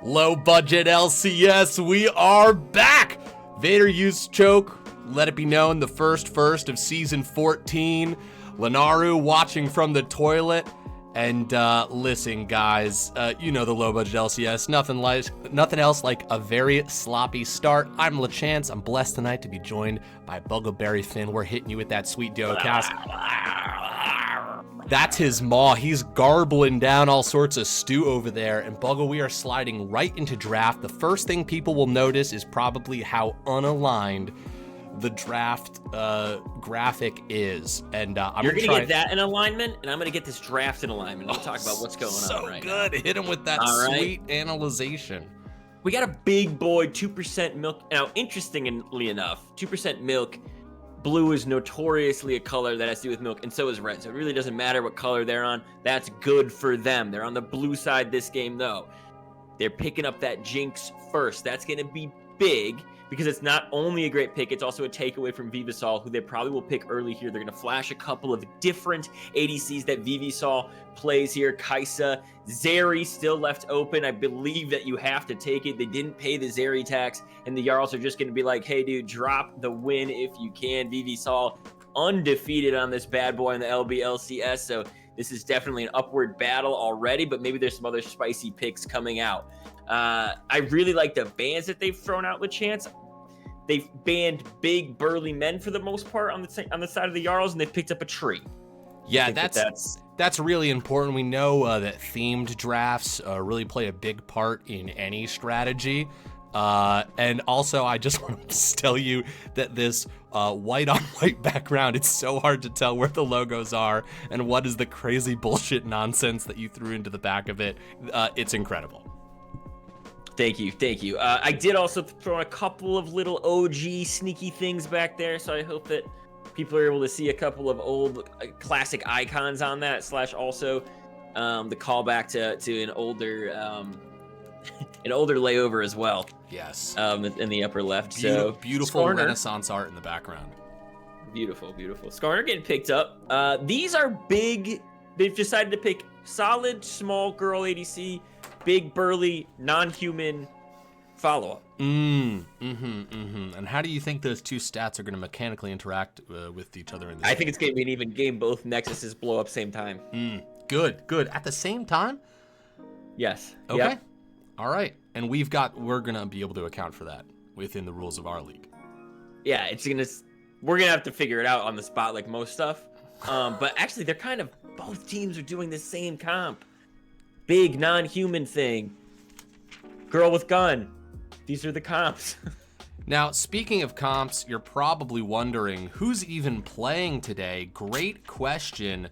Low budget LCS, we are back! Vader used choke, let it be known, the first of season 14. Lenaru watching from the toilet. And listen, guys, you know the low budget LCS, nothing else like a very sloppy start. I'm LaChance. I'm blessed tonight to be joined by Buggleberry Finn. We're hitting you with that sweet duo cast. That's his maw. He's garbling down all sorts of stew over there. And Buggle, we are sliding right into draft. The first thing people will notice is probably how unaligned the draft graphic is. And you're gonna get that in alignment, and I'm gonna get this draft in alignment. We'll talk about what's going on right now. So good. Hit him with that sweet analyzation. We got a big boy 2% milk. Now, interestingly enough, 2% milk. Blue is notoriously a color that has to do with milk, and so is red. So it really doesn't matter what color they're on. That's good for them. They're on the blue side this game, though. They're picking up that Jinx first. That's going to be big because it's not only a great pick, it's also a takeaway from Vivasol, who they probably will pick early here. They're going to flash a couple of different ADCs that Vivasol plays here. Kai'Sa, Zeri still left open. I believe that you have to take it. They didn't pay the Zeri tax, and the Jarls are just going to be like, hey, dude, drop the win if you can. Vivasol undefeated on this bad boy in the LBLCS, so this is definitely an upward battle already, but maybe there's some other spicy picks coming out. I really like the bans that they've thrown out with Chance. They've banned big, burly men for the most part on the side of the Jarls, and they've picked up a tree. Yeah, that's really important. We know that themed drafts really play a big part in any strategy. And also, I just want to tell you that this white on white background, it's so hard to tell where the logos are and what is the crazy bullshit nonsense that you threw into the back of it. It's incredible. Thank you. I did also throw in a couple of little OG sneaky things back there, so I hope that people are able to see a couple of old classic icons on that, / also the callback to an older layover as well. Yes. In the upper left. Beautiful Skarner. Renaissance art in the background. Beautiful. Skarner getting picked up. These are big. They've decided to pick solid small girl ADC, big burly non-human follow-up. And how do you think those two stats are going to mechanically interact with each other in this I game? think it's going to be an even game. Both Nexuses blow up same time. Good. At the same time? Yes. Okay. Yep. All right. And we're going to be able to account for that within the rules of our league. Yeah, we're going to have to figure it out on the spot like most stuff. But actually, they're both teams are doing the same comp. Big non-human thing. Girl with gun. These are the comps. Now, speaking of comps, you're probably wondering who's even playing today. Great question.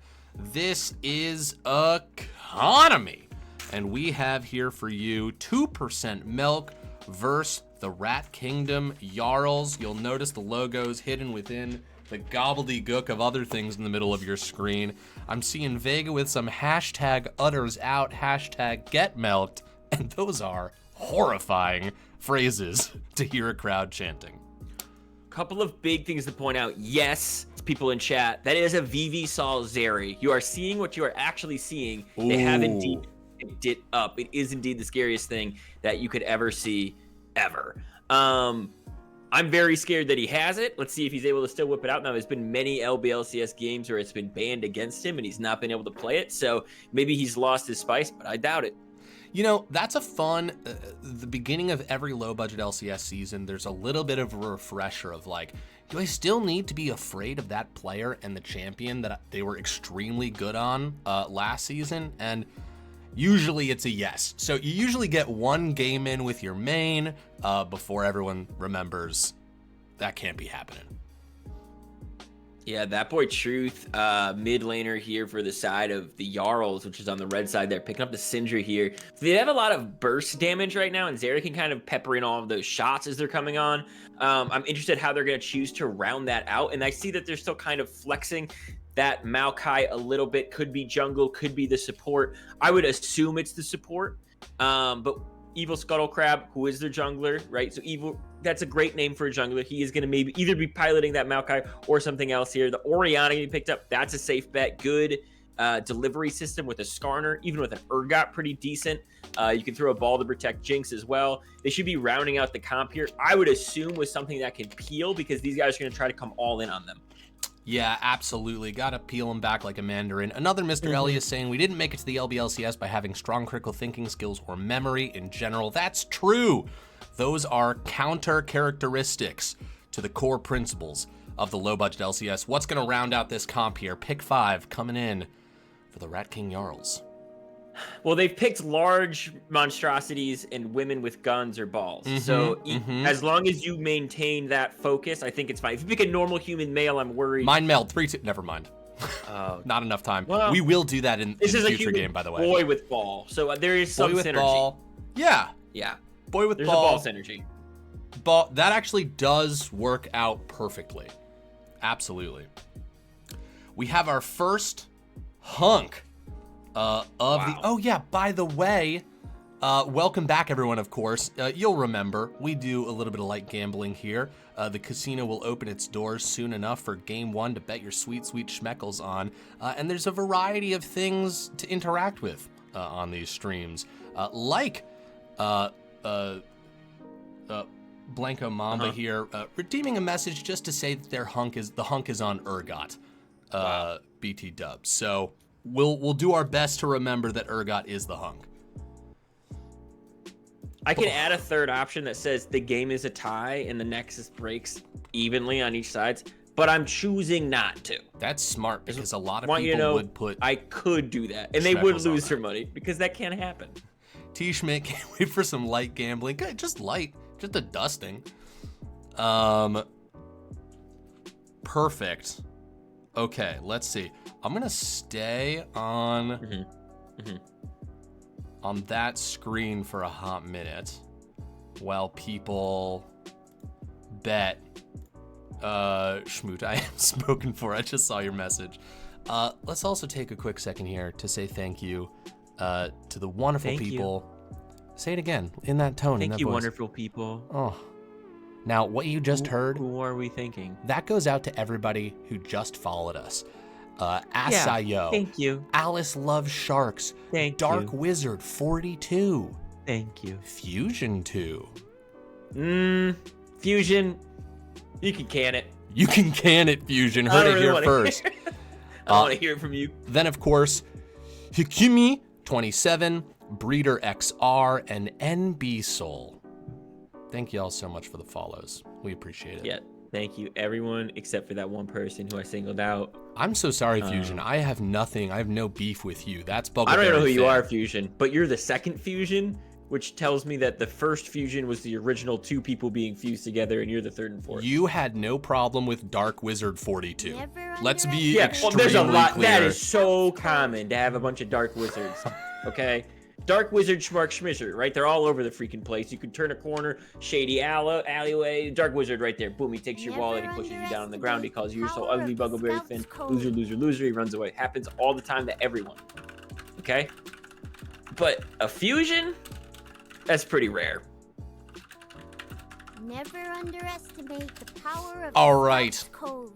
This is Economy. And we have here for you 2% Milk versus the Rat Kingdom Jarls. You'll notice the logos hidden within the gobbledygook of other things in the middle of your screen. I'm seeing Vega with some hashtag utters out, hashtag get milked, and those are horrifying phrases to hear a crowd chanting. Couple of big things to point out. Yes, people in chat, that is a Vivasol Zeri. You are seeing what you are actually seeing. Ooh. They have indeed picked it up. It is indeed the scariest thing that you could ever see, ever. I'm very scared that he has it. Let's see if he's able to still whip it out. Now, there's been many LBLCS games where it's been banned against him and he's not been able to play it. So maybe he's lost his spice, but I doubt it. You know, that's a fun, the beginning of every low budget LCS season, there's a little bit of a refresher of like, do I still need to be afraid of that player and the champion that they were extremely good on last season? And usually it's a yes. So you usually get one game in with your main before everyone remembers that can't be happening. Yeah, that boy Truth, mid laner here for the side of the Jarls, which is on the red side there, picking up the Syndra here. So they have a lot of burst damage right now, and Zeri can kind of pepper in all of those shots as they're coming on. I'm interested how they're going to choose to round that out, and I see that they're still kind of flexing that Maokai a little bit. Could be jungle, could be the support. I would assume it's the support, but Evil Scuttle Crab, who is their jungler, right? So Evil, that's a great name for a jungler. He is going to maybe either be piloting that Maokai or something else here. The Orianna he picked up, that's a safe bet. Good delivery system with a Skarner, even with an Urgot, pretty decent. You can throw a ball to protect Jinx as well. They should be rounding out the comp here. I would assume with something that can peel, because these guys are going to try to come all in on them. Yeah, absolutely. Gotta peel him back like a mandarin. Another Mr. Elias saying, we didn't make it to the LBLCS by having strong critical thinking skills or memory in general. That's true. Those are counter characteristics to the core principles of the low budget LCS. What's gonna round out this comp here? Pick 5 coming in for the Rat King Jarls. Well, they've picked large monstrosities and women with guns or balls. So as long as you maintain that focus, I think it's fine. If you pick a normal human male, I'm worried. Mind meld 3-2. Never mind. Not enough time. Well, we will do that in this the is future a game, by the way. Boy with ball. So there is some boy with synergy. Ball. Yeah. Yeah. Boy with There's ball. There's a ball synergy. Ball. That actually does work out perfectly. Absolutely. We have our first hunk of the. Oh yeah, by the way, welcome back everyone. Of course, you'll remember we do a little bit of light gambling here. The casino will open its doors soon enough for game 1 to bet your sweet schmeckles on, and there's a variety of things to interact with on these streams, like Blanco Mamba here redeeming a message just to say that the hunk is on Urgot, BT dubs. So. We'll do our best to remember that Urgot is the hunk. I can add a third option that says the game is a tie and the Nexus breaks evenly on each side, but I'm choosing not to. That's smart because a lot of people would put. I could do that, and they would lose their money because that can't happen. T Schmidt can't wait for some light gambling. Good, just light, just a dusting. Perfect. Okay, let's see. I'm gonna stay on on that screen for a hot minute while people bet. Schmoot, I am spoken for. I just saw your message. Let's also take a quick second here to say thank you to the wonderful people. Say it again in that tone. Thank in that you, voice. wonderful people. Oh. Now, what you just heard, who are we thinking? That goes out to everybody who just followed us. Asayo. Thank you. Alice Loves Sharks. Thank Dark you. Wizard 42. Thank you. Fusion 2. Fusion, you can can it. You can can it, Fusion. Heard it here first. I want to hear it from you. Then, of course, Hikumi 27, Breeder XR, and NB Soul. Thank you all so much for the follows. We appreciate it. Yeah, thank you, everyone, except for that one person who I singled out. I'm so sorry, Fusion. I have nothing. I have no beef with you. That's Bugleberry. I don't know who you are, Fusion, but you're the second Fusion, which tells me that the first Fusion was the original 2 people being fused together, and you're the 3rd and 4th. You had no problem with Dark Wizard 42. Let's be extremely there's a lot. clear. That is so common to have a bunch of Dark Wizards, okay? Dark Wizard, Schmark, Schmisher, right? They're all over the freaking place. You can turn a corner, shady alleyway, Dark Wizard right there. Boom, he takes your wallet, he pushes you down on the ground, he calls you, you're so ugly, Bugleberry Finn, loser, loser, loser, he runs away. Happens all the time to everyone, okay? But a fusion, that's pretty rare. Never underestimate the power of all right. code.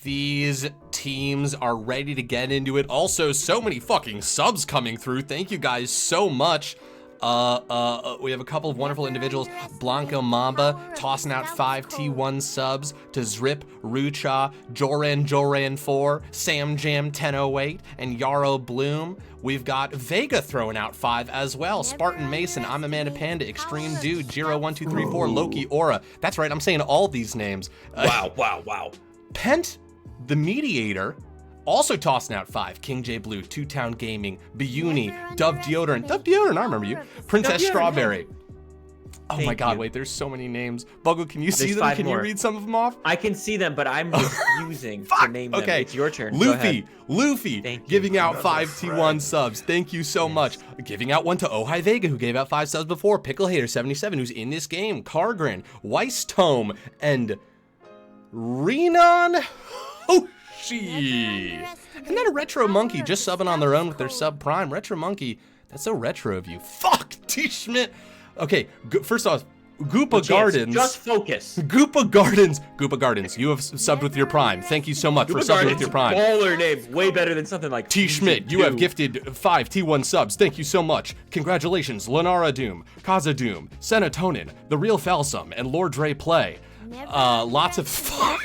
These teams are ready to get into it. Also, so many fucking subs coming through. Thank you guys so much. We have a couple of wonderful individuals. Blanco Mamba tossing out 5 T1 subs to Zrip, Rucha, Joran4, Sam Jam 1008, and Yarrow Bloom. We've got Vega throwing out 5 as well. Spartan Mason, I'm Amanda Panda, Extreme Dude, Jiro1234, Loki Aura. That's right, I'm saying all these names. Wow. Pent the Mediator, also tossing out 5. King J Blue, Two Town Gaming, Biuni, Dove Deodorant, I remember you. Princess Strawberry. Oh my God, wait, there's so many names. Buggle, can you see them? Can you read some of them off? I can see them, but I'm refusing to name them. Okay. It's your turn. Luffy, giving out 5 T1 subs. Thank you so much. Giving out 1 to Ojai Vega, who gave out 5 subs before. Pickle Hater 77, who's in this game. Cargrin, Weiss Tome, and Renan Hoshi. And then a Retro Monkey just subbing on their own with their sub prime. Retro Monkey, that's so retro of you. Fuck, T. Schmidt. Okay, first off, Goopa Gardens. Just focus. Goopa Gardens, you have subbed with your Prime. Thank you so much for subbing with your Prime. Baller name, way better than something like T. Schmidt, you have gifted 5 T1 subs. Thank you so much. Congratulations, Lenara Doom, Kaza Doom, Senatonin, The Real Falsum, and Lord Dre Play. Lots of fun.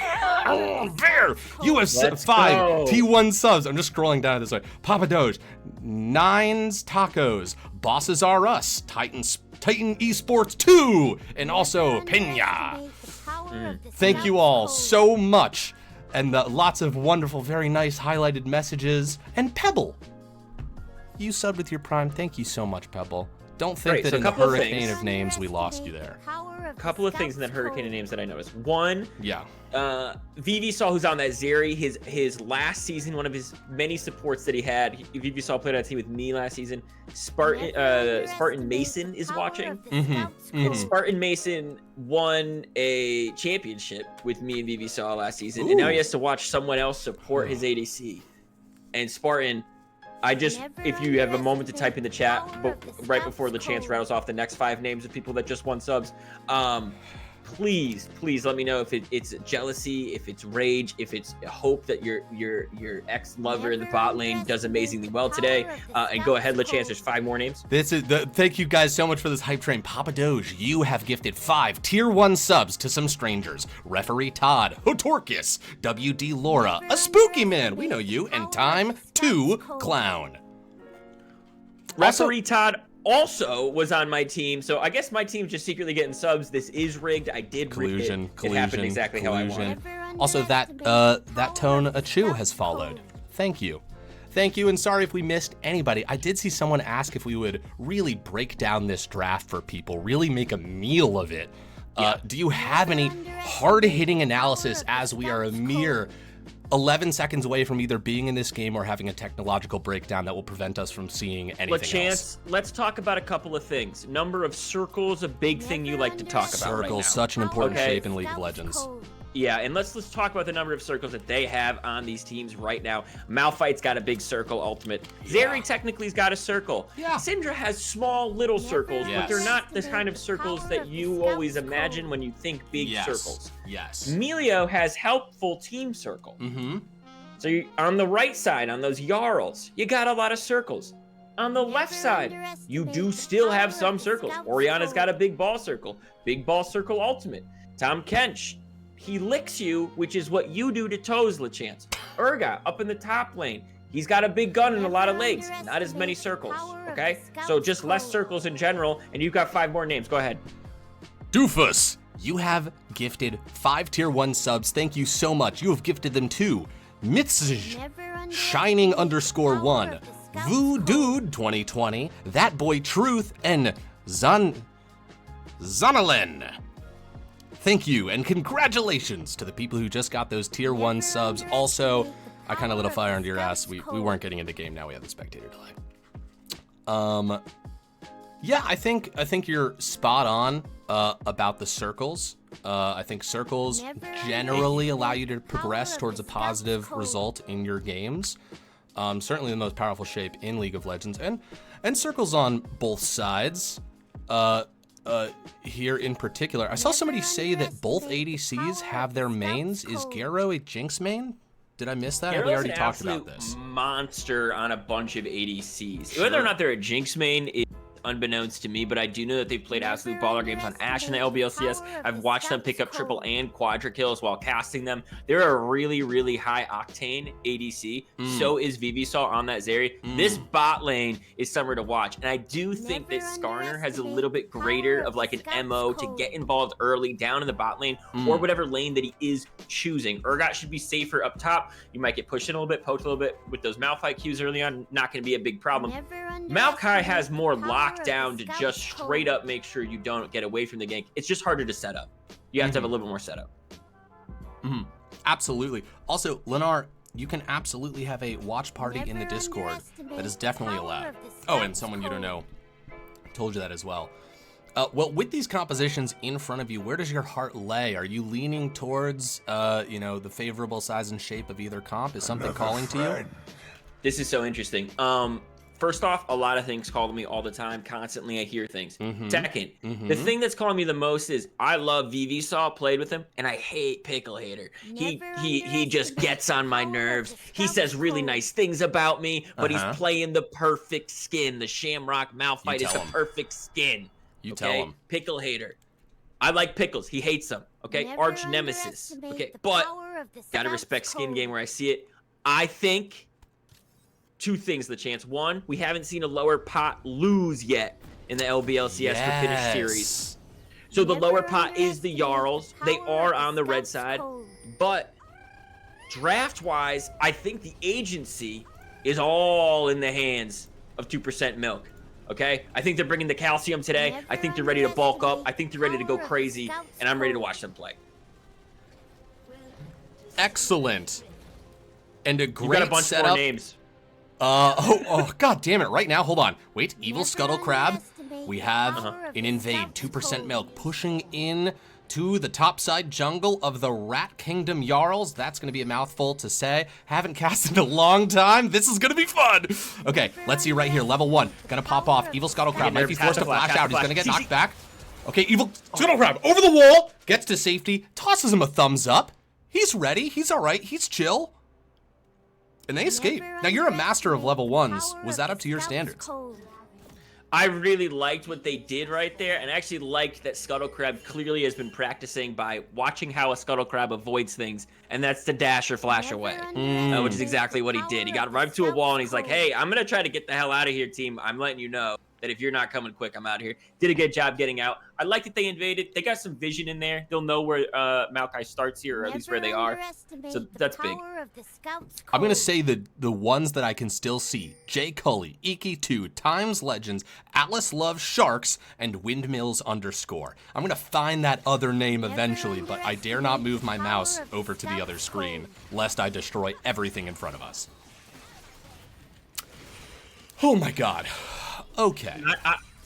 Oh, there! You have 5 T1 subs. I'm just scrolling down this way. Papa Doge, Nines Tacos, Bosses Are Us, Titan Esports 2, and also Pena. Thank you all so much. And lots of wonderful, very nice highlighted messages. And Pebble, you subbed with your Prime. Thank you so much, Pebble. Don't think that in the hurricane of names we lost you there. A couple of things in that hurricane of names that I noticed. One, yeah, VVSaw, who's on that Zeri, his last season, one of his many supports that he had. VVSaw played on a team with me last season. Spartan Mason is watching. And Spartan Mason won a championship with me and VVSaw last season, and now he has to watch someone else support his ADC. And Spartan, if you have a moment to type in the chat, but right before the chance rattles off the next 5 names of people that just won subs, please let me know if it's jealousy, if it's rage, if it's hope that your ex-lover in the bot lane does amazingly well today. And go ahead, LeChance, there's 5 more names. Thank you guys so much for this hype train. Papa Doge, you have gifted 5 tier 1 subs to some strangers. Referee Todd, Hotorkus, WD Laura, a Spooky Man, we know you, and Time 2 Clown. Referee Todd also was on my team, so I guess my team's just secretly getting subs. This is rigged. I did rig it. It happened exactly how I wanted. Also, that Tone Achu has followed. Thank you. Thank you, and sorry if we missed anybody. I did see someone ask if we would really break down this draft for people, really make a meal of it. Do you have any hard-hitting analysis, as we are a mere 11 seconds away from either being in this game or having a technological breakdown that will prevent us from seeing anything else? Let's talk about a couple of things. Number of circles, a big thing you like to talk about right now. Circles, such an important shape in League of Legends. Yeah, and let's talk about the number of circles that they have on these teams right now. Malphite's got a big circle ultimate. Zeri technically's got a circle. Yeah. Syndra has small little circles, but they're not the kind of circles that you always imagine when you think big circles. Yes. Melio has helpful team circle. So on the right side, on those Jarls, you got a lot of circles. On the left side, you do still have some circles. Oriana's got a big ball circle ultimate. Tom Kench, he licks you, which is what you do to Toes, LeChance. Urgot, up in the top lane, he's got a big gun and a lot of legs. Not as many circles, okay? So just less circles in general, and you've got 5 more names. Go ahead. Doofus, you have gifted 5 tier 1 subs. Thank you so much. You have gifted them to Mitzj, Shining_1, Voodude 2020, That Boy Truth, and Zanalen. Thank you, and congratulations to the people who just got those tier 1 subs. Also, I kind of lit a fire under your ass. We weren't getting into game, now we have the spectator delay. Yeah, I think you're spot on about the circles. I think circles generally allow you to progress towards a positive result in your games. Certainly the most powerful shape in League of Legends, and circles on both sides. Here in particular, I saw somebody say that both ADCs have their mains. Is Garo a Jinx main? Did I miss that? Have we already talked about this? Monster on a bunch of ADCs. Whether or not they're a Jinx main is unbeknownst to me, but I do know that they've played absolute baller games on Ashe in the LBLCS. I've watched them pick up triple and quadra kills while casting them. They're a really, really high octane ADC. So is VVSaw on that Zeri. This bot lane is somewhere to watch, and I do think that Skarner has a little bit greater of like an MO to get involved early down in the bot lane or whatever lane that he is choosing. Urgot should be safer up top. You might get pushed in a little bit, poked a little bit with those Malphite Qs early on. Not going to be a big problem. Maokai has more lockdown to just straight up make sure you don't get away from the gank. It's just harder to set up. You have to have a little bit more setup. Absolutely. Also, Lenar, you can absolutely have a watch party in the Discord. That is definitely allowed. Oh, and someone you don't know told you that as well. Well, with these compositions in front of you, where does your heart lay? Are you leaning towards, the favorable size and shape of either comp? Is something calling to you? This is so interesting. First off, a lot of things call to me all the time. Constantly, I hear things. Mhm. Second, Mhm. the thing that's calling me the most is I love VV Saw, played with him, and I hate Pickle Hater. He just gets on my nerves. He says really nice things about me, but he's playing the perfect skin. The Shamrock Malphite is the perfect skin. You tell him. Pickle Hater. I like pickles. He hates them. Okay, arch nemesis. Okay, but gotta respect skin game where I see it. I think two things the chance. One, we haven't seen a lower pot lose yet in the LBLCS for finished series. So the lower pot is the Jarls. They are on the red side. But draft-wise, I think the agency is all in the hands of 2% Milk. Okay? I think they're bringing the calcium today. I think they're ready to bulk up. I think they're ready to go crazy. And I'm ready to watch them play. Excellent. And a great You got a bunch setup. more names. God damn it. Right now, hold on. Wait, Evil Scuttle Crab. We have an Invade, 2% Milk, pushing in to the topside jungle of the Rat Kingdom Jarls. That's going to be a mouthful to say. Haven't cast in a long time. This is going to be fun. Okay, let's see right here. Level 1. Going to pop off. Evil Scuttle Crab might be forced to flash out. He's going to get knocked back. Okay, Evil Scuttle Crab over the wall. Gets to safety. Tosses him a thumbs up. He's ready. He's all right. He's chill. And they escape. Now, you're a master of level 1s. Was that up to your standards? I really liked what they did right there, and I actually liked that Scuttle Crab clearly has been practicing by watching how a Scuttle Crab avoids things, and that's to dash or flash away, which is exactly what he did. He got right up to a wall, and he's like, hey, I'm going to try to get the hell out of here, team. I'm letting you know that if you're not coming quick, I'm out of here. Did a good job getting out. I like that they invaded. They got some vision in there. They'll know where Maokai starts here, or at least where they are. So that's big. I'm going to say the ones that I can still see. Jay Cully, Iki2, Times Legends, Atlas Loves Sharks, and Windmills _. I'm going to find that other name eventually, but I dare not move my mouse over to the other screen, lest I destroy everything in front of us. Oh my god. Okay.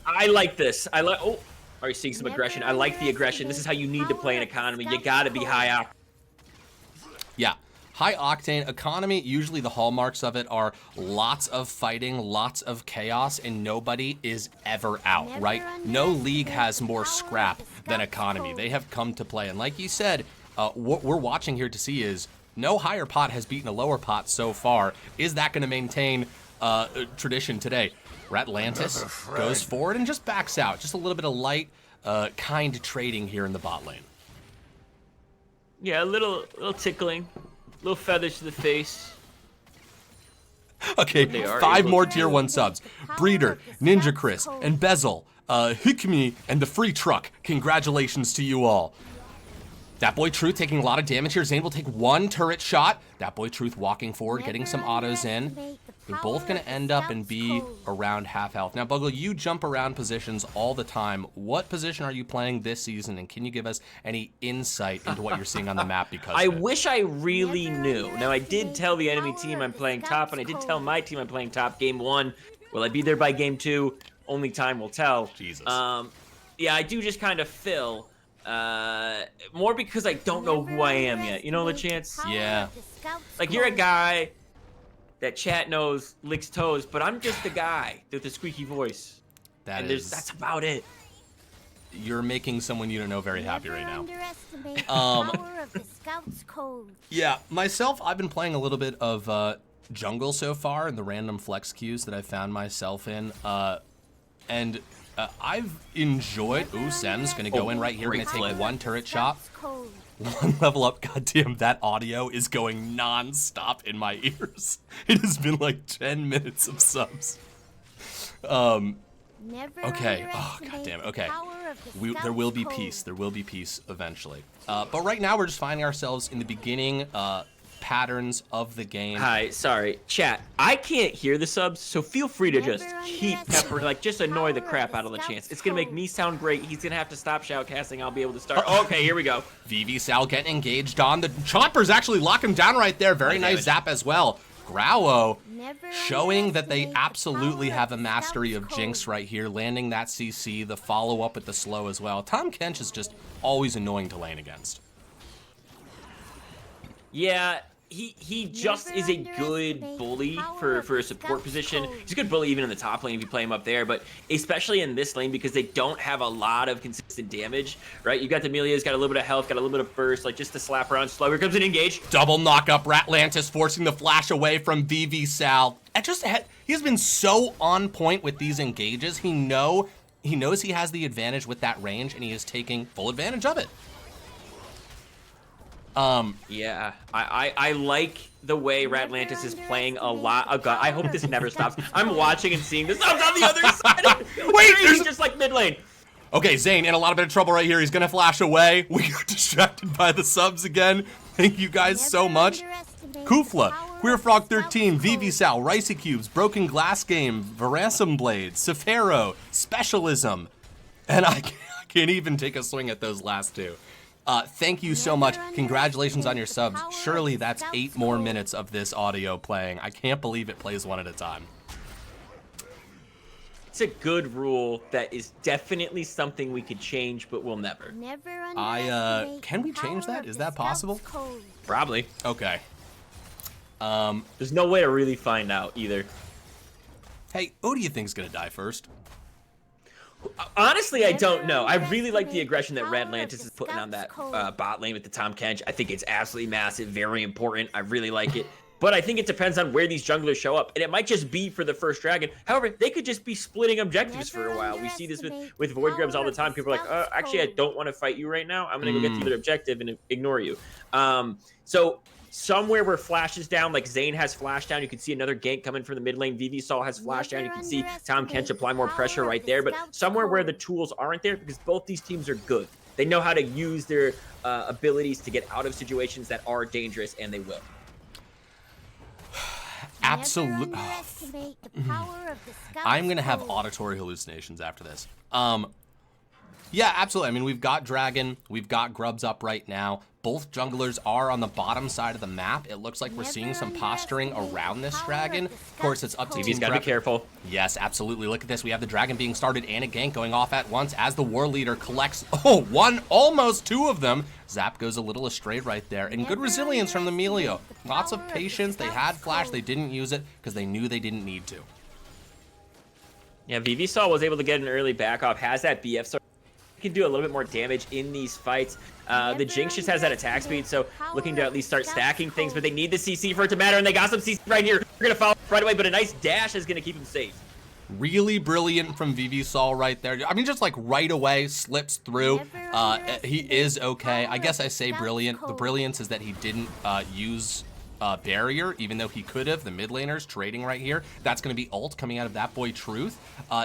I like this. I like. Oh, are you seeing some aggression? I like the aggression. This is how you need to play an economy. You got to be high up. Yeah. High octane economy, usually the hallmarks of it are lots of fighting, lots of chaos, and nobody is ever out, right? No league has more scrap than economy. They have come to play. And like you said, what we're watching here to see is no higher pot has beaten a lower pot so far. Is that going to maintain tradition today? Ratlantis goes forward and just backs out. Just a little bit of light, kind trading here in the bot lane. Yeah, a little tickling. Little feathers to the face. Okay, 5 more tier 1 subs. Breeder, Ninja Chris, and Bezel, Hikmi, and the free truck. Congratulations to you all. That Boy Truth taking a lot of damage here. Zane will take 1 turret shot. That Boy Truth walking forward, getting some autos in. They're both going to end up and be around half health. Now, Buggle, you jump around positions all the time. What position are you playing this season, and can you give us any insight into what you're seeing on the map because of it? wish I really knew. Now, I did tell the enemy team I'm playing top, and I did tell my team I'm playing top game 1. Will I be there by game 2? Only time will tell. Jesus. Yeah, I do just kind of fill. More because I don't know who I am yet. You know the chance? Yeah. Like, you're a guy that chat knows licks toes, but I'm just a guy with a squeaky voice. That's about it. You're making someone you don't know very happy right now. Yeah, myself, I've been playing a little bit of jungle so far in the random flex queues that I found myself in. And I've enjoyed. Ooh, Sem's gonna go in right here. Gonna take 1 turret shot. 1 level up. Goddamn, that audio is going non-stop in my ears. It has been like 10 minutes of subs. Okay. Oh, goddamn. Okay. There will be peace. There will be peace eventually. But right now we're just finding ourselves in the beginning patterns of the game. Hi, sorry, chat. I can't hear the subs, so feel free to just keep peppering, like just annoy the crap out of the chance. It's gonna make me sound great. He's gonna have to stop shoutcasting. I'll be able to start. Okay, here we go. VV Sal getting engaged on the choppers. Actually lock him down right there. Very nice zap as well. Growlo showing that they absolutely have a mastery of Jinx right here, landing that CC, the follow-up with the slow as well. Tom Kench is just always annoying to lane against. Yeah, he just is a good bully for a support position. He's a good bully even in the top lane if you play him up there, but especially in this lane because they don't have a lot of consistent damage, right? You got the Amelia's got a little bit of health, got a little bit of burst, like just to slap around slow. Here comes an engage. Double knock up Ratlantis, forcing the flash away from VV Sal. He has been so on point with these engages. He knows he has the advantage with that range, and he is taking full advantage of it. Yeah, I like the way Ratlantis is playing a lot. Oh god, I hope this never stops. I'm watching and seeing this. I'm on the other side. Wait, he's just like mid lane. Okay, Zane in a lot of bit of trouble right here. He's gonna flash away. We got distracted by the subs again. Thank you guys so much. Kufla, Queerfrog 13, Vivisal, Ricey Cubes, Broken Glass Game, Verasum Blade, Sefero, Specialism, and I can't even take a swing at those last two. Thank you so much. Congratulations on your subs. Surely that's 8 more minutes of this audio playing. I can't believe it plays one at a time. It's a good rule that is definitely something we could change, but we'll never. Can we change that? Is that possible? Probably. Okay. There's no way to really find out either. Hey, who do you think's gonna die first? Honestly, I don't know. I really like the aggression that Ratlantis is putting on that bot lane with the Tahm Kench. I think it's absolutely massive, very important. I really like it. But I think it depends on where these junglers show up. And it might just be for the first dragon. However, they could just be splitting objectives for a while. We see this with Void Grubs all the time. People are like, actually, I don't want to fight you right now. I'm going to go get the other objective and ignore you. So somewhere where Flash is down, like Zane has Flash down, you can see another gank coming from the mid lane. Vivisal has Flash down. You can see Tahm Kench apply more pressure right there. But somewhere where the tools aren't there, because both these teams are good. They know how to use their abilities to get out of situations that are dangerous, and they will. Absolutely. I'm going to have auditory hallucinations after this. Yeah, absolutely. I mean, we've got Dragon, we've got Grubs up right now. Both junglers are on the bottom side of the map. It looks like we're seeing some posturing around this Dragon. Of course, it's up to TV's got to be careful. Yes, absolutely. Look at this. We have the Dragon being started and a gank going off at once as the War Leader collects, almost 2 of them. Zap goes a little astray right there. And good resilience from the Melio. Lots of patience. They had Flash. They didn't use it because they knew they didn't need to. Yeah, Vivisal was able to get an early back off, has that BF, so he can do a little bit more damage in these fights. The Jinx just has that attack speed, so looking to at least start stacking things, but they need the CC for it to matter, and they got some CC right here. We're going to follow right away, but a nice dash is going to keep him safe. Really brilliant from Vivisal right there. I mean, just like right away, slips through. He is okay. I guess I say brilliant. The brilliance is that he didn't use barrier, even though he could have. The mid laners trading right here. That's going to be ult coming out of that boy Truth.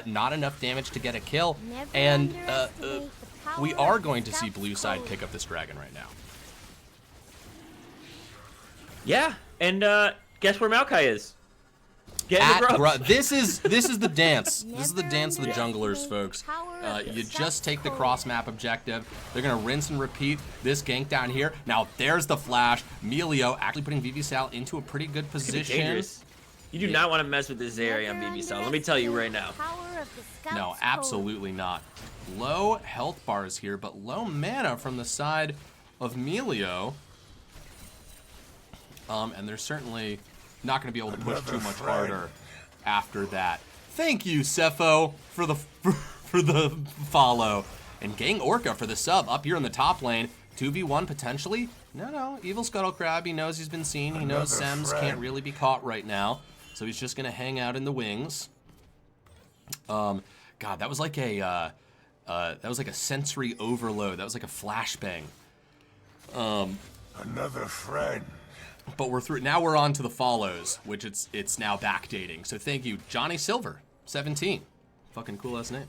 Not enough damage to get a kill. And we are going to see blue side pick up this dragon right now. Yeah, and guess where Maokai is? This is the dance. This is the dance of the junglers, folks. You just take the cross map objective. They're gonna rinse and repeat this gank down here. Now there's the flash. Melio actually putting Vivisal into a pretty good position. You do not want to mess with this area on Vivisal. Let me tell you right now. No, absolutely not. Low health bars here, but low mana from the side of Melio. And they're certainly not going to be able to push too much harder after that. Thank you, Cepho, for the follow. And Gang Orca for the sub up here in the top lane. 2v1 potentially. No, Evil Scuttle Crab, he knows he's been seen. He knows Sems can't really be caught right now. So he's just going to hang out in the wings. God, that was like a sensory overload. That was like a flashbang. Another friend. But we're through. Now we're on to the follows, which it's now backdating. So thank you, Johnny Silver, 17. Fucking cool ass name.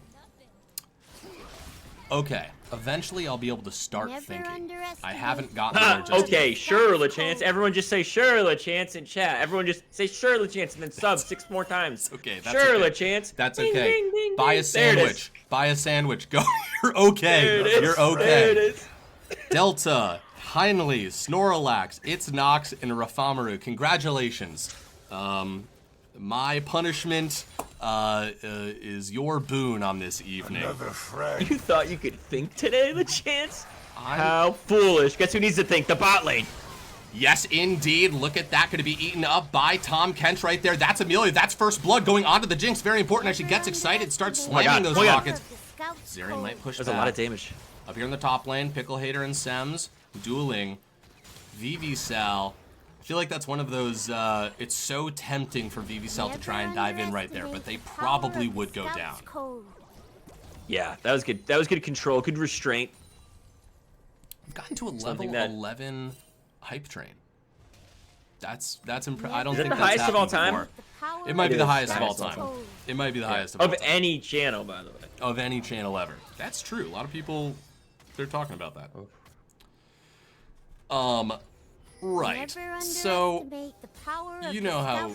Okay, eventually I'll be able to start thinking. I haven't gotten there just okay, yet. sure, LeChance. Everyone just say sure, LeChance in chat. Everyone just say sure, LeChance, and then sub 6 more times. Okay, that's sure, okay. LeChance. That's ding, okay. Ding, ding, Buy ding. a sandwich. Buy a sandwich. Go. You're okay. There it is. You're okay. There it is. Delta, Heinleigh, Snorlax, It's Nox, and Rafamaru. Congratulations. My punishment is your boon on this evening. Another friend. You thought you could think today, LeChance? How foolish. Guess who needs to think? The bot lane. Yes, indeed. Look at that. Going to be eaten up by Tom Kench right there. That's Amelia. That's first blood going onto the Jinx. Very important as she gets excited, starts slamming those rockets. Zeri might push back. That's a lot of damage. Up here in the top lane, Pickle Hater and Sems dueling. Vivicell. I feel like that's one of those, it's so tempting for Vivicell to try and dive in right there, but they probably would go down. Yeah, that was good. That was good control, good restraint. We've gotten to a level 11 hype train. That's impressive. I don't Is it think the that's highest of all happened time? It might be the highest of all highest of all time. It might be the highest of all Of time. any channel, by the way. Of any channel ever. That's true. A lot of people, they're talking about that. Right. So, you know how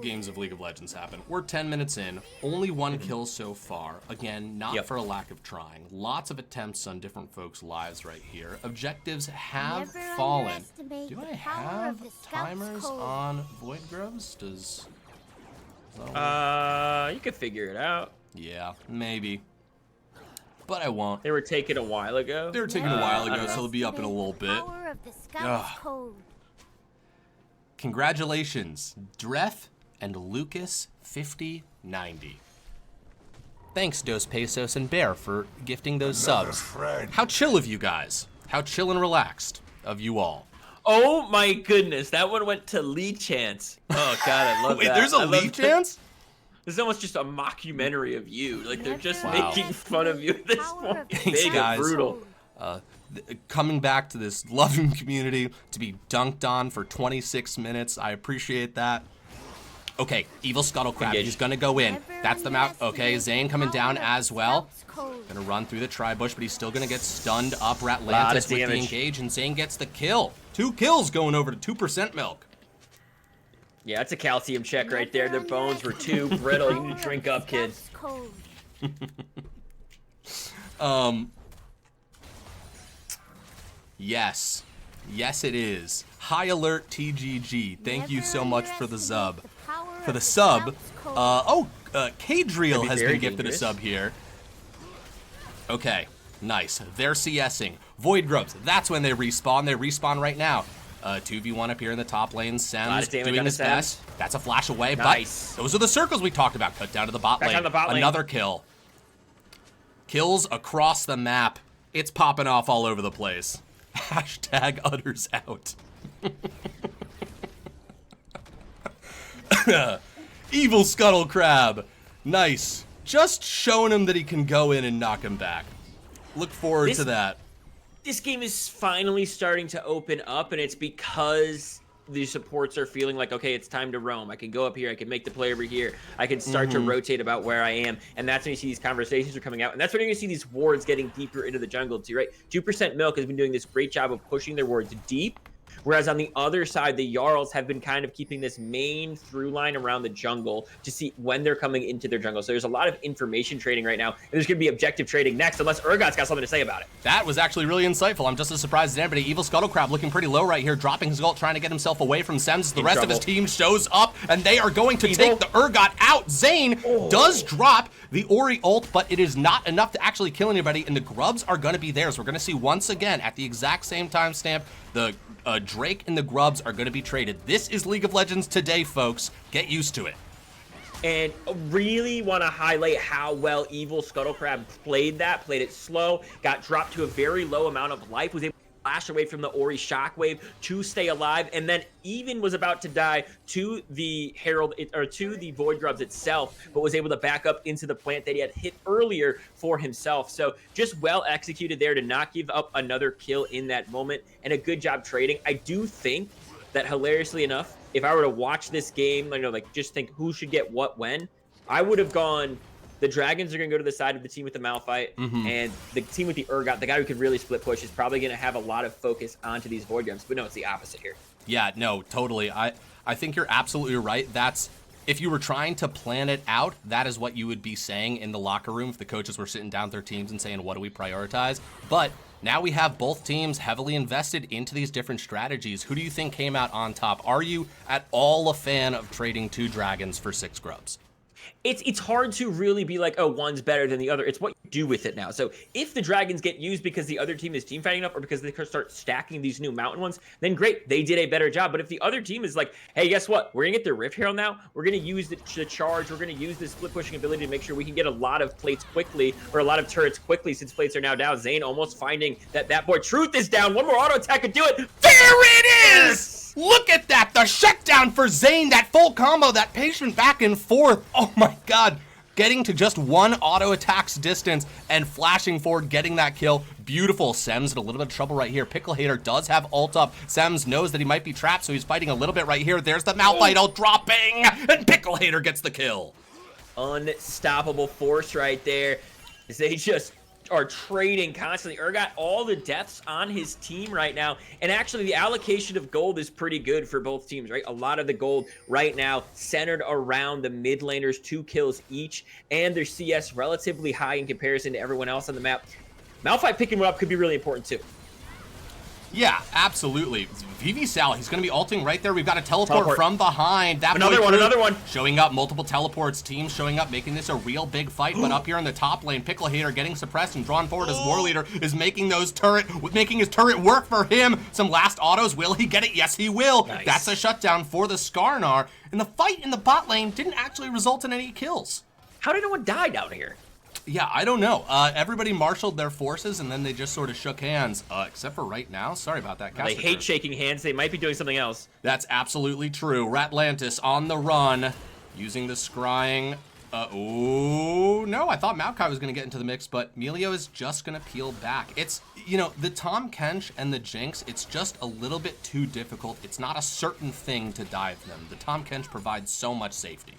games of League of Legends happen. We're 10 minutes in, only one kill so far. Again, not for a lack of trying. Lots of attempts on different folks' lives right here. Objectives have fallen. Do I have timers on Void Groves? You could figure it out. Yeah, maybe. But I won't. They were taken a while ago. They were taken a while ago, so they'll be up in a little bit. Congratulations, Dreth and Lucas 5090. Thanks, Dos Pesos and Bear, for gifting those subs. How chill of you guys. How chill and relaxed of you all. Oh my goodness, that one went to Lee Chance. Oh god, I love Wait, that. there's a Lee Chance? This is almost just a mockumentary of you. Like they're just making fun of you at this point. Thanks, guys. Brutal. Coming back to this loving community to be dunked on for 26 minutes. I appreciate that. Okay, Evil Scuttlecrab, he's gonna go in. That's the mount. Okay, Zane coming down as well. Gonna run through the tri-bush, but he's still gonna get stunned up Ratlantis with the engage, and Zane gets the kill. 2 kills going over to 2% milk. Yeah, that's a calcium check right there. Their bones were too brittle. You need to drink up, kid. Yes. Yes, it is. High Alert TGG. Thank you so much for the sub. For the sub. Kadriel has been gifted a sub here. Okay. Nice. They're CSing. Void Grubs. That's when they respawn. They respawn right now. 2v1 up here in the top lane. Sems doing his best. That's a flash away. Nice. But those are the circles we talked about. Cut down to the bot lane. Another kill. Kills across the map. It's popping off all over the place. Hashtag utters out. Evil Scuttlecrab. Nice. Just showing him that he can go in and knock him back. Look forward to that. This game is finally starting to open up, and it's because the supports are feeling like, okay, it's time to roam. I can go up here. I can make the play over here. I can start to rotate about where I am. And that's when you see these conversations are coming out. And that's when you're going to see these wards getting deeper into the jungle too, right? 2% Milk has been doing this great job of pushing their wards deep. Whereas on the other side, the Jarls have been kind of keeping this main through line around the jungle to see when they're coming into their jungle. So there's a lot of information trading right now. And there's going to be objective trading next, unless Urgot's got something to say about it. That was actually really insightful. I'm just as surprised as anybody. Evil Scuttlecrab looking pretty low right here, dropping his ult, trying to get himself away from Sems. The rest of his team shows up, and they are going to take the Urgot out. Zane does drop the Ori ult, but it is not enough to actually kill anybody, and the Grubs are going to be theirs. We're going to see once again, at the exact same timestamp, the Drake and the Grubs are going to be traded. This is League of Legends today, folks. Get used to it. And really want to highlight how well Evil Scuttlecrab played it slow, got dropped to a very low amount of life, was able to flash away from the Ori shockwave to stay alive, and then even was about to die to the Herald, or to the Void Grubs itself, but was able to back up into the plant that he had hit earlier for himself. So just well executed there to not give up another kill in that moment, and a good job trading. I do think that, hilariously enough, if I were to watch this game, just think who should get what when, I would have gone, the Dragons are going to go to the side of the team with the Malphite, and the team with the Urgot, the guy who could really split push, is probably going to have a lot of focus onto these Void Grubs. But no, it's the opposite here. Yeah, no, totally. I think you're absolutely right. That's, if you were trying to plan it out, that is what you would be saying in the locker room if the coaches were sitting down with their teams and saying, what do we prioritize? But now we have both teams heavily invested into these different strategies. Who do you think came out on top? Are you at all a fan of trading 2 Dragons for 6 Grubs? It's hard to really be like, oh, one's better than the other. It's what you do with it now. So if the dragons get used because the other team is team fighting enough, or because they start stacking these new mountain ones, then great, they did a better job. But if the other team is like, hey, guess what? We're gonna get the Rift Herald now. We're gonna use the charge. We're gonna use this split pushing ability to make sure we can get a lot of plates quickly, or a lot of turrets quickly, since plates are now down. Zane almost finding that boy Truth is down. One more auto attack could do it. There it is! Look at that, the shutdown for Zane, that full combo, that patient back and forth. Oh my god, getting to just one auto attack's distance and flashing forward, getting that kill. Beautiful. Sems in a little bit of trouble right here. Pickle Hater does have ult up. Sems knows that he might be trapped, so he's fighting a little bit right here. There's the Malphite ult dropping, and Pickle Hater gets the kill. Unstoppable force right there. They just are trading constantly. Urgot, all the deaths on his team right now, and actually the allocation of gold is pretty good for both teams, right? A lot of the gold right now centered around the mid laners, 2 kills each, and their CS relatively high in comparison to everyone else on the map. Malphite picking one up could be really important too. Yeah, absolutely. VV Sal, he's going to be ulting right there. We've got a teleport from behind. That another one. Showing up, multiple teleports, teams showing up, making this a real big fight. But up here in the top lane, Pickle Hater getting suppressed and drawn forward as War Leader is making his turret work for him. Some last autos. Will he get it? Yes, he will. Nice. That's a shutdown for the Skarnar. And the fight in the bot lane didn't actually result in any kills. How did no one die down here? Yeah, I don't know. Everybody marshaled their forces, and then they just sort of shook hands, except for right now. Sorry about that, They hate shaking hands. They might be doing something else. That's absolutely true. Ratlantis on the run, using the scrying. Oh, no, I thought Maokai was going to get into the mix, but Melio is just going to peel back. It's, you know, the Tahm Kench and the Jinx, it's just a little bit too difficult. It's not a certain thing to dive them. The Tahm Kench provides so much safety.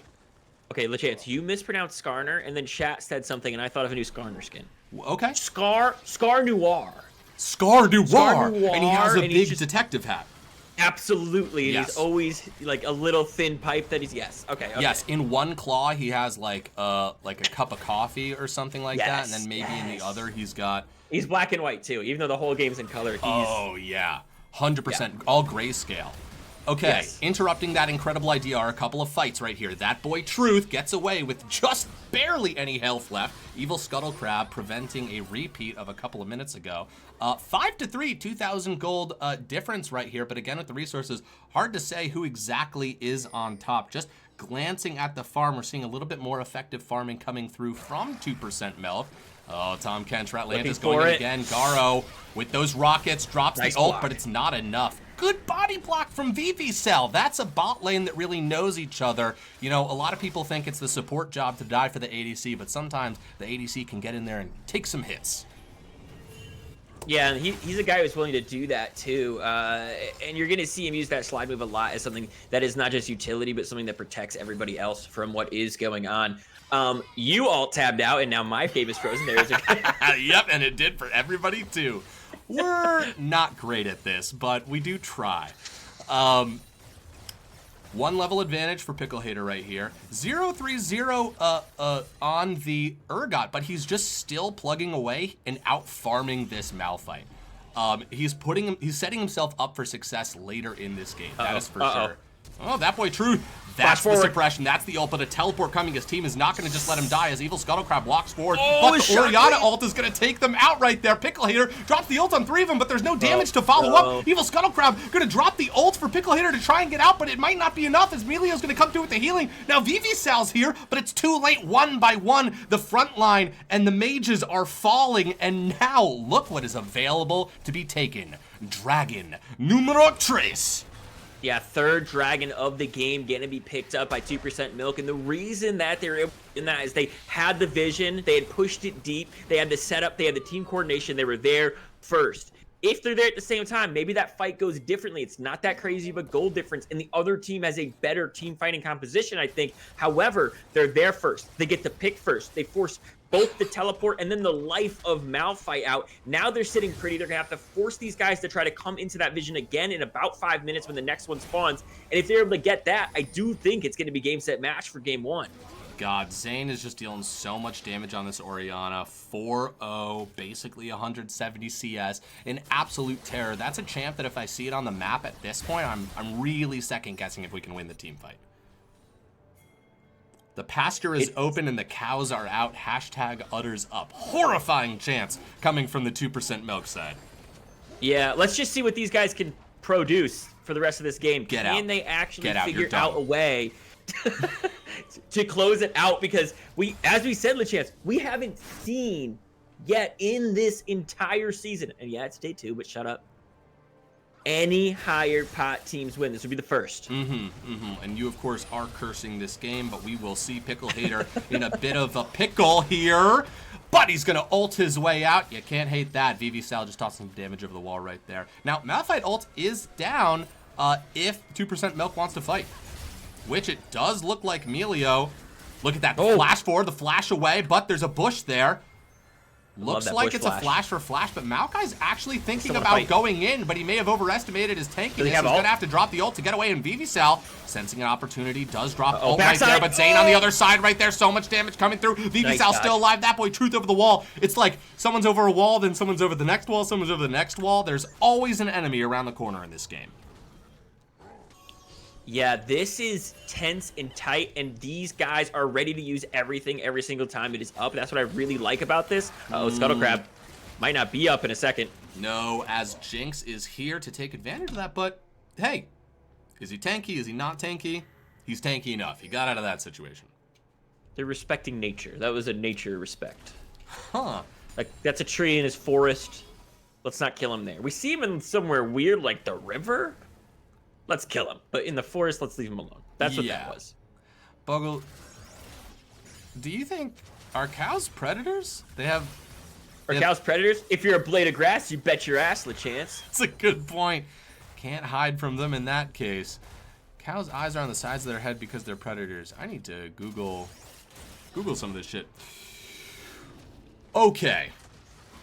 Okay, LeChance, you mispronounced Skarner, and then chat said something, and I thought of a new Skarner skin. Okay. Scar Noir. Scar Noir. Scar Noir, and he has a and he's big just- detective hat. Absolutely, and Yes. he's always like a little thin pipe that he's, yes, okay. Yes, in one claw he has like a cup of coffee or something like that, and then maybe in the other he's got... He's black and white too, even though the whole game's in color. He's... Oh yeah, 100%, all grayscale. Okay, Yes. interrupting that incredible idea are a couple of fights right here. That boy Truth gets away with just barely any health left. Evil Scuttle Crab preventing a repeat of a couple of minutes ago. 5-3, 2,000 gold difference right here, but again with the resources, hard to say who exactly is on top. Just glancing at the farm, we're seeing a little bit more effective farming coming through from 2% Milk. Oh, Tahm Kench, Ratlantis going in again. Garo with those rockets drops Nice the ult, block. but it's not enough. Good body block from VV Cell. That's a bot lane that really knows each other. You know, a lot of people think it's the support job to die for the ADC, but sometimes the ADC can get in there and take some hits. Yeah, and he's a guy who's willing to do that too. And you're going to see him use that slide move a lot as something that is not just utility, but something that protects everybody else from what is going on. You all tabbed out, and now my game is frozen. There is a... Yep, and it did for everybody too. We're not great at this, but we do try. One level advantage for Pickle Hater right here. 0-3-0 on the Urgot, but he's just still plugging away and out farming this Malphite. He's setting himself up for success later in this game. That is for sure. Oh, that boy Truth. That's the suppression. That's the ult, but a teleport coming. His team is not going to just let him die as Evil Scuttle Crab walks forward. But the Orianna ult is going to take them out right there. Pickle Hater drops the ult on 3 of them, but there's no damage to follow up. Evil Scuttle Crab going to drop the ult for Pickle Hater to try and get out, but it might not be enough as Melio's going to come through with the healing. Now VV Sal's here, but it's too late. One by one, the front line and the mages are falling, and now look what is available to be taken. Dragon numero 3. Yeah, third dragon of the game going to be picked up by 2% Milk. And the reason that they're in that is they had the vision, they had pushed it deep, they had the setup, they had the team coordination, they were there first. If they're there at the same time, maybe that fight goes differently. It's not that crazy of a goal difference, and the other team has a better team fighting composition, I think. However, they're there first. They get to pick first. They force both the teleport and then the life of Malphite out. Now they're sitting pretty. They're going to have to force these guys to try to come into that vision again in about 5 minutes when the next one spawns. And if they're able to get that, I do think it's going to be game, set, match for game 1. God, Zane is just dealing so much damage on this Orianna. 4-0, basically 170 CS, in absolute terror. That's a champ that if I see it on the map at this point, I'm really second guessing if we can win the team fight. The pasture is open and the cows are out. Hashtag udders up. Horrifying chants coming from the 2% milk side. Yeah, let's just see what these guys can produce for the rest of this game. Can they actually Get figure out a way to close it out? Because as we said, LeChance, we haven't seen yet in this entire season, and yeah, it's day 2, but shut up, any higher pot teams win. This would be the first. And you, of course, are cursing this game, but we will see Pickle Hater in a bit of a pickle here. But he's going to ult his way out. You can't hate that. VV Sal just tossing some damage over the wall right there. Now, Malphite ult is down if 2% Milk wants to fight, which it does look like Melio. Look at that flash forward, the flash away, but there's a bush there. Looks like it's a flash for flash, but Maokai's actually thinking about going in, but he may have overestimated his tankiness. He's going to have to drop the ult to get away, and Vivisal, sensing an opportunity, does drop ult right there, but Zane on the other side right there, so much damage coming through. Vivisal still alive. That boy, Truth over the wall. It's like someone's over a wall, then someone's over the next wall, someone's over the next wall. There's always an enemy around the corner in this game. Yeah, this is tense and tight, and these guys are ready to use everything every single time it is up. That's what I really like about this. Scuttle Crab might not be up in a second. No, as Jinx is here to take advantage of that, but hey, is he tanky? Is he not tanky? He's tanky enough. He got out of that situation. They're respecting nature. That was a nature respect. Huh. Like, that's a tree in his forest. Let's not kill him there. We see him in somewhere weird like the river. Let's kill him. But in the forest, let's leave him alone. That's what that was. Bogle, do you think, are cows predators? Are cows predators? If you're a blade of grass, you bet your ass, LeChance. That's a good point. Can't hide from them in that case. Cows' eyes are on the sides of their head because they're predators. I need to Google some of this shit. Okay.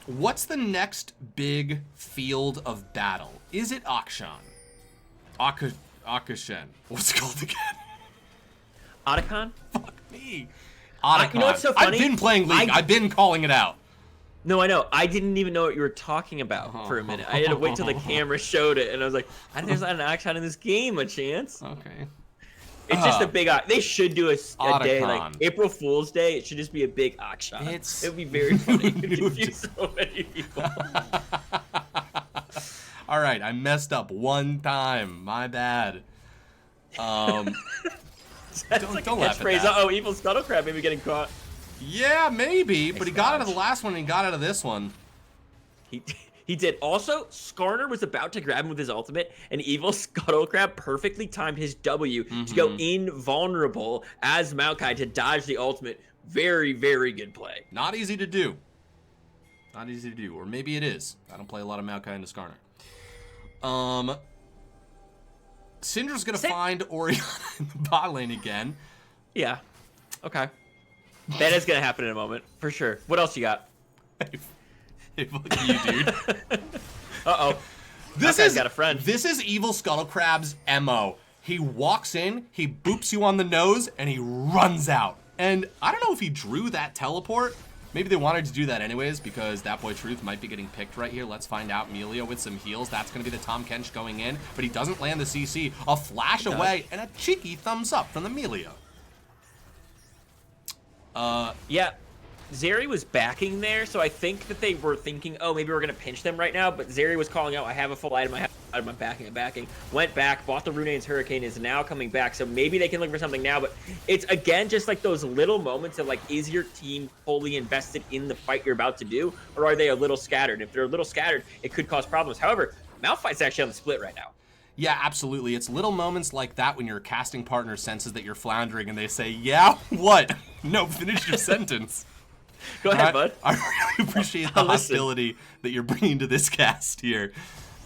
What's the next big field of battle? Is it Akshan? Akashen. What's it called again? Otacon? Fuck me. Otacon. You know what's so funny? I've been playing League. I've been calling it out. No, I know. I didn't even know what you were talking about for a minute. I had to wait till the camera showed it, and I was like, there's not an Akashen in this game, LeChance. Okay. It's just a big... They should do a day, like April Fool's Day. It should just be a big Akashen. It would be very funny. It would confuse so many people. All right, I messed up one time. My bad. Don't laugh at that. Uh-oh, evil Scuttle Crab maybe getting caught. Yeah, maybe, but he got out of the last one and he got out of this one. He did. Also, Skarner was about to grab him with his ultimate, and evil Scuttle Crab perfectly timed his W to go invulnerable as Maokai to dodge the ultimate. Very, very good play. Not easy to do. Not easy to do, or maybe it is. I don't play a lot of Maokai into Skarner. Syndra's gonna find Orianna in the bot lane again. Yeah. Okay. That is gonna happen in a moment, for sure. What else you got? Hey, fuck you, dude. Uh-oh. This got a friend. This is evil Scuttle Crab's MO. He walks in, he boops you on the nose, and he runs out. And I don't know if he drew that teleport. Maybe they wanted to do that anyways because that boy Truth might be getting picked right here. Let's find out. Melio with some heals. That's going to be the Tom Kench going in, but he doesn't land the CC. A flash away and a cheeky thumbs up from the Melio. Yeah, Zeri was backing there, so I think that they were thinking, oh, maybe we're going to pinch them right now, but Zeri was calling out, I have a full item, I'm backing. Went back, bought the Runaan's Hurricane, is now coming back, so maybe they can look for something now, but it's, again, just like those little moments of, like, is your team fully invested in the fight you're about to do, or are they a little scattered? If they're a little scattered, it could cause problems. However, Malphite's actually on the split right now. Yeah, absolutely. It's little moments like that when your casting partner senses that you're floundering and they say, yeah, what? No, finish your sentence. Go ahead, bud. I really appreciate the hostility that you're bringing to this cast here.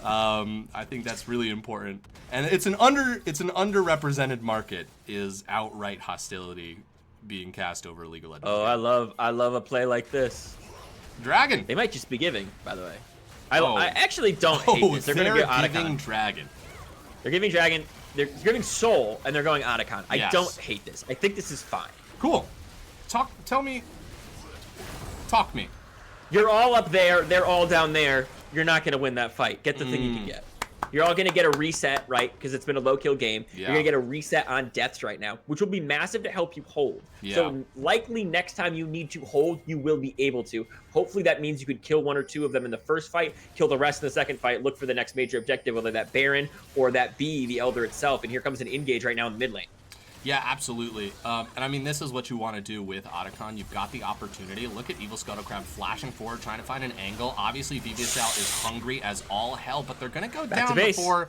I think that's really important. And it's an underrepresented market is outright hostility being cast over League of Legends. Oh, I love a play like this. Dragon. They might just be giving, by the way. I actually don't hate this. They're going to get giving Dragon. They're giving Dragon. They're giving Soul, and they're going Otacon. I don't hate this. I think this is fine. Cool. Talk me. You're all up there. They're all down there. You're not going to win that fight. Get the thing you can get. You're all going to get a reset, right? Because it's been a low-kill game. Yeah. You're going to get a reset on deaths right now, which will be massive to help you hold. Yeah. So likely next time you need to hold, you will be able to. Hopefully that means you could kill 1 or 2 of them in the first fight, kill the rest in the second fight, look for the next major objective, whether that Baron or that B, the Elder itself. And here comes an engage right now in the mid lane. Yeah, absolutely. And I mean, this is what you want to do with Otacon. You've got the opportunity. Look at Evil Scuttlecrab flashing forward, trying to find an angle. Obviously, VVSL is hungry as all hell, but they're going to go down before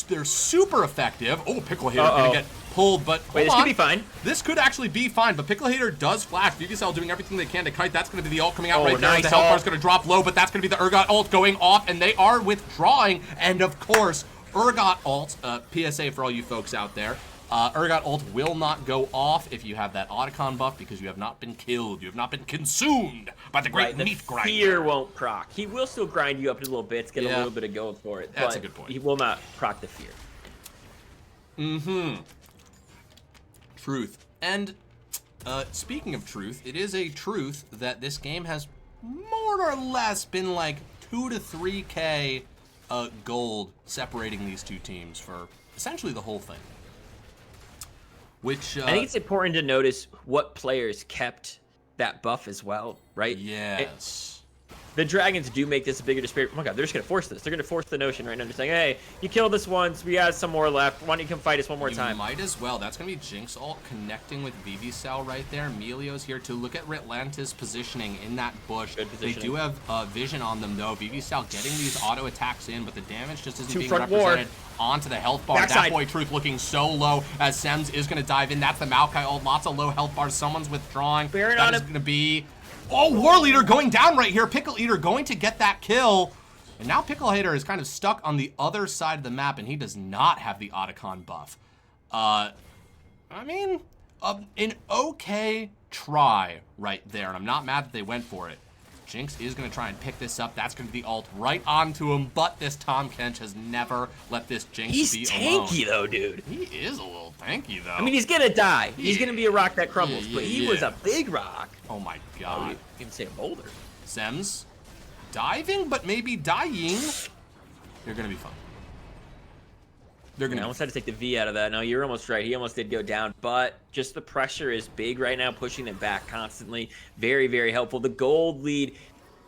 they're super effective. Oh, Pickle Hater going to get pulled, but wait, this could be fine. This could actually be fine, but Pickle Hater does flash. VVSL doing everything they can to kite. That's going to be the ult coming out right there. Nice the health bar's going to drop low, but that's going to be the Urgot ult going off, and they are withdrawing. And of course, Urgot ult, PSA for all you folks out there. Urgot ult will not go off if you have that Otacon buff because you have not been killed. You have not been consumed by the great meat grinder. Fear won't proc. He will still grind you up to little bits, get a little bit of gold for it. That's a good point. He will not proc the fear. Truth. And speaking of truth, it is a truth that this game has more or less been like 2 to 3K gold separating these two teams for essentially the whole thing. Which I think it's important to notice what players kept that buff as well, right? Yes. The Dragons do make this a bigger disparity. Oh my god, they're just going to force this. They're going to force the notion right now. They're saying, hey, you killed us once. We got some more left. Why don't you come fight us one more time? Might as well. That's going to be Jinx ult connecting with VVSal right there. Melio's here too. Look at Ritlantis positioning in that bush. They do have vision on them, though. VVSal getting these auto attacks in, but the damage just isn't being represented onto the health bar. That boy Truth looking so low as Sems is going to dive in. That's the Maokai ult. Lots of low health bars. Someone's withdrawing. Baron That is going to be... Oh, War Leader going down right here. Pickle Eater going to get that kill. And now Pickle Hater is kind of stuck on the other side of the map, and he does not have the Otacon buff. I mean, an okay try right there, and I'm not mad that they went for it. Jinx is going to try and pick this up. That's going to be the ult right onto him, but this Tahm Kench has never let this Jinx be alone. He's tanky, though, dude. He is a little tanky, though. I mean, he's going to die. He's going to be a rock that crumbles, but he was a big rock. Oh, my God. You can say a boulder. Sems diving, but maybe dying. They're going to be fun. They're going to I almost had to take the V out of that. No, you're almost right. He almost did go down, but just the pressure is big right now, pushing them back constantly. Very, very helpful. The gold lead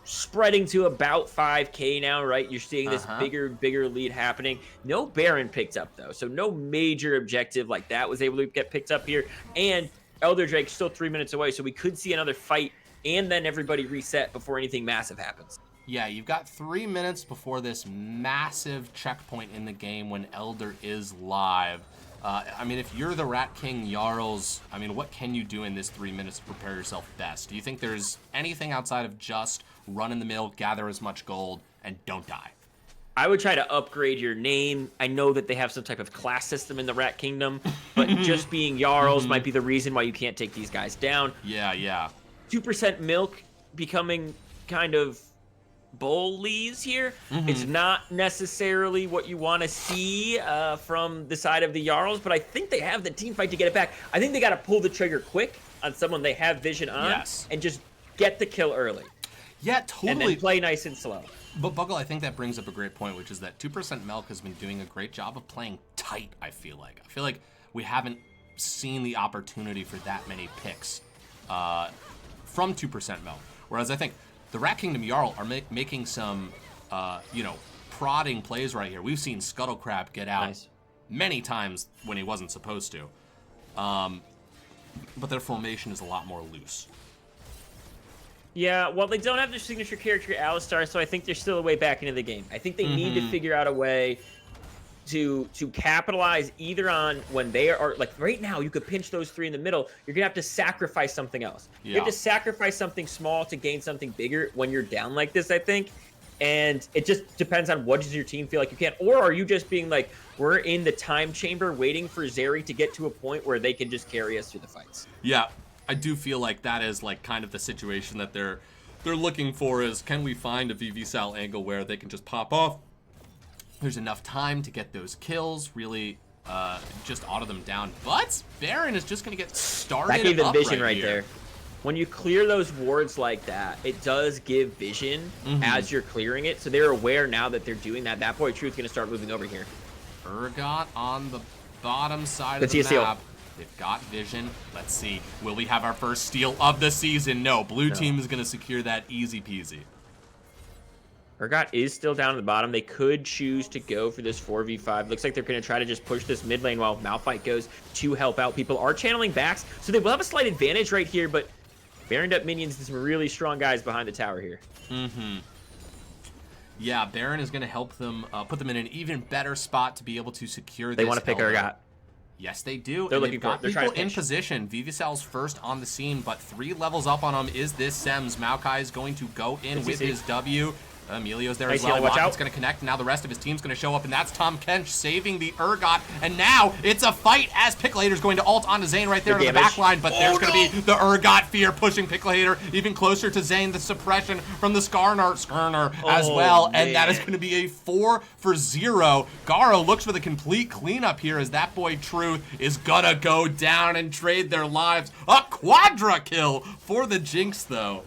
spreading to about 5K now, right? You're seeing this bigger lead happening. No Baron picked up, though, so no major objective like that was able to get picked up here. And Elder Drake's still 3 minutes away, so we could see another fight and then everybody reset before anything massive happens. Yeah, you've got 3 minutes before this massive checkpoint in the game when Elder is live. I mean, if you're the Rat King Jarls, I mean, what can you do in this 3 minutes to prepare yourself best? Do you think there's anything outside of just run in the mill, gather as much gold, and don't die? I would try to upgrade your name. I know that they have some type of class system in the Rat Kingdom, but just being Jarls might be the reason why you can't take these guys down. Yeah. 2% milk becoming kind of bullies here. It's not necessarily what you want to see from the side of the Jarls, but I think they have the team fight to get it back. I think they got to pull the trigger quick on someone they have vision on and just get the kill early. Yeah, totally. And then play nice and slow. But Buckle, I think that brings up a great point, which is that 2% Milk has been doing a great job of playing tight, I feel like. I feel like we haven't seen the opportunity for that many picks from 2% Milk. Whereas I think the Rat Kingdom Jarl are making some, prodding plays right here. We've seen Scuttlecrab get out many times when he wasn't supposed to. But their formation is a lot more loose. Yeah, well, they don't have their signature character, Alistar, so I think they're still a way back into the game. I think they need to figure out a way to capitalize either on when they are, like right now, you could pinch those three in the middle. You're going to have to sacrifice something else. You have to sacrifice something small to gain something bigger when you're down like this, I think. And it just depends on what does your team feel like you can. Or are you just being like, we're in the time chamber waiting for Zeri to get to a point where they can just carry us through the fights. Yeah, I do feel like that is like kind of the situation that they're looking for is, can we find a VVSal angle where they can just pop off? There's enough time to get those kills, really just auto them down. But Baron is just going to get started. That gave them vision right there. When you clear those wards like that, it does give vision as you're clearing it. So they're aware now that they're doing that. That boy Truth's going to start moving over here. Urgot on the bottom side of Let's see the a map. They've got vision. Let's see. Will we have our first steal of the season? No. Blue team is going to secure that easy peasy. Urgot is still down at the bottom. They could choose to go for this 4v5. Looks like they're going to try to just push this mid lane while Malphite goes to help out. People are channeling backs, so they will have a slight advantage right here, but Baroned up minions and some really strong guys behind the tower here. Yeah, Baron is going to help them, put them in an even better spot to be able to secure this. They want to pick Urgot. Yes, they do. They're and looking for it. They're trying to in position. Vivicel's first on the scene, but 3 levels up on him is this Sems. Maokai is going to go in with his W. Emilio's there as well. Rocket's going to connect. Now the rest of his team's going to show up, and that's Tom Kench saving the Urgot. And now it's a fight as Picklehater's going to ult onto Zane right there in the back line. But there's going to be the Urgot fear pushing Picklehater even closer to Zane. The suppression from the Skarner as well. And that is going to be a 4 for 0. Garo looks for the complete cleanup here as that boy Truth is going to go down and trade their lives. A quadra kill for the Jinx, though.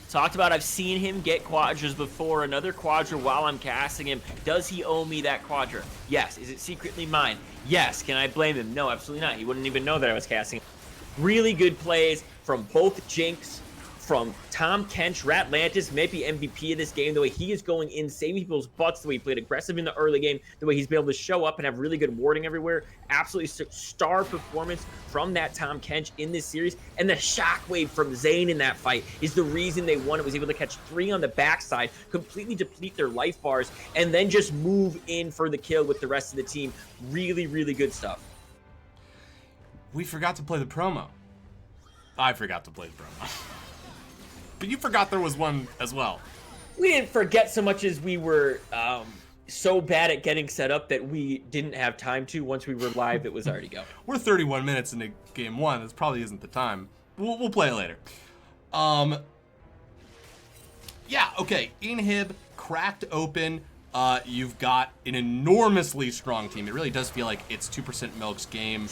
Talked about, I've seen him get quadras before. Another quadra while I'm casting him. Does he owe me that quadra? Yes. Is it secretly mine? Yes. Can I blame him? No, absolutely not. He wouldn't even know that I was casting him. Really good plays from both Jinx, from Tom Kench. Ratlantis may be MVP of this game. The way he is going in, saving people's butts, the way he played aggressive in the early game, the way he's been able to show up and have really good warding everywhere. Absolutely star performance from that Tom Kench in this series. And the shockwave from Zane in that fight is the reason they won. It was able to catch 3 on the backside, completely deplete their life bars, and then just move in for the kill with the rest of the team. Really, really good stuff. We forgot to play the promo. I forgot to play the promo. But you forgot there was one as well. We didn't forget so much as we were so bad at getting set up that we didn't have time to. Once we were live, it was already going. We're 31 minutes into game 1. This probably isn't the time. We'll play it later. Yeah, okay. Inhib cracked open. You've got an enormously strong team. It really does feel like it's 2% Milk's game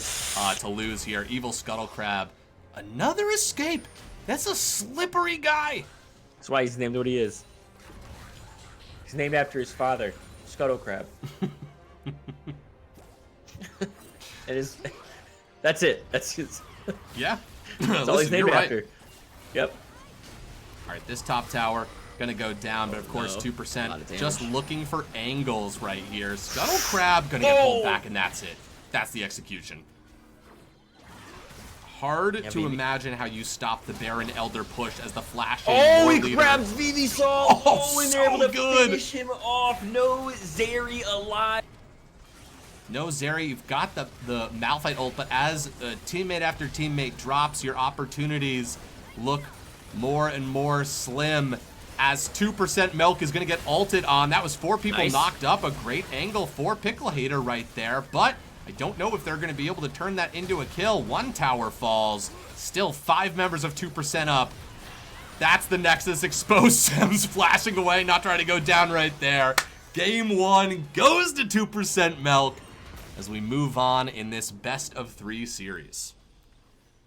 to lose here. Evil Scuttle Crab. Another escape. That's a slippery guy. That's why he's named what he is. He's named after his father, Scuttle Crab. That's it. That's his. Yeah. That's all he's named after. Right. Yep. All right, this top tower gonna go down, but of course 2% just looking for angles right here. Scuttle Crab gonna get pulled back, and that's it. That's the execution. Hard to imagine how you stop the Baron Elder push as the flashing. Oh, he grabs Vivical. Oh, and they're able to finish him off. No Zeri alive. No Zeri, you've got the Malphite ult, but as teammate after teammate drops, your opportunities look more and more slim. As 2% Milk is going to get ulted on. That was 4 people knocked up. A great angle for Picklehater right there, but I don't know if they're going to be able to turn that into a kill. 1 tower falls. Still 5 members of 2% up. That's the Nexus. Exposed Sims flashing away, not trying to go down right there. Game 1 goes to 2% Milk as we move on in this best of 3 series.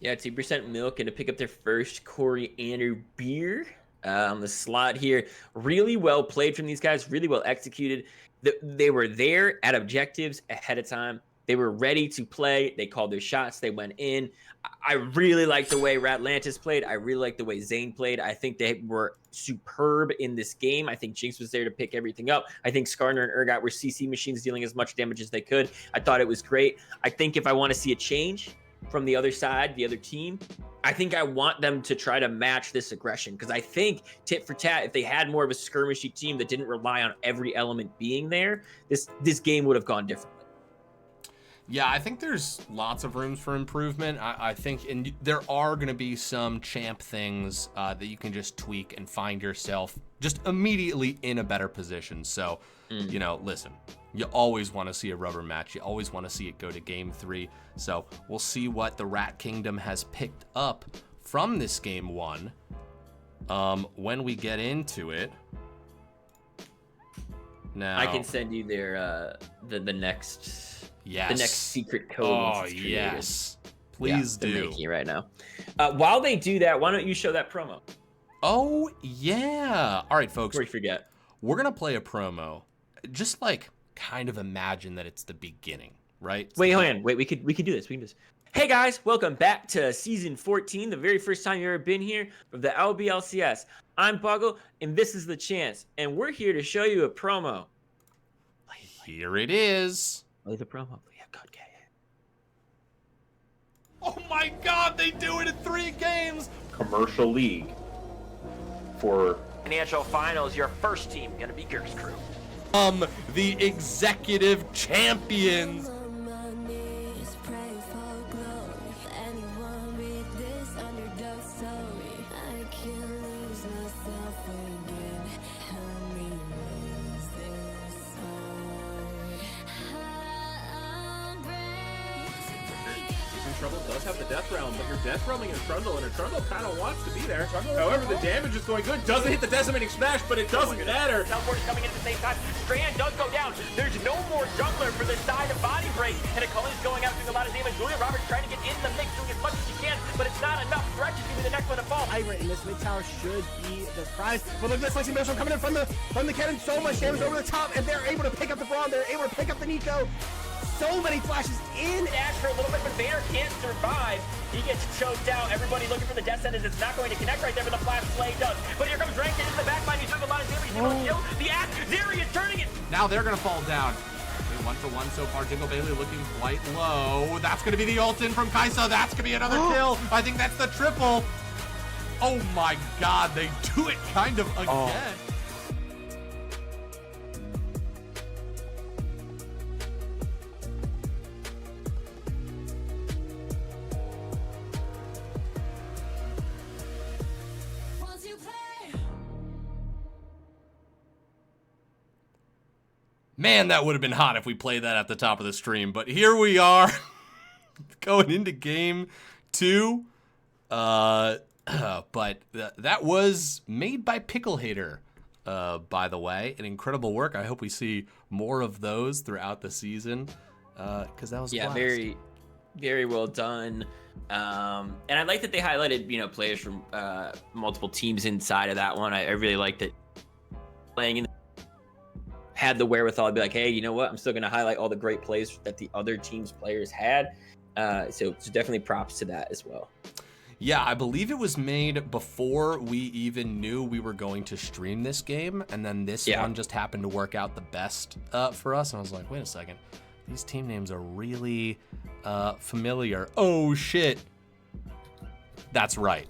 Yeah, 2% Milk and to pick up their first Coriander beer on the slot here. Really well played from these guys. Really well executed. They were there at objectives ahead of time. They were ready to play. They called their shots. They went in. I really like the way Ratlantis played. I really like the way Zane played. I think they were superb in this game. I think Jinx was there to pick everything up. I think Skarner and Urgot were CC machines dealing as much damage as they could. I thought it was great. I think if I want to see a change from the other side, the other team, I think I want them to try to match this aggression, because I think tit for tat, if they had more of a skirmishy team that didn't rely on every element being there, this game would have gone differently. Yeah, I think there's lots of rooms for improvement. I think, and there are going to be some champ things that you can just tweak and find yourself just immediately in a better position. So, you know, listen, you always want to see a rubber match. You always want to see it go to game 3. So we'll see what the Rat Kingdom has picked up from this game 1 when we get into it. Now, I can send you their the next. Yes. The next secret code. Oh, yes. Please they're do. making it right now. While they do that, why don't you show that promo? Oh, yeah. All right, folks. Before you forget. We're going to play a promo. Just like kind of imagine that it's the beginning, right? Wait, hold on. Wait, we could do this. We can do this. Hey guys, welcome back to season 14, the very first time you've ever been here of the LBLCS. I'm Buggle, and this is the chance, and we're here to show you a promo. Here it is. Play the promo. Yeah, God, get it. Oh my God, they do it in 3 games. Commercial league for Financial finals, your first team gonna be Gert's crew. The executive champions. Trundle does have the Death Realm, but you're Death Realming in Trundle, and Trundle kind of wants to be there. However, the damage is going good. Doesn't hit the Decimating Smash, but it doesn't matter. Teleport is coming in at the same time. Strand does go down. There's no more jungler for the side of Body Break, and Cullen's going out doing a lot of damage. Julia Roberts trying to get in the mix, doing as much as she can, but it's not enough. Thresh is going to be the next one to fall. Vibrant in this mid tower should be the prize. But look at this Lexi Maelstrom coming in from the cannon. So much damage over the top, and they're able to pick up the Braum. They're able to pick up the Nico. So many flashes in. Dash for a little bit, but Vader can't survive. He gets choked out. Everybody looking for the death sentence. It's not going to connect right there, but the flash play does. But here comes Rankin in the back line. He's doing a lot of damage. He's able to kill the axe. Zeri is turning it. Now they're going to fall down. 1 for 1 so far. Jingle Bailey looking quite low. That's going to be the ult in from Kai'Sa. That's going to be another kill. I think that's the triple. Oh my God, they do it kind of again. Man, that would have been hot if we played that at the top of the stream. But here we are, going into game 2. But that was made by Pickle Hater, by the way. An incredible work. I hope we see more of those throughout the season, because that was a blast. Very, very well done. And I like that they highlighted, players from multiple teams inside of that one. I really liked it. Playing in had the wherewithal to be like, hey, you know what? I'm still going to highlight all the great plays that the other team's players had. So definitely props to that as well. Yeah, I believe it was made before we even knew we were going to stream this game. And then this one just happened to work out the best for us. And I was like, wait a second. These team names are really familiar. Oh, shit. That's right.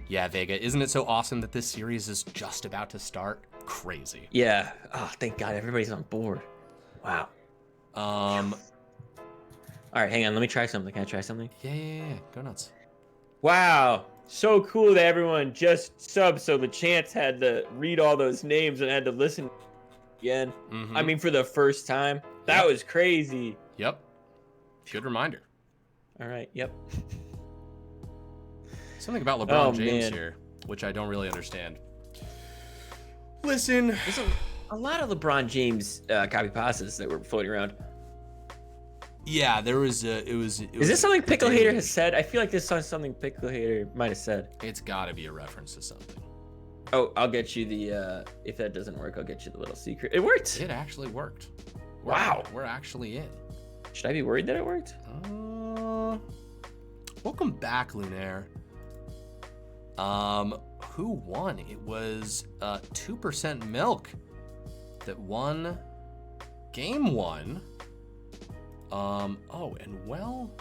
Yeah, Vega. Isn't it so awesome that this series is just about to start? Crazy. Yeah. Oh, thank God. Everybody's on board. Wow. All right, hang on. Let me try something. Can I try something? Yeah. Go nuts. Wow. So cool that everyone just subbed, so the chance had to read all those names and had to listen again. Mm-hmm. I mean, for the first time. That was crazy. Yep. Good reminder. All right. Yep. Something about LeBron James here, which I don't really understand. Listen. There's a lot of LeBron James copy pastas that were floating around. Yeah, there was. Is this something Pickle Hater has said? I feel like this is something Pickle Hater might have said. It's got to be a reference to something. Oh, I'll get you the. If that doesn't work, I'll get you the little secret. It worked. It actually worked. Wow. We're actually in. Should I be worried that it worked? Welcome back, Lunaire. Who won? It was 2% Milk that won game 1. Oh, and while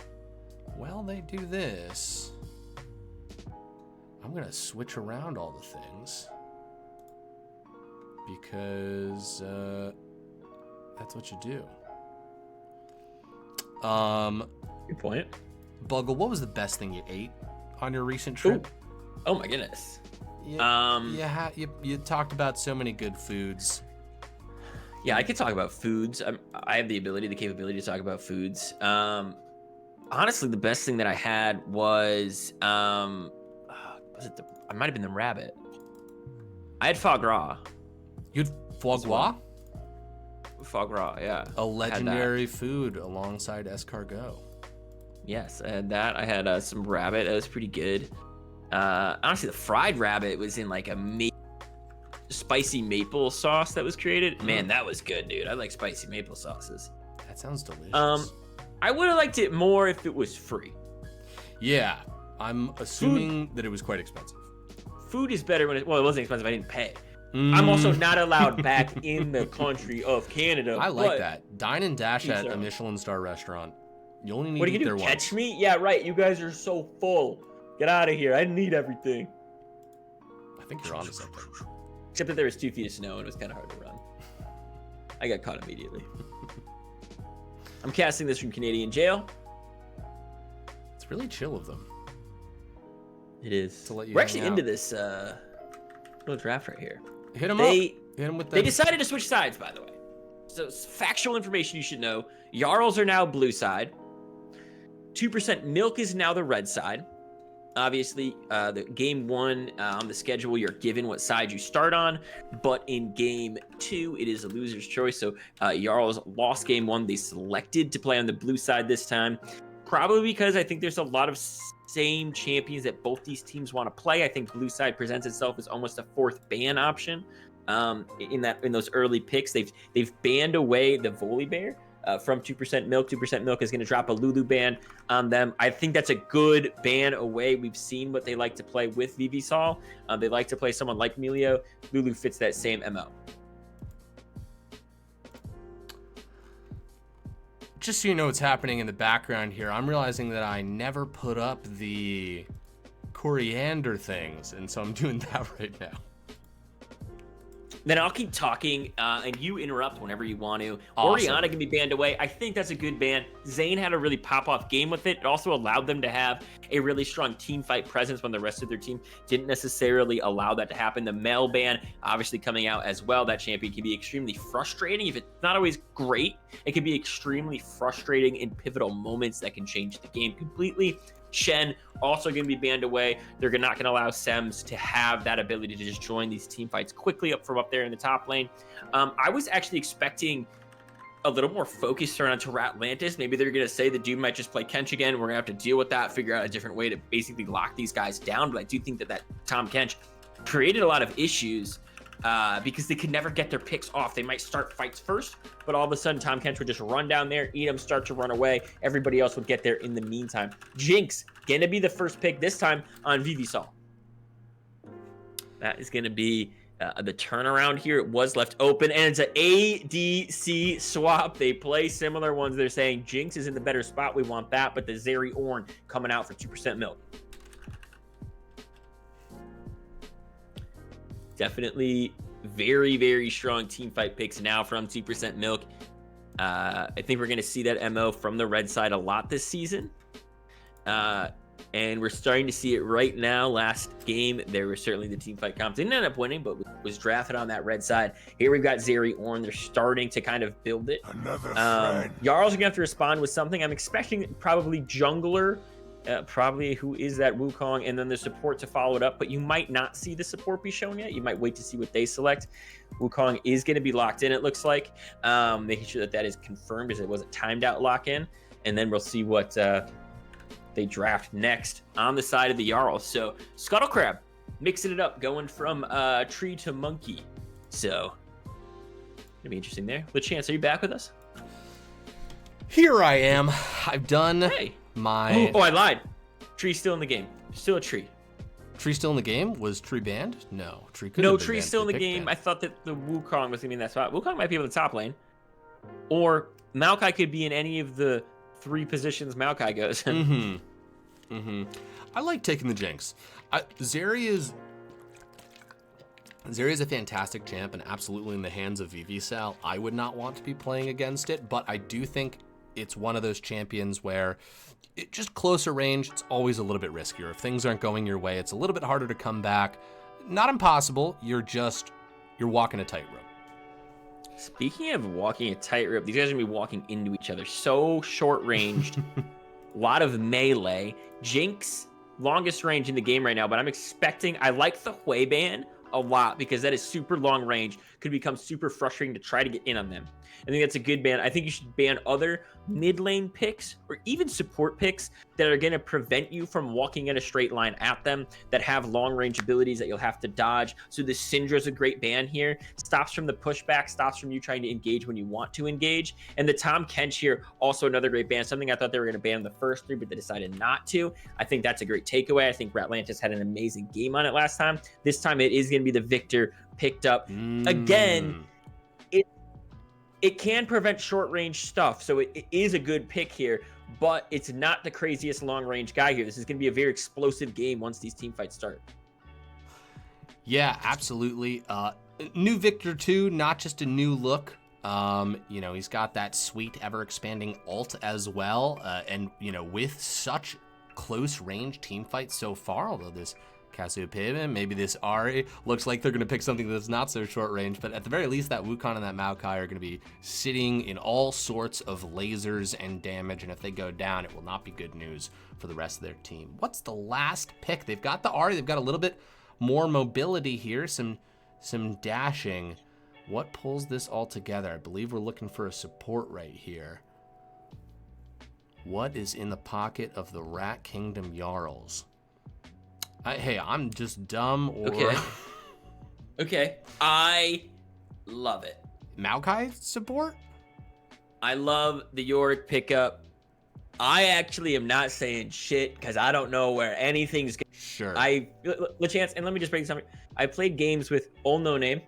they do this, I'm gonna switch around all the things because that's what you do. Good point. Buggle, what was the best thing you ate on your recent trip? Ooh. Oh my goodness. You talked about so many good foods. Yeah, I could talk about foods. I have the capability to talk about foods. Honestly, the best thing that I had was I might have been the rabbit. I had foie gras. You had foie gras? Foie gras, yeah. A legendary food alongside escargot. Yes, I had that. I had some rabbit. That was pretty good. Honestly, the fried rabbit was in like a spicy maple sauce that was created. Man, that was good, dude. I like spicy maple sauces. That sounds delicious. I would have liked it more if it was free. Yeah, I'm assuming that it was quite expensive. Food is better when it wasn't expensive. I didn't pay. I'm also not allowed back in the country of Canada. I like that. Dine and dash at a Michelin star restaurant. You only need what to are you eat gonna there do? once. Catch me? Yeah, right. You guys are so full. Get out of here. I need everything. I think you're onto something. Except that there was 2 feet of snow and it was kind of hard to run. I got caught immediately. I'm casting this from Canadian jail. It's really chill of them. It is. To let you We're hang actually out. into this little draft right here. Hit them up. Hit them with They them. decided to switch sides, by the way. So factual information you should know. Jarls are now blue side. 2% milk is now the red side. Obviously, the game 1 on the schedule, you're given what side you start on. But in game 2, it is a loser's choice. So Jarls lost game 1. They selected to play on the blue side this time. Probably because I think there's a lot of same champions that both these teams want to play. I think blue side presents itself as almost a 4th ban option. In those early picks, they've banned away the Volibear from 2% milk. 2% milk is going to drop a Lulu ban on them. I think that's a good ban away. We've seen what they like to play with Vivisol. They like to play someone like Melio. Lulu fits that same MO. Just so you know what's happening in the background here, I'm realizing that I never put up the coriander things, and so I'm doing that right now. Then I'll keep talking, and you interrupt whenever you want to. Awesome. Oriana can be banned away. I think that's a good ban. Zayn had a really pop-off game with it. It also allowed them to have a really strong team fight presence when the rest of their team didn't necessarily allow that to happen. The Mel ban obviously coming out as well. That champion can be extremely frustrating. If it's not always great, it can be extremely frustrating in pivotal moments that can change the game completely. Shen also going to be banned away. They're not going to allow Sems to have that ability to just join these team fights quickly up from up there in the top lane. I was actually expecting a little more focus around Atlantis. Maybe they're going to say the dude might just play Kench again. We're going to have to deal with that, figure out a different way to basically lock these guys down. But I do think that Tom Kench created a lot of issues because they could never get their picks off. They might start fights first, but all of a sudden Tom Kench would just run down there, eat them, start to run away. Everybody else would get there in the meantime. Jinx gonna be the first pick this time on Vivisol. That is gonna be the turnaround here. It was left open, and it's an ADC swap. They play similar ones. They're saying Jinx is in the better spot. We want that, but the Zeri Ornn coming out for 2% milk. Definitely very, very strong team fight picks now from 2% milk. I think we're going to see that MO from the red side a lot this season. And we're starting to see it right now. Last game, there was certainly the team fight comp. Didn't end up winning, but was drafted on that red side. Here we've got Zeri Ornn. They're starting to kind of build it. Jarls are going to have to respond with something. I'm expecting probably jungler. Probably who is that Wukong, and then the support to follow it up, but you might not see the support be showing it. You might wait to see what they select. Wukong is going to be locked in, it looks like, making sure that is confirmed as it was a timed out lock in, and then we'll see what they draft next on the side of the Jarls. So Scuttle Crab mixing it up, going from tree to monkey. So gonna be interesting there. LeChance, are you back with us? Here I am. I've done my... Oh, I lied. Tree's still in the game. Still a tree. Tree still in the game? Was Tree banned? No. Tree could No, have been Tree's banned still for in the pick game. ban. I thought that the Wukong was going to be in that spot. Wukong might be able to top lane. Or Maokai could be in any of the 3 positions Maokai goes in. I like taking the Jinx. Zeri is a fantastic champ and absolutely in the hands of Vivisol. I would not want to be playing against it, but I do think it's one of those champions where it just closer range, it's always a little bit riskier. If things aren't going your way, it's a little bit harder to come back. Not impossible, you're walking a tightrope. Speaking of walking a tightrope, these guys are going to be walking into each other. So short-ranged. A lot of melee. Jinx, longest range in the game right now, but I'm expecting... I like the Hui ban a lot because that is super long range, could become super frustrating to try to get in on them. I think that's a good ban. I think you should ban other mid lane picks or even support picks that are going to prevent you from walking in a straight line at them, that have long range abilities that you'll have to dodge. So the Syndra's a great ban here. Stops from the pushback, stops from you trying to engage when you want to engage. And the Tom Kench here, also another great ban. Something I thought they were going to ban in the first 3, but they decided not to. I think that's a great takeaway. I think Ratlantis had an amazing game on it last time. This time it is going to be the Victor picked up. Again, it can prevent short range stuff, so it is a good pick here, but it's not the craziest long range guy here. This is going to be a very explosive game once these team fights start. Yeah, absolutely. New Victor 2, not just a new look. You know, he's got that sweet ever expanding ult as well. And, you know, with such close range team fights so far, although this Cassiopeia, maybe this Ahri, looks like they're going to pick something that's not so short range, but at the very least that Wukong and that Maokai are going to be sitting in all sorts of lasers and damage, and if they go down, it will not be good news for the rest of their team. What's the last pick? They've got the Ahri, they've got a little bit more mobility here, some dashing. What pulls this all together? I believe we're looking for a support right here. What is in the pocket of the Rat Kingdom Jarls? Hey, I'm just dumb or... Okay. I love it. Maokai support? I love the Yorick pickup. I actually am not saying shit because I don't know where anything's going. Sure. LeChance, and let me just break something. I played games with Old No Name,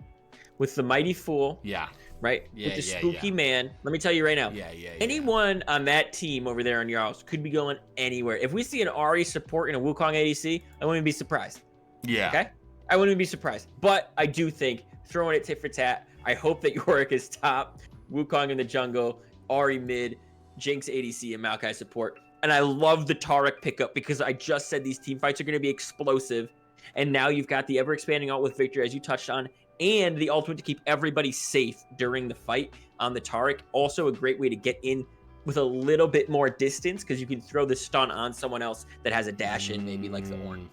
with the Mighty Fool. Yeah. Right? With the Spooky Man. Let me tell you right now. Anyone on that team over there on Jarls could be going anywhere. If we see an Ahri support in a Wukong ADC, I wouldn't be surprised. Yeah. Okay? I wouldn't be surprised. But I do think throwing it tit for tat, I hope that Yorick is top, Wukong in the jungle, Ahri mid, Jinx ADC, and Maokai support. And I love the Taric pickup because I just said these team fights are going to be explosive. And now you've got the ever-expanding ult with Victor, as you touched on, and the ultimate to keep everybody safe during the fight on the Taric. Also a great way to get in with a little bit more distance because you can throw the stun on someone else that has a dash in, maybe like the Ornn.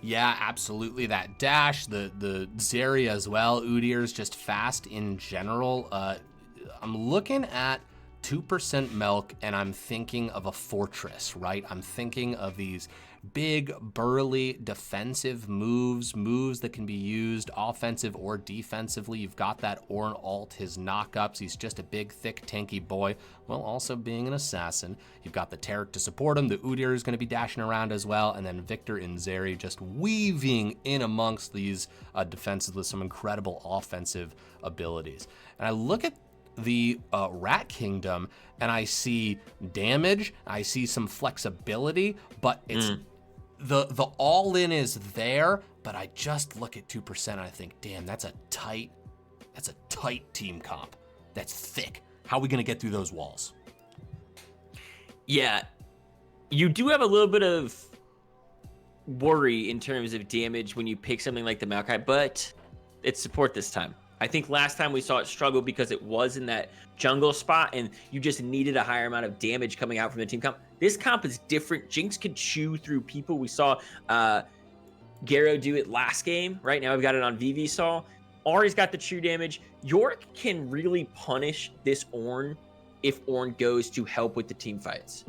Yeah, absolutely. That dash, the Zeri as well. Udyr's just fast in general. I'm looking at 2% milk and I'm thinking of a fortress, right? I'm thinking of these big, burly, defensive moves that can be used offensive or defensively. You've got that Ornn ult, his knockups. He's just a big, thick, tanky boy, while also being an assassin. You've got the Taric to support him. The Udyr is going to be dashing around as well. And then Victor and Zeri just weaving in amongst these defenses with some incredible offensive abilities. And I look at the Rat Kingdom and I see damage, I see some flexibility, but it's the all-in is there, but I just look at 2% and I think, damn, that's a tight team comp. That's thick. How are we gonna get through those walls? Yeah, you do have a little bit of worry in terms of damage when you pick something like the Maokai, but it's support this time. I think last time we saw it struggle because it was in that jungle spot and you just needed a higher amount of damage coming out from the team comp. This comp is different. Jinx can chew through people. We saw Garo do it last game. Right now we've got it on VV-Sol. Ahri's got the true damage. Yorick can really punish this Ornn if Ornn goes to help with the team fights.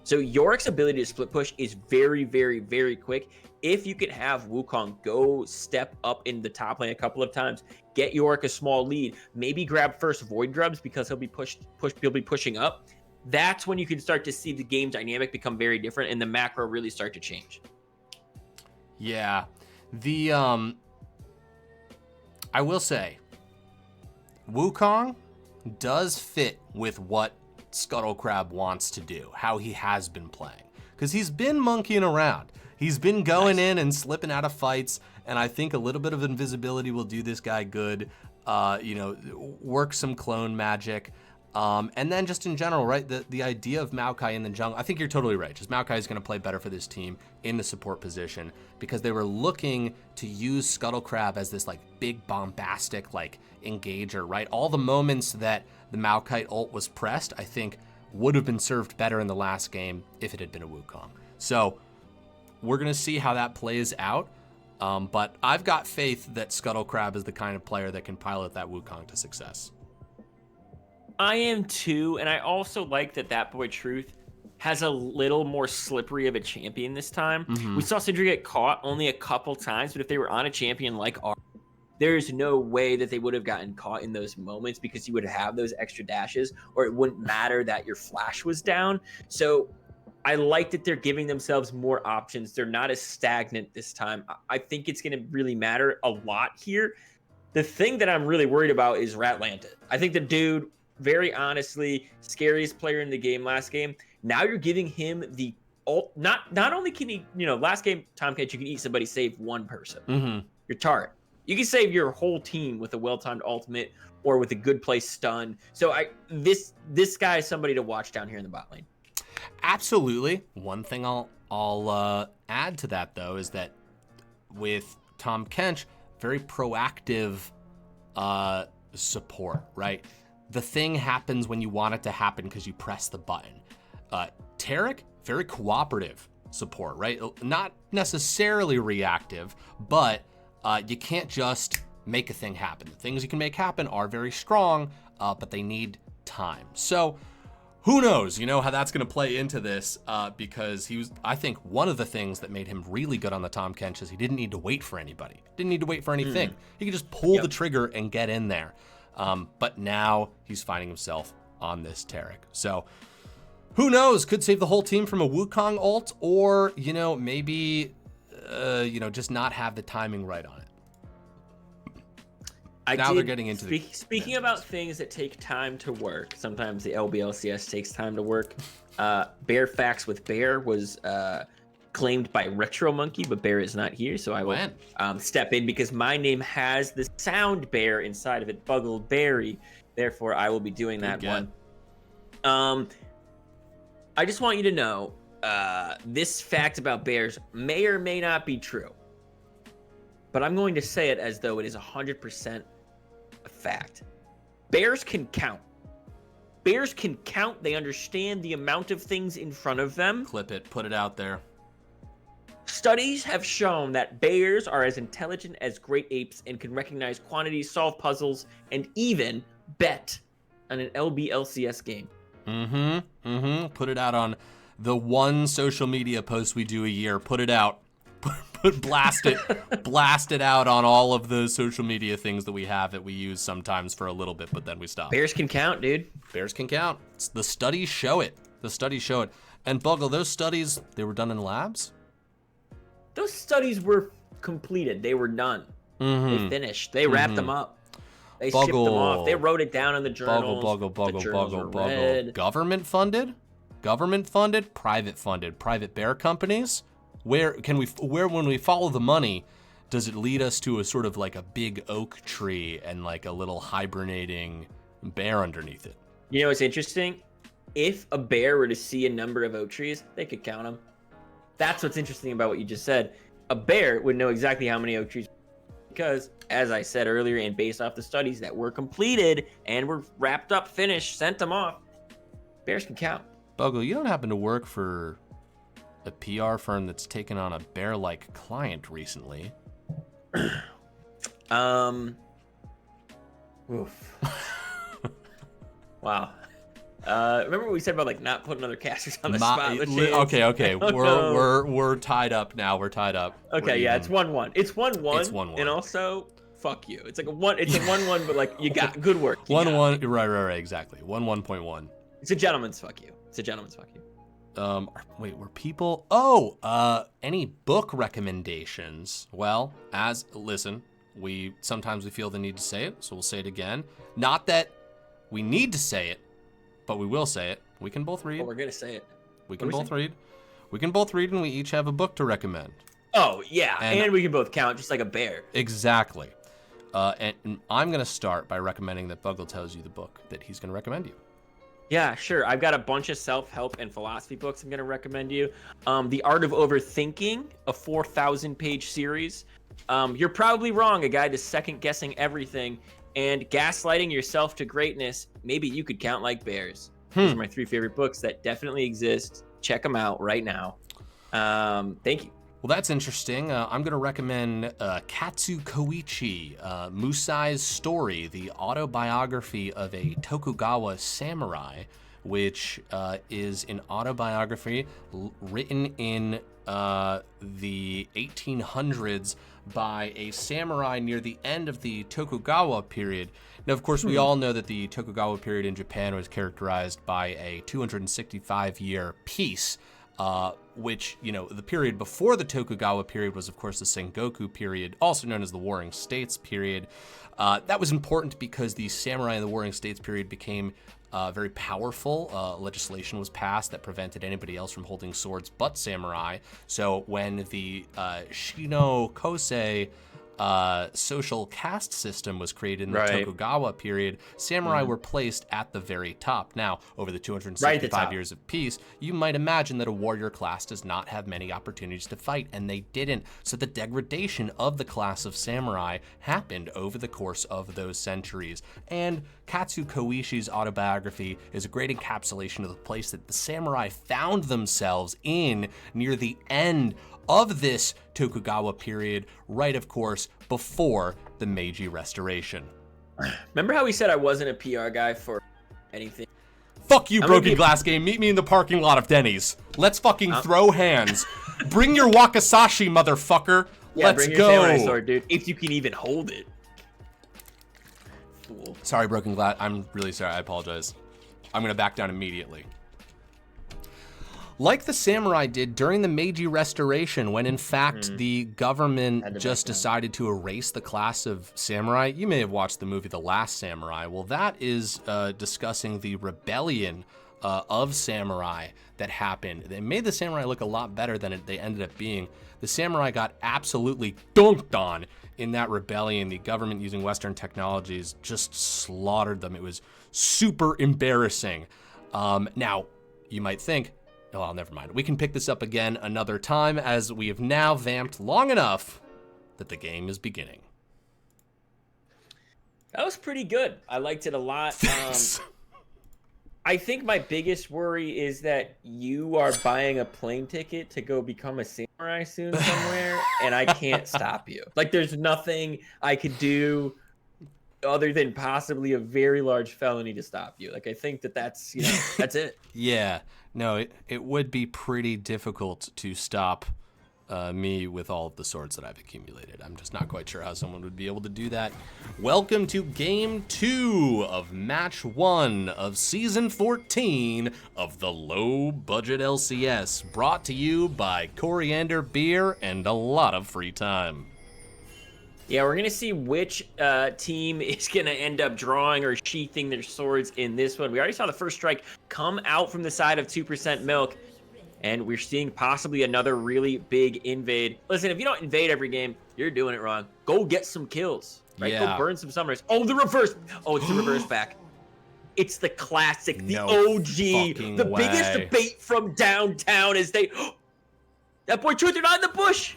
So Yorick's ability to split push is very, very, very quick. If you could have Wukong go step up in the top lane a couple of times, get Yorick a small lead, maybe grab first Void Grubs because he'll be pushing up. That's when you can start to see the game dynamic become very different and the macro really start to change. Yeah, I will say, Wukong does fit with what Scuttlecrab wants to do, how he has been playing, because he's been monkeying around. He's been going in and slipping out of fights, and I think a little bit of invisibility will do this guy good. Work some clone magic. And then just in general, right, the idea of Maokai in the jungle, I think you're totally right. Just Maokai is going to play better for this team in the support position because they were looking to use Scuttlecrab as this like big bombastic like engager, right? All the moments that the Maokai ult was pressed, I think would have been served better in the last game if it had been a Wukong. So we're going to see how that plays out. But I've got faith that Scuttlecrab is the kind of player that can pilot that Wukong to success. I am too, and I also like that boy Truth has a little more slippery of a champion this time. We saw Syndra get caught only a couple times, but if they were on a champion like ours, there's no way that they would have gotten caught in those moments because you would have those extra dashes, or it wouldn't matter that your flash was down. So I like that they're giving themselves more options. They're not as stagnant this time. I think it's going to really matter a lot here. The thing that I'm really worried about is Ratlanta. I think the dude, very honestly, scariest player in the game last game. Now you're giving him the ult. Not only can he, last game, Tomcat, you can eat somebody, save one person. Your turret. You can save your whole team with a well-timed ultimate or with a good play stun. So this guy is somebody to watch down here in the bot lane. Absolutely. One thing I'll add to that, though, is that with Tom Kench, very proactive support, right? The thing happens when you want it to happen because you press the button. Tarek, very cooperative support, right? Not necessarily reactive, but you can't just make a thing happen. The things you can make happen are very strong, but they need time. So who knows, how that's going to play into this, because I think one of the things that made him really good on the Tom Kench is he didn't need to wait for anybody. Didn't need to wait for anything. He could just pull the trigger and get in there. But now he's finding himself on this Tarek. So who knows, could save the whole team from a Wukong ult, or, maybe, just not have the timing right on it. They're getting into Speaking about things that take time to work, sometimes the LBLCS takes time to work. Bear Facts with Bear was claimed by Retro Monkey, but Bear is not here, so I will step in because my name has the sound bear inside of it, Buggle Berry. Therefore, I will be doing that one. I just want you to know, this fact about bears may or may not be true, but I'm going to say it as though it is 100% a fact. Bears can count. Bears can count. They understand the amount of things in front of them. Clip it, put it out there. Studies have shown that bears are as intelligent as great apes and can recognize quantities, solve puzzles, and even bet on an LBLCS game. Put it out on the one social media post we do a year. Put it out. Blast it out on all of the social media things that we have that we use sometimes for a little bit, but then we stop. Bears can count, dude. Bears can count. The studies show it. And Buggle, those studies, they were done in labs? Those studies were completed. They were done. They finished. They wrapped them up. They shipped them off. They wrote it down in the journals. Buggle. Government funded, private funded, private bear companies. Where when we follow the money, does it lead us to a sort of like a big oak tree and like a little hibernating bear underneath it? You know what's interesting? If a bear were to see a number of oak trees, they could count them. That's what's interesting about what you just said. A bear would know exactly how many oak trees, because, as I said earlier, and based off the studies that were completed and were wrapped up, finished, sent them off, bears can count. Buggle, you don't happen to work for a PR firm that's taken on a bear-like client recently? Oof. Wow. Remember what we said about not putting other casters on the spot? Okay. We're tied up now. We're tied up. Okay, yeah, it's 1-1. It's 1-1. And also, fuck you. It's like it's a 1-1, but you got good work. 1-1. Right. Exactly. 1-1.1. It's a gentleman's fuck you. Wait, were people? Any book recommendations? Well, we sometimes feel the need to say it, so we'll say it again. Not that we need to say it, but we will say it. We can both read. We're gonna say it. We can both read. We can both read, and we each have a book to recommend. Oh yeah, and we can both count, just like a bear. Exactly. And I'm gonna start by recommending that Buggle tells you the book that he's gonna recommend you. Yeah, sure. I've got a bunch of self-help and philosophy books I'm going to recommend you. The Art of Overthinking, a 4,000-page series. You're Probably Wrong, a guide to second-guessing everything. And Gaslighting Yourself to Greatness, maybe you could count like bears. Those are my 3 favorite books that definitely exist. Check them out right now. Thank you. Well, that's interesting. I'm going to recommend Katsu Koichi, Musai's Story, the autobiography of a Tokugawa samurai, which is an autobiography written in the 1800s by a samurai near the end of the Tokugawa period. Now, of course, we all know that the Tokugawa period in Japan was characterized by a 265-year peace, which, you know, the period before the Tokugawa period was, of course, the Sengoku period, also known as the Warring States period. That was important because the samurai in the Warring States period became very powerful. Legislation was passed that prevented anybody else from holding swords but samurai. So when the Shino Kosei social caste system was created in the Tokugawa period, samurai were placed at the very top. Now, over the 265 years of peace, you might imagine that a warrior class does not have many opportunities to fight, and they didn't. So the degradation of the class of samurai happened over the course of those centuries. And Katsu Koichi's autobiography is a great encapsulation of the place that the samurai found themselves in near the end of this Tokugawa period, right, of course, before the Meiji Restoration. Remember how we said I wasn't a PR guy for anything? Fuck you, Broken Glass Game. Meet me in the parking lot of Denny's. Let's fucking throw hands. Bring your Wakasashi, motherfucker. Yeah, Let's bring your go. samurai sword, dude. If you can even hold it. Fool. Sorry, Broken Glass. I'm really sorry. I apologize. I'm gonna back down immediately. Like the samurai did during the Meiji Restoration, when in fact the government just decided to erase the class of samurai. You may have watched the movie The Last Samurai. Well, that is discussing the rebellion of samurai that happened. They made the samurai look a lot better than they ended up being. The samurai got absolutely dunked on in that rebellion. The government, using Western technologies, just slaughtered them. It was super embarrassing. Now, you might think, well, never mind. We can pick this up again another time, as we have now vamped long enough that the game is beginning. That was pretty good. I liked it a lot. I think my biggest worry is that you are buying a plane ticket to go become a samurai soon somewhere, and I can't stop you. Like, there's nothing I could do other than possibly a very large felony to stop you. Like, I think that's, you know, that's it. Yeah. No, it would be pretty difficult to stop me with all of the swords that I've accumulated. I'm just not quite sure how someone would be able to do that. Welcome to Game 2 of Match 1 of Season 14 of the Low Budget LCS, brought to you by Coriander Beer and a lot of free time. Yeah, we're going to see which team is going to end up drawing or sheathing their swords in this one. We already saw the first strike come out from the side of 2% Milk, and we're seeing possibly another really big invade. Listen, if you don't invade every game, you're doing it wrong. Go get some kills, right? Yeah. Go burn some summoners. Oh, the reverse. Oh, it's the reverse back. It's the classic, the No OG, fucking the way. biggest debate from downtown is they... That boy Truth, they're not in the bush.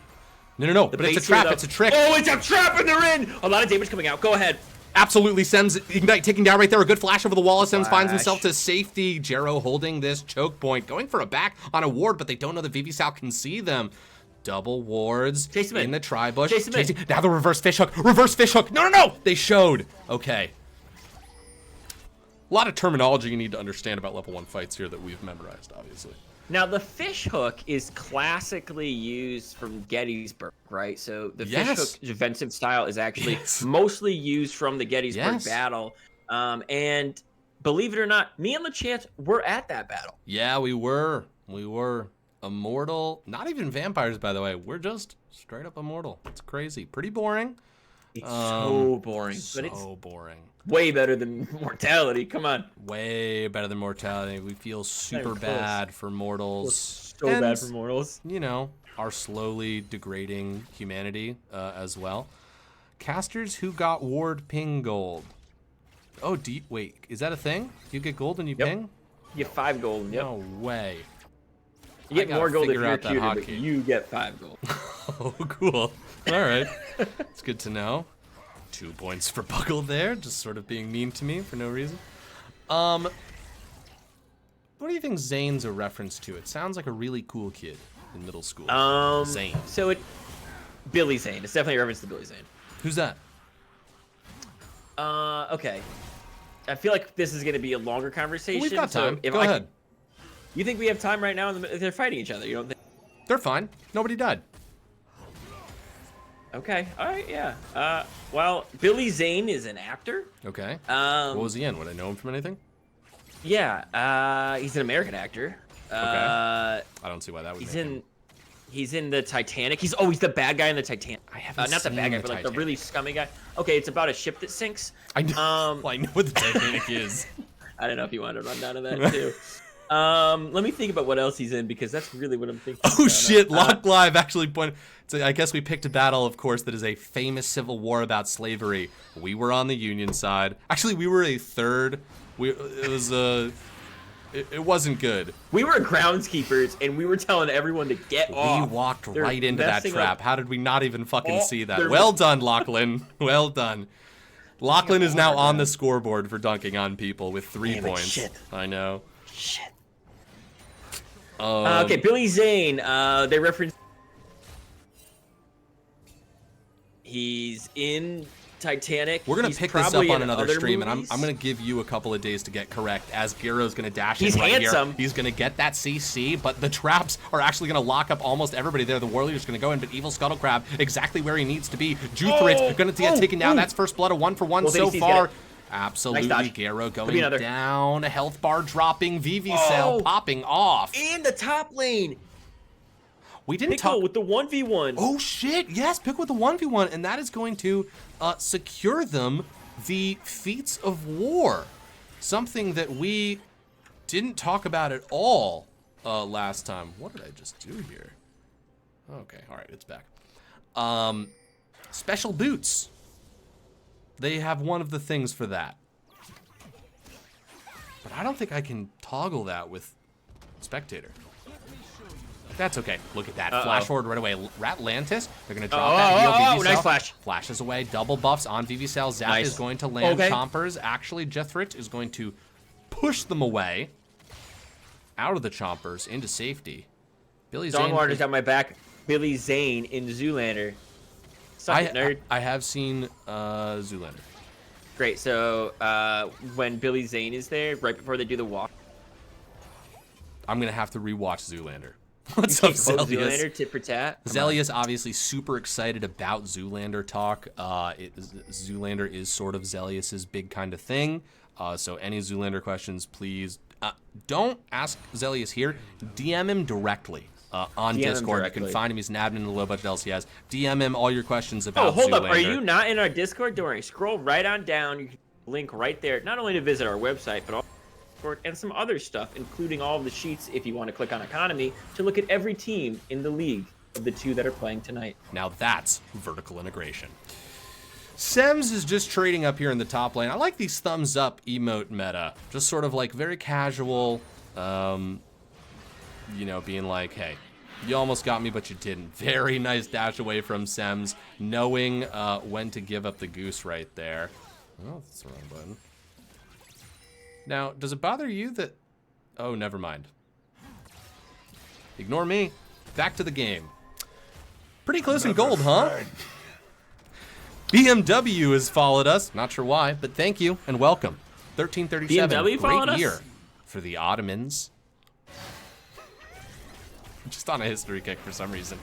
No, but it's a trap, it's a trick. Oh, it's a trap and they're in! A lot of damage coming out. Go ahead. Absolutely, Sems Ignite taking down right there. A good flash over the wall. Sems finds himself to safety. Jero holding this choke point, going for a back on a ward, but they don't know that Vivisal can see them. Double wards Chase him in. the tri-bush. Chase him in. Now the reverse fish hook. Reverse fish hook. No. They showed. Okay. A lot of terminology you need to understand about level 1 fights here that we've memorized, obviously. Now, the fish hook is classically used from Gettysburg, right? So the fish hook defensive style is actually mostly used from the Gettysburg battle. And believe it or not, me and LeChance were at that battle. Yeah, we were. Immortal. Not even vampires, by the way. We're just straight up immortal. It's crazy. Pretty boring. It's so boring. So but it's boring. way better than mortality. Come on. Way better than mortality. We feel super bad for mortals. So bad for mortals. You know, our slowly degrading humanity as well. Casters who got ward ping gold. Oh, wait, is that a thing? You get gold and you ping? You get 5 gold. Yep. No way. You get more gold if you're a tutor, but hotkey. you get 5 gold. Oh, cool. All right. It's good to know. 2 points for Buckle there, just sort of being mean to me for no reason. What do you think Zane's a reference to? It sounds like a really cool kid. in middle school? Zane. So Billy Zane. It's definitely a reference to Billy Zane. Who's that? Okay. I feel like this is going to be a longer conversation. We've got time. So Go ahead. You think we have time right now? They're fighting each other. You don't think? They're fine. Nobody died. Okay. All right. Yeah. Well, Billy Zane is an actor. Okay. What was he in? Would I know him from anything? Yeah. He's an American actor. I don't see why that would. He's in the Titanic. He's the bad guy in the Titanic. I haven't not the seen bad guy, the but like Titanic. the really scummy guy. Okay, it's about a ship that sinks. I know. I know what the Titanic is. I don't know if you wanted to run down to that too. Let me think about what else he's in because that's really what I'm thinking. Oh shit! Lock Live actually pointed. So I guess we picked a battle, of course, that is a famous civil war about slavery. We were on the Union side. Actually, we were a third. It wasn't good. We were groundskeepers, and we were telling everyone to get off. We walked They're right into that messing trap. up. How did we not even fucking see that? they're- Well done, Lachlan. Well done. Lachlan is now on the scoreboard for dunking on people with 3 Damn it, points. shit. I know. Shit. Um, Okay, Billy Zane. They reference. He's in Titanic. We're gonna He's pick this up probably on in another other stream, and movies. I'm gonna give you a couple of days to get correct. As Gyro's gonna dash He's in right handsome. here. He's gonna get that CC, but the traps are actually gonna lock up almost everybody there. The Warrior's gonna go in, but Evil Scuttle Crab exactly where he needs to be. Juthrit's gonna get taken down. That's first blood, a 1-for-1 Well, so he's far. got it. Absolutely, Nice dodge. Gyro Could be going another. down. Health bar dropping. VV cell popping off. In the top lane. We didn't Pickle talk. with the 1v1. Oh shit! Yes, pick with the 1v1, and that is going to secure them the feats of war, something that we didn't talk about at all last time. What did I just do here? Okay, all right, it's back. Special boots. They have one of the things for that, but I don't think I can toggle that with spectator. That's okay. Look at that. Flash forward right away. Ratlantis, they're going to drop that heal. VV nice Cell flash. Flashes away. Double buffs on VV Cell. Zap Nice. is going to land Okay. Chompers. Actually, Jethrit is going to push them away out of the Chompers into safety. Billy Zane. Dongwater's got my back. Billy Zane in Zoolander. Suck it, nerd. I have seen Zoolander. Great. So when Billy Zane is there, right before they do the walk, I'm going to have to rewatch Zoolander. What's up, Zelius? Zoolander, tit for tat. Zelius obviously super excited about Zoolander talk. Zoolander is sort of Zelius's big kind of thing. So any Zoolander questions, please don't ask Zelius here. DM him directly on DM him Discord. You directly. can find him. He's an admin in the low budget LCS. DM him all your questions about Oh, hold Zoolander. up. Are you not in our Discord? Don't worry. Scroll right on down. You can link right there. Not only to visit our website, but also Discord and some other stuff, including all of the sheets if you want to click on economy to look at every team in the league of the 2 that are playing tonight. Now that's vertical integration. Sems is just trading up here in the top lane. I like these thumbs up emote meta. Just sort of like very casual, you know, being like, hey, you almost got me, but you didn't. Very nice dash away from Sems, knowing when to give up the goose right there. Oh, that's the wrong button. Now, does it bother you that... Oh, never mind. Ignore me. Back to the game. Pretty close in gold, huh? BMW has followed us. Not sure why, but thank you and welcome. 1337. BMW followed Great us? year for the Ottomans. Just on a history kick for some reason.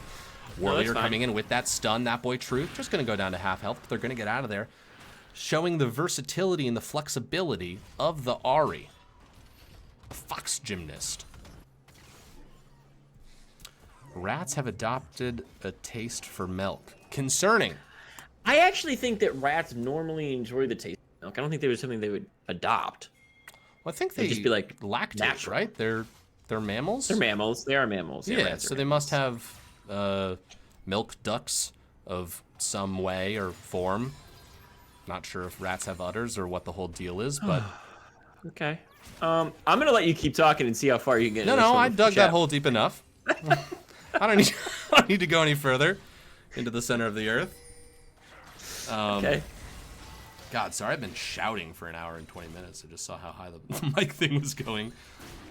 Warrior fine. coming in with that stun. That boy Truth just going to go down to half health, but they're going to get out of there. Showing the versatility and the flexibility of the Ahri. A fox gymnast. Rats have adopted a taste for milk. Concerning. I actually think that rats normally enjoy the taste of milk. I don't think there was something they would adopt. Well, I think They'd they just be like lactose, natural. right? They're mammals. They're mammals. They are mammals. Yeah, rats so are they must mammals. have milk ducts of some way or form. Not sure if rats have udders or what the whole deal is, but Okay. I'm gonna let you keep talking and see how far you get. no, I dug that hole deep enough. I don't need to go any further into the center of the earth. Okay. God, sorry, I've been shouting for an hour and 20 minutes. I just saw how high the mic thing was going.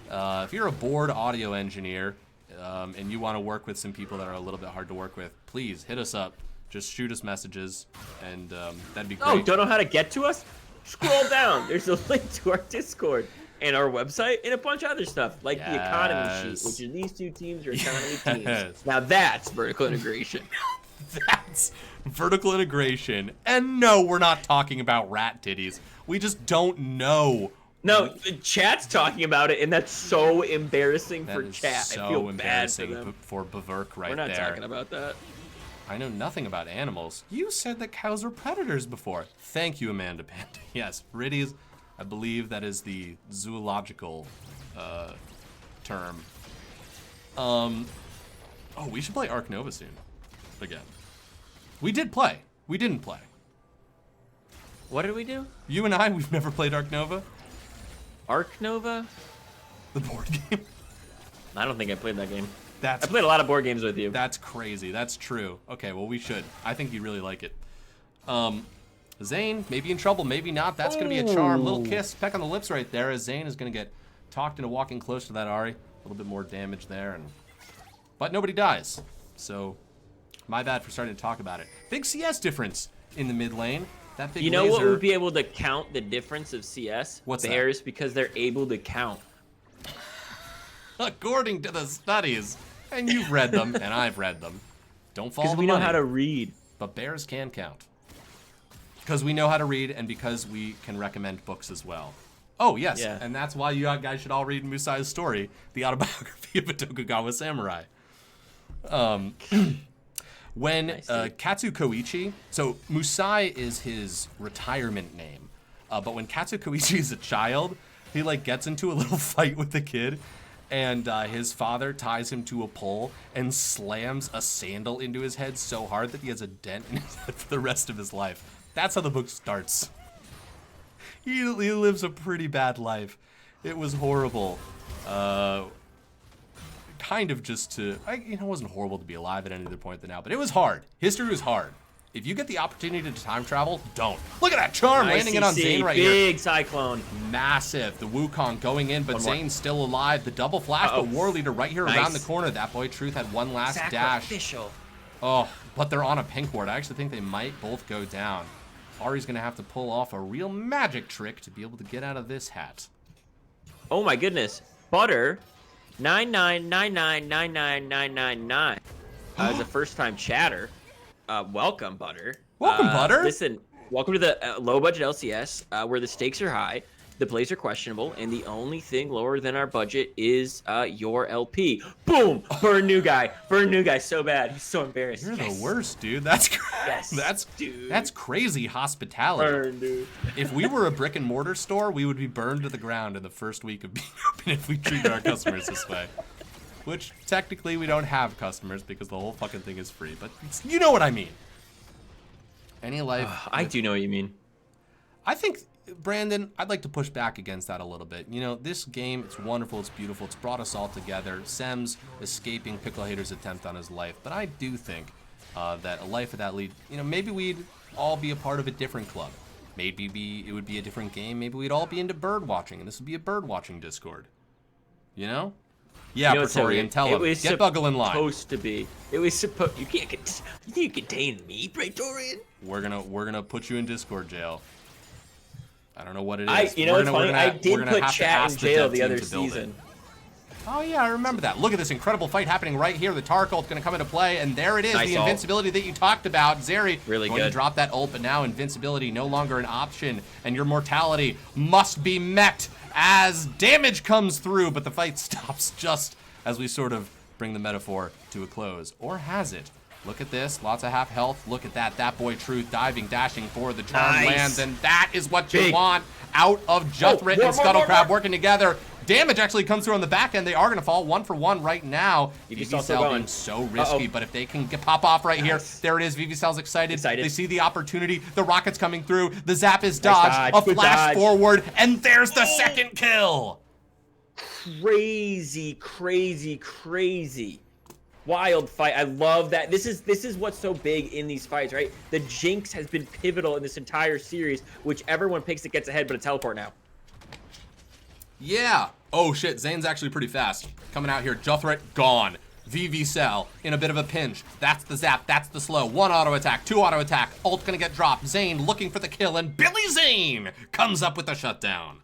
If you're a bored audio engineer, and you want to work with some people that are a little bit hard to work with, please hit us up. Just shoot us messages, and that'd be great. Oh, don't know how to get to us? Scroll down. There's a link to our Discord and our website and a bunch of other stuff, like the economy sheet, which are these two teams are economy teams. Now that's vertical integration. That's vertical integration. And no, we're not talking about rat titties. We just don't know. No, the chat's talking about it, and that's so embarrassing for That is chat. so I feel bad for embarrassing them. for Baverk right We're not there. talking about that. I know nothing about animals. You said that cows were predators before. Thank you, Amanda Panda. Yes, riddies, I believe that is the zoological term. Oh, we should play Arc Nova soon. Again. We did play. We didn't play. What did we do? You and I, we've never played Arc Nova. Arc Nova? The board game. I don't think I played that game. That's I played a lot of board games with you. That's crazy. That's true. Okay, well, we should. I think you'd really like it. Zane, maybe in trouble, maybe not. That's going to be a charm. Little kiss, peck on the lips right there, as Zane is going to get talked into walking close to that Ahri. A little bit more damage there, but nobody dies. So, my bad for starting to talk about it. Big CS difference in the mid lane. That big You know laser. what would be able to count the difference of CS? What's that? Bears, because they're able to count. According to the studies. And you've read them, and I've read them. Don't follow Because the we know money. how to read. But bears can count. Because we know how to read, and because we can recommend books as well. Oh, yes, Yeah. and that's why you guys should all read Musai's story, the autobiography of a Tokugawa samurai. When Katsu Koichi, so Musai is his retirement name, but when Katsu Koichi is a child, he like gets into a little fight with the kid, and his father ties him to a pole and slams a sandal into his head so hard that he has a dent in his head for the rest of his life. That's how the book starts. He lives a pretty bad life. It was horrible. Kind of just to, it wasn't horrible to be alive at any other point than now, but it was hard. History was hard. If you get the opportunity to time travel, don't. Look at that charm landing it on Zane right here. Big cyclone. Massive. The Wukong going in, but Zane's still alive. The double flash, the War Leader right here around the corner. That boy Truth had one last dash. Sacrificial. Oh, but they're on a pink ward. I actually think they might both go down. Ahri's going to have to pull off a real magic trick to be able to get out of this hat. Oh my goodness. Butter 999999999 is a first-time chatter. Welcome, Butter. Welcome, Butter. Listen, welcome to the low-budget LCS, where the stakes are high, the plays are questionable, and the only thing lower than our budget is your LP. Boom! Burn new guy. Burn new guy so bad. He's so embarrassed. You're the worst, dude. That's dude. That's crazy hospitality. Burn, dude. If we were a brick and mortar store, we would be burned to the ground in the first week of being open if we treated our customers this way. Which, technically, we don't have customers because the whole fucking thing is free. But you know what I mean. Any life... I do know what you mean. I think, Brandon, I'd like to push back against that a little bit. You know, this game, it's wonderful, it's beautiful, it's brought us all together. Sem's escaping Pickle Hater's attempt on his life. But I do think that a life without lead, maybe we'd all be a part of a different club. Maybe it would be a different game. Maybe we'd all be into bird watching, and this would be a bird watching Discord. You know? Yeah, Praetorian, tell him. Get Buggle in line. Supposed to be. It was supposed. You can't contain me, Praetorian. We're gonna put you in Discord jail. I don't know what it is. It's funny. I did put chat in jail the other season. Oh yeah, I remember that. Look at this incredible fight happening right here. The Tark ult's gonna come into play, and there it is. Nice the ult. Invincibility that you talked about. Zeri Really going good. to drop that ult, but now invincibility no longer an option, and your mortality must be met as damage comes through, but the fight stops just as we sort of bring the metaphor to a close. Or has it? Look at this, lots of half health. Look at that, that boy Truth diving, dashing for the charm lands, and that is what you want out of Juthrit and Scuttlecrab working together. Damage actually comes through on the back end. They are going to fall 1 for 1 right now. Vivicell being so risky, but if they can pop off right here, there it is. Vivicell's excited. They see the opportunity. The rocket's coming through. The zap is dodged. A flash forward, and there's the second kill. Crazy, crazy, crazy. Wild fight. I love that. This is what's so big in these fights, right? The Jinx has been pivotal in this entire series. Whichever one picks it gets ahead, but a teleport now. Yeah. Oh shit, Zane's actually pretty fast. Coming out here, Juthrit gone. VV-Cell in a bit of a pinch. That's the zap, that's the slow. 1 auto attack, 2 auto attack. Ult gonna get dropped. Zane looking for the kill, and Billy Zane comes up with the shutdown.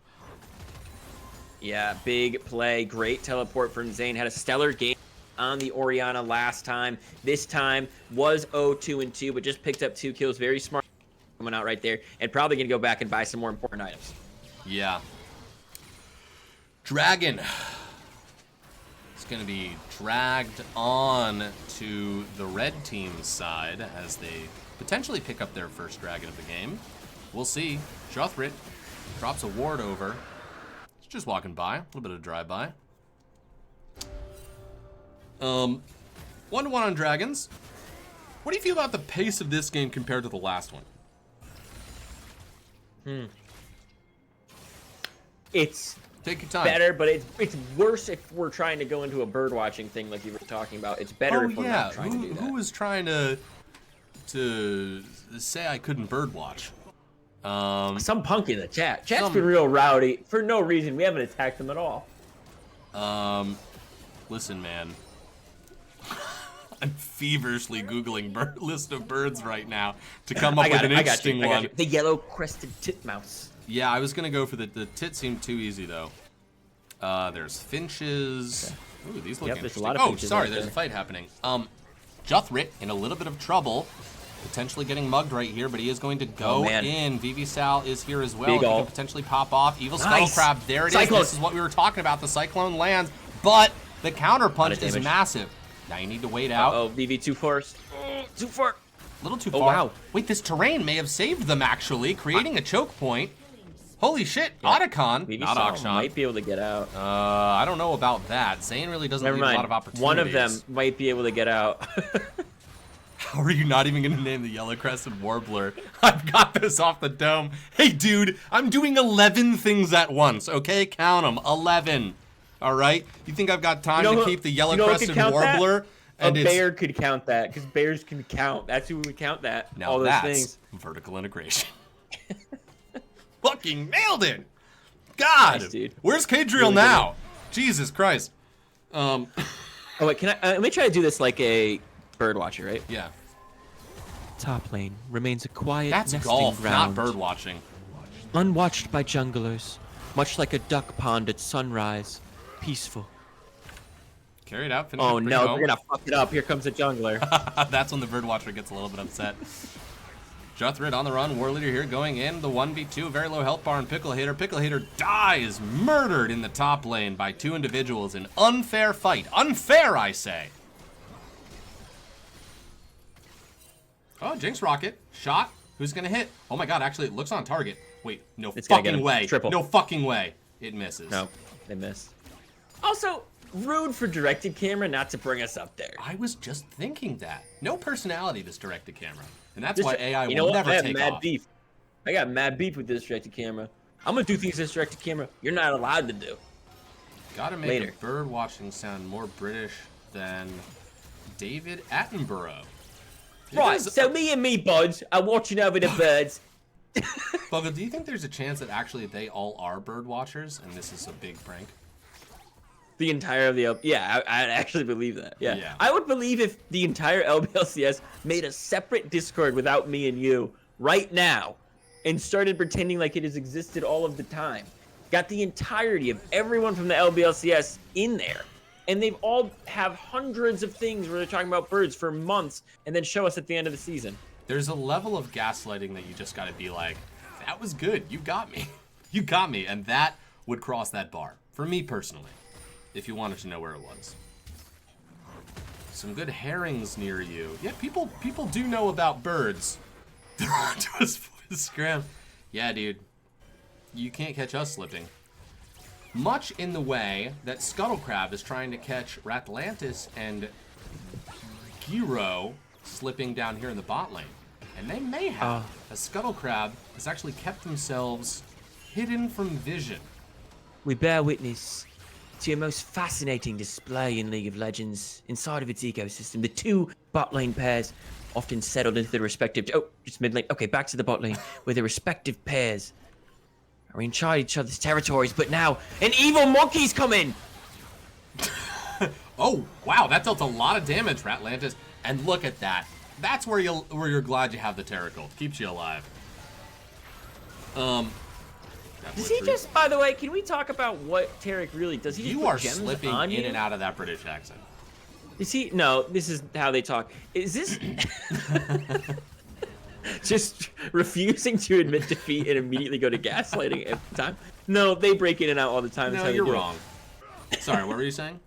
Yeah, big play. Great teleport from Zane. Had a stellar game on the Orianna last time. This time was 0-2-2, but just picked up 2 kills. Very smart coming out right there. And probably going to go back and buy some more important items. Yeah. Dragon is going to be dragged on to the red team's side as they potentially pick up their first dragon of the game. We'll see. Jothrit drops a ward over. He's just walking by. A little bit of drive-by. 1-1 on dragons. What do you feel about the pace of this game compared to the last one? It's Take your time. better, but it's worse if we're trying to go into a bird watching thing like you were talking about. It's better if we're not trying to do that. Who was trying to say I couldn't bird watch? Some punk in the chat. Chat's been real rowdy for no reason. We haven't attacked them at all. Listen, man. I'm feverishly Googling list of birds right now to come up with an interesting one. The yellow-crested titmouse. Yeah, I was going to go for the tit seemed too easy, though. There's finches. Okay. Ooh, these look interesting. There's a lot of finches sorry, out there's there. a fight happening. Jothrit in a little bit of trouble. Potentially getting mugged right here, but he is going to go in. VV-Sal is here as well. Big He can ult. potentially pop off. Evil Nice. Scuttlecrab, there it Cyclone. is. This is what we were talking about. The Cyclone lands, but the counter punch is damage. massive. Now you need to wait out. Oh, VV too far. Too far. A little too Oh, far. wow. Wait, this terrain may have saved them, actually, creating a choke point. Holy shit, Otacon. VV Not Akshan. might be able to get out. I don't know about that. Zane really doesn't Never leave mind. a lot of opportunities. One of them might be able to get out. How are you not even going to name the yellow-crested warbler? I've got this off the dome. Hey, dude, I'm doing 11 things at once, okay? Count them. 11. All right? You think I've got time to keep the yellow-crested warbler? A bear could count that, because bears can count. That's who would count that. Now all those that's things. vertical integration. Fucking nailed it. God. Nice, dude. Where's Kadriel Really now? Jesus Christ. Oh, wait, can I? Let me try to do this like a bird watcher, right? Yeah. Top lane remains a quiet That's nesting golf, ground, not bird watching. unwatched by junglers, much like a duck pond at sunrise, peaceful. Carry it out. Finish Oh it, bring it no, home. we're gonna fuck it up. Here comes a jungler. That's when the bird watcher gets a little bit upset. Jothrit on the run. War leader here going in. The 1v2. Very low health bar and Pickle Hater. Pickle Hater dies murdered in the top lane by 2 individuals. An unfair fight. Unfair, I say. Oh, Jinx Rocket. Shot. Who's going to hit? Oh my god, actually, it looks on target. Wait, no It's gonna get fucking him. way. Triple. No fucking way. It misses. No, they missed. Also, rude for directed camera not to bring us up there. I was just thinking that. No personality, this directed camera. And that's This- why AI you know will what? never I have take mad off. beef. I got mad beef with this directed camera. I'm gonna do things this directed camera you're not allowed to do. Gotta make Later. a bird watching sound more British than David Attenborough. Right, Because- so me and me buds are watching over the birds. Bugga, do you think there's a chance that actually they all are bird watchers and this is a big prank? The entire of the yeah, I actually believe that. Yeah. Yeah. I would believe if the entire LBLCS made a separate Discord without me and you right now and started pretending like it has existed all of the time. Got the entirety of everyone from the LBLCS in there. And they've all have hundreds of things where they're talking about birds for months and then show us at the end of the season. There's a level of gaslighting that you just gotta be like, that was good, you got me. You got me, and that would cross that bar. For me personally, if you wanted to know where it was. Some good herrings near you. Yeah, people do know about birds. They're onto us for the scram. Yeah, dude. You can't catch us slipping. Much in the way that Scuttlecrab is trying to catch Ratlantis and Gyro slipping down here in the bot lane. And they may have, as Scuttlecrab has actually kept themselves hidden from vision. We bear witness to a most fascinating display in League of Legends inside of its ecosystem. The two bot lane pairs often settled into their respective... Oh, just mid lane. Okay, back to the bot lane, where their respective pairs are inside each other's territories, but now an evil monkey's come in! Oh, wow, that dealt a lot of damage, Ratlantis. And look at that. That's where you're glad you have the Terracle. Keeps you alive. Does he just, by the way, can we talk about what Tarek really does? He just You put are gems slipping on in you? and out of that British accent. Is he? No, this is how they talk. Is this just refusing to admit defeat and immediately go to gaslighting every time? No, they break in and out all the time. That's No, how they you're do it. wrong. Sorry, what were you saying?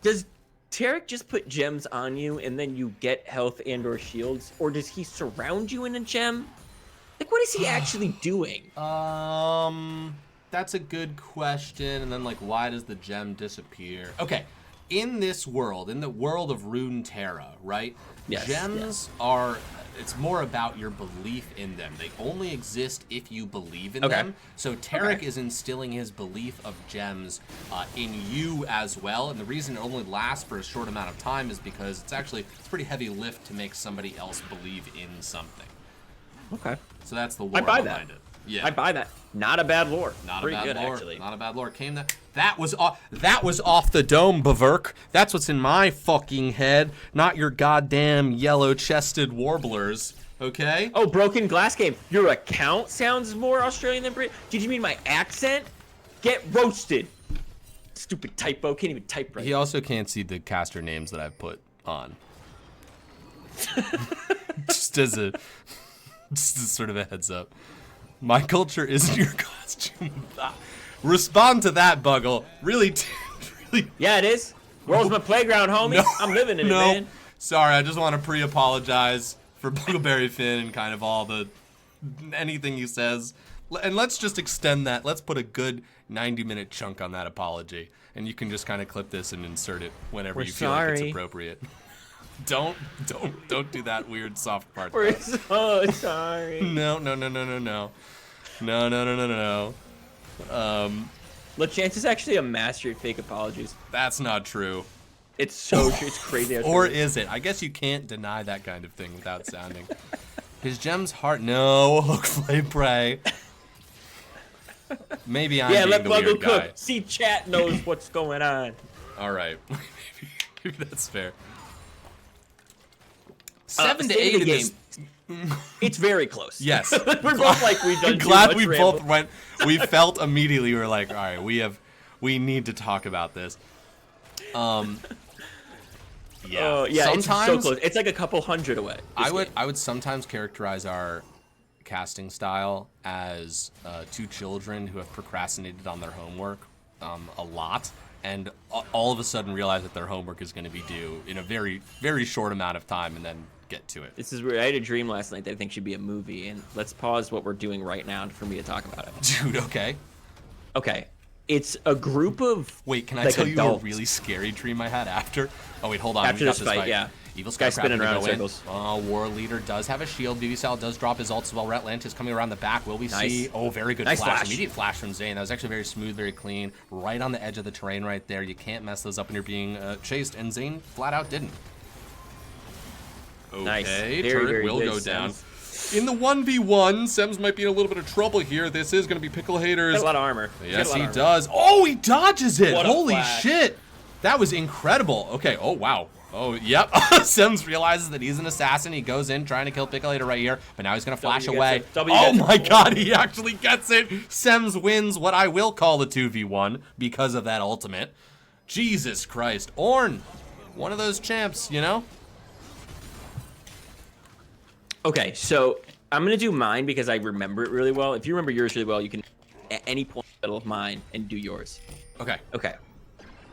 Does Tarek just put gems on you and then you get health and or shields? Or does he surround you in a gem? Like, what is he actually doing? That's a good question. And then, like, why does the gem disappear? Okay, in this world, in the world of Runeterra, right? Yes, Gems are, it's more about your belief in them. They only exist if you believe in them. So Tarek is instilling his belief of gems in you as well. And the reason it only lasts for a short amount of time is because it's a pretty heavy lift to make somebody else believe in something. Okay. So that's the lore buy behind that. it. Yeah. I buy that. Not a bad lore. Not Pretty a bad good, lore. actually. Not a bad lore. That was off the dome, Baverk. That's what's in my fucking head, not your goddamn yellow-chested warblers. Okay? Oh, Broken Glass Game. Your account sounds more Australian than Brit. Did you mean my accent? Get roasted. Stupid typo. Can't even type right. He also can't see the caster names that I've put on. just as sort of a heads up. My culture isn't your costume. Respond to that, Buggle. Really. Yeah, it is. World's my playground, homie. No, I'm living in it, no. man. Sorry, I just want to pre-apologize for Buggleberry Finn and kind of anything he says. And let's just extend that. Let's put a good 90-minute chunk on that apology. And you can just kind of clip this and insert it whenever you feel like it's appropriate. Don't do that weird soft part. We're so sorry. No. LeChance is actually a master at fake apologies. That's not true. It's so true. It's crazy. Or is it? I guess you can't deny that kind of thing without sounding. His gem's heart. No, hook, flay, prey. Maybe I'm being let the Buggle weird cook. guy. See, chat knows what's going on. All right, maybe that's fair. 7 to state 8 of in the this. It's very close. Yes. We're both like we've done. Glad too we much both ramble. went. We felt immediately. We were like, all right, we need to talk about this. Yeah. Yeah, Sometimes it's so close. It's like a couple hundred away. I would sometimes characterize our casting style as two children who have procrastinated on their homework a lot, and all of a sudden realize that their homework is going to be due in a very, very short amount of time, and then get to it. This is where I had a dream last night that I think should be a movie, and let's pause what we're doing right now for me to talk about it. Dude, okay. Okay, it's a group of Wait, can I like tell you adults. a really scary dream I had after? Oh wait, hold on. After we got this fight, yeah. Evil Guy Skycrafter spinning to around go in in. circles. War Leader does have a shield. BB does drop his ult as well. Ratlantis coming around the back. Will we Nice. see? Oh, very good Nice flash. flash. Immediate flash from Zane. That was actually very smooth, very clean. Right on the edge of the terrain right there. You can't mess those up when you're being chased, and Zane flat out didn't. Okay, Nice. Very, turret very will good, go down. Sems. In the 1v1, Sems might be in a little bit of trouble here. This is going to be Pickle Haters. Got a lot of armor. Yes, Got a lot he of armor. does. Oh, he dodges it. What a Holy flash. shit. That was incredible. Okay, oh, wow. Oh, yep. Sims realizes that he's an assassin. He goes in trying to kill Piccolator right here, but now he's going to flash W away. gets it. W Oh gets it. my god, he actually gets it. Sems wins what I will call the 2v1 because of that ultimate. Jesus Christ. Ornn, one of those champs, you know? Okay, so I'm gonna do mine because I remember it really well. If you remember yours really well, you can at any point middle of mine and do yours. Okay. Okay.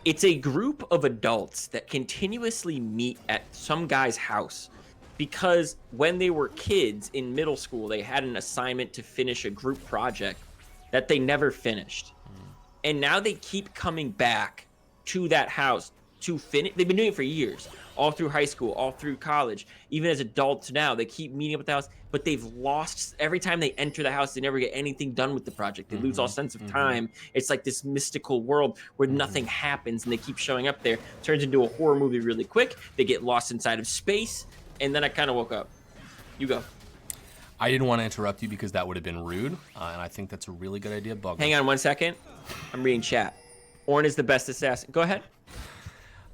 It's a group of adults that continuously meet at some guy's house because when they were kids in middle school, they had an assignment to finish a group project that they never finished. And now they keep coming back to that house to finish. They've been doing it for years, all through high school, all through college, even as adults now. They keep meeting up at the house, but they've lost every time they enter the house. They never get anything done with the project. They lose all sense of time. It's like this mystical world where nothing happens, and they keep showing up there. Turns into a horror movie really quick. They get lost inside of space, and then I kind of woke up. You go. I didn't want to interrupt you because that would have been rude, and I think that's a really good idea, Bug. Hang on 1 second. I'm reading chat. Ornn is the best assassin. Go ahead.